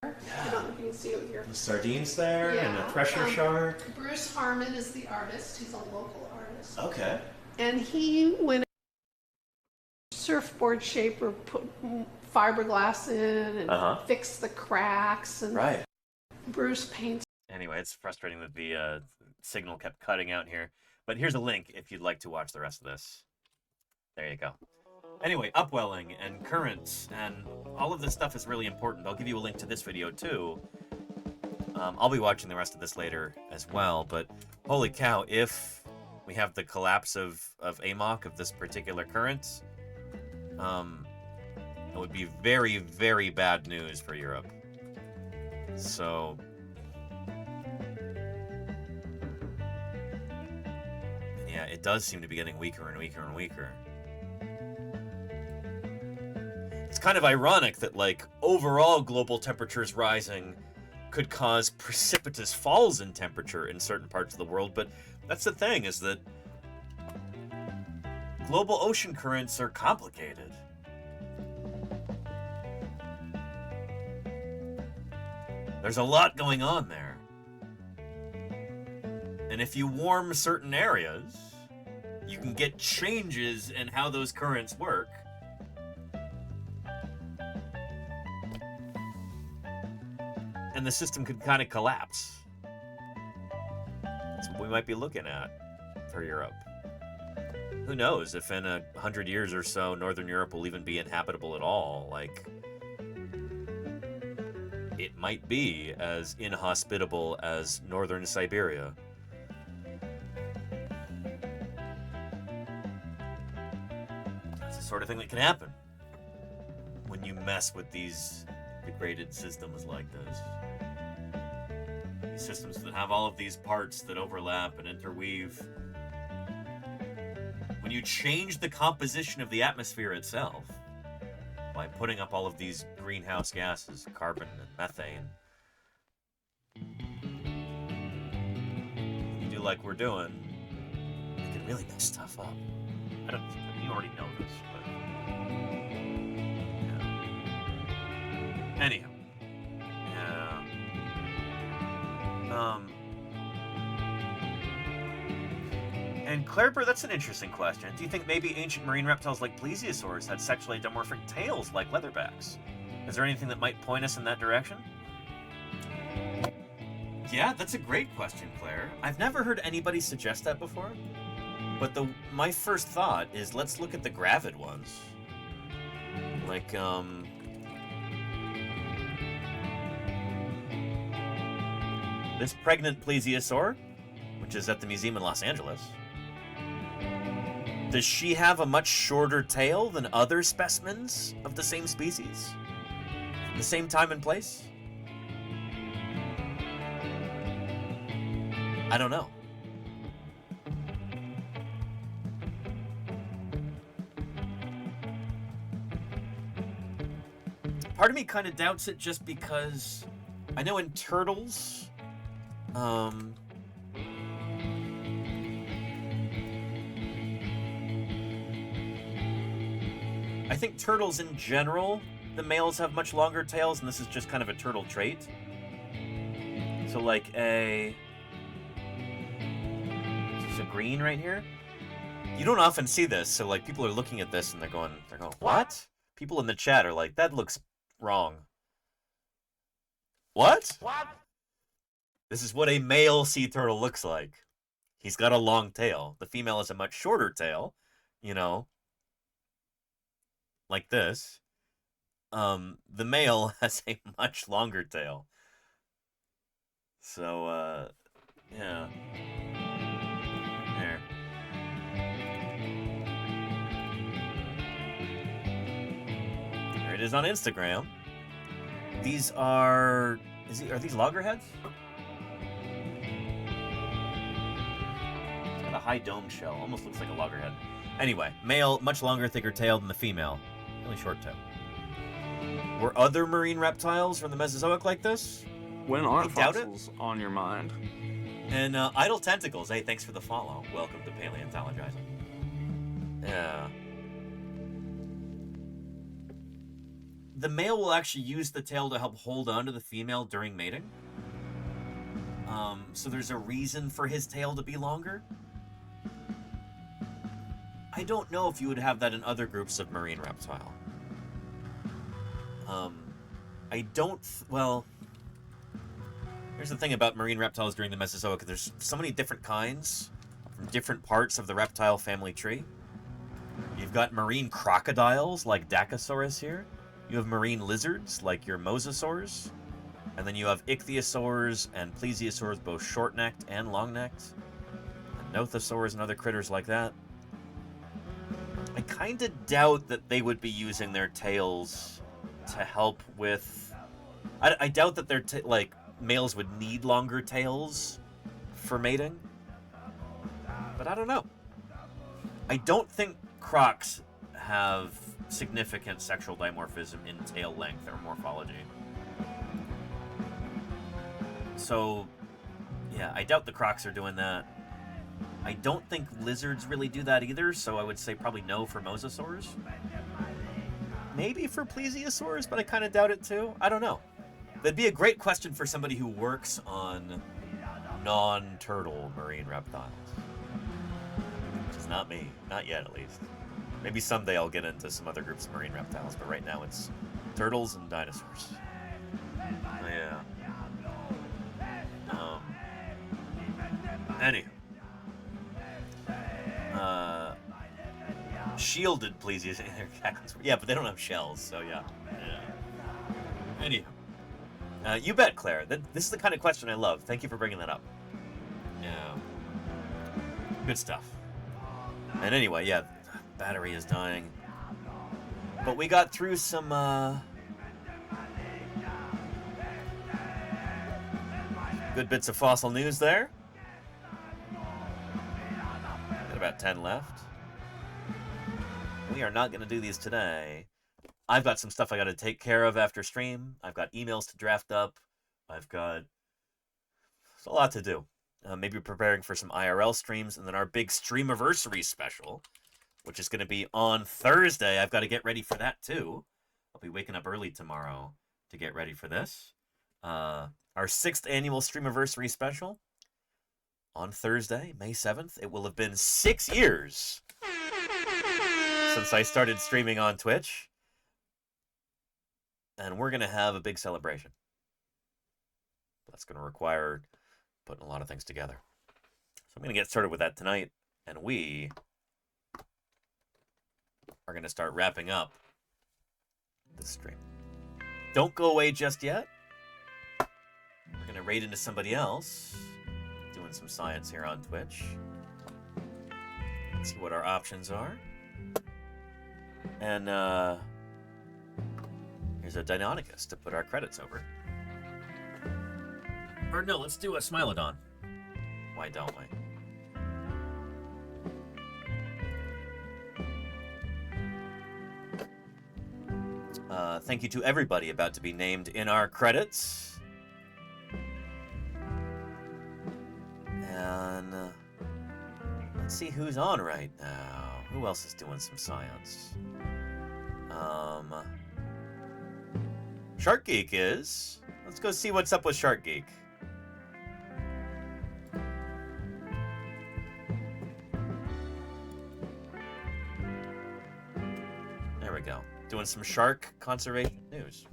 I don't know if you can see it with your... The sardines there and a pressure shark. Bruce Harmon is the artist. He's a local artist. Okay. And he went surfboard shaper, put fiberglass in and fixed the cracks. And Bruce paints. Anyway, it's frustrating that the signal kept cutting out here. But here's a link if you'd like to watch the rest of this. There you go. Anyway, upwelling and currents and all of this stuff is really important. I'll give you a link to this video too. I'll be watching the rest of this later as well, but holy cow, if we have the collapse of AMOC, of this particular current, it would be very, very bad news for Europe. So... yeah, it does seem to be getting weaker and weaker and weaker. It's kind of ironic that, like, overall global temperatures rising could cause precipitous falls in temperature in certain parts of the world, but that's the thing, is that global ocean currents are complicated. There's a lot going on there. And if you warm certain areas, you can get changes in how those currents work. And the system could kind of collapse. That's what we might be looking at for Europe. Who knows if in 100 years or so, Northern Europe will even be inhabitable at all. Like, it might be as inhospitable as Northern Siberia. That's the sort of thing that can happen when you mess with these degraded systems like this. These systems that have all of these parts that overlap and interweave. When you change the composition of the atmosphere itself by putting up all of these greenhouse gases, carbon and methane, you do like we're doing, it can really mess stuff up. I don't. You already know this, but yeah. Anyhow, and Claire, that's an interesting question. Do you think maybe ancient marine reptiles like plesiosaurs had sexually dimorphic tails like leatherbacks? Is there anything that might point us in that direction? Yeah, that's a great question, Claire. I've never heard anybody suggest that before. But my first thought is, let's look at the gravid ones. Like, This pregnant plesiosaur, which is at the museum in Los Angeles, does she have a much shorter tail than other specimens of the same species? The same time and place? I don't know. Part of me kind of doubts it just because I know in turtles, I think turtles in general, the males have much longer tails, and this is just kind of a turtle trait. So like is this a green right here? You don't often see this, so like people are looking at this and they're going, what? People in the chat are like, that looks wrong. What? What? This is what a male sea turtle looks like. He's got a long tail. The female has a much shorter tail, you know, like this. The male has a much longer tail. So, yeah. There. There it is on Instagram. These are these loggerheads? It's got a high dome shell. Almost looks like a loggerhead. Anyway, male, much longer, thicker tail than the female. Really short tail. Were other marine reptiles from the Mesozoic like this? When are fossils on your mind? And Idle Tentacles, hey, thanks for the follow. Welcome to Paleontologizing. Yeah. The male will actually use the tail to help hold on to the female during mating. So there's a reason for his tail to be longer. I don't know if you would have that in other groups of marine reptile. I don't, well, here's the thing about marine reptiles during the Mesozoic. There's so many different kinds from different parts of the reptile family tree. You've got marine crocodiles like Dacosaurus here. You have marine lizards like your mosasaurs. And then you have ichthyosaurs and plesiosaurs, both short-necked and long-necked. And nothosaurs and other critters like that. I kind of doubt that they would be using their tails to help with... I doubt that their males would need longer tails for mating. But I don't know. I don't think crocs have significant sexual dimorphism in tail length or morphology. So, yeah, I doubt the crocs are doing that. I don't think lizards really do that either, so I would say probably no for mosasaurs. Maybe for plesiosaurs, but I kind of doubt it too. I don't know. That'd be a great question for somebody who works on non-turtle marine reptiles. Which is not me. Not yet, at least. Maybe someday I'll get into some other groups of marine reptiles, but right now it's turtles and dinosaurs. Yeah. Anywho. Shielded plesiosaurs. Yeah, but they don't have shells, so yeah. Anywho. You bet, Claire. This is the kind of question I love. Thank you for bringing that up. Yeah. Good stuff. And anyway, yeah, battery is dying. But we got through some, good bits of fossil news there. Got about 10 left. We are not going to do these today. I've got some stuff I got to take care of after stream. I've got emails to draft up. I've got a lot to do. Maybe preparing for some IRL streams, and then our big Streamiversary special, which is going to be on Thursday. I've got to get ready for that too. I'll be waking up early tomorrow to get ready for this. Our 6th annual Streamiversary special on Thursday, May 7th. It will have been 6 years since I started streaming on Twitch. And we're going to have a big celebration. That's going to require putting a lot of things together. So I'm going to get started with that tonight. And we are going to start wrapping up this stream. Don't go away just yet. We're going to raid into somebody else. Doing some science here on Twitch. Let's see what our options are. And here's a Deinonychus to put our credits over. Or no, let's do a Smilodon. Why don't we? Thank you to everybody about to be named in our credits. And let's see who's on right now. Who else is doing some science? Shark Geek is. Let's go see what's up with Shark Geek. There we go. Doing some shark conservation news.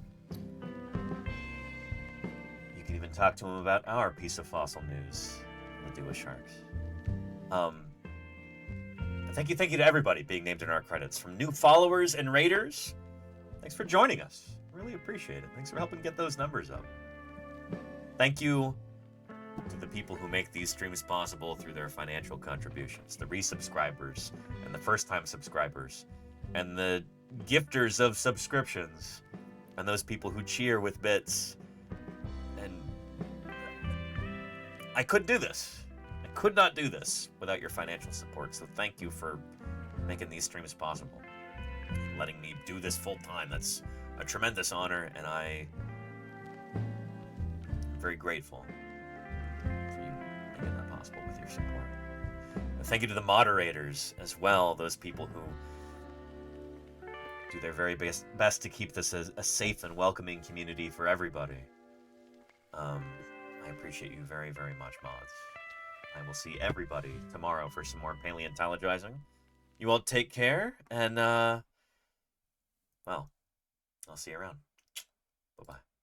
You can even talk to him about our piece of fossil news to do with sharks. Thank you to everybody being named in our credits. From new followers and raiders, thanks for joining us. Really appreciate it. Thanks for helping get those numbers up. Thank you to the people who make these streams possible through their financial contributions, the resubscribers and the first-time subscribers, and the gifters of subscriptions, and those people who cheer with bits. And I couldn't do this. I could not do this without your financial support, so thank you for making these streams possible. Letting me do this full time. That's a tremendous honor, and I'm very grateful for you making that possible with your support. And thank you to the moderators as well, those people who do their very best to keep this a safe and welcoming community for everybody. I appreciate you very, very much, mods. I will see everybody tomorrow for some more paleontologizing. You all take care, and, well, I'll see you around. Bye-bye.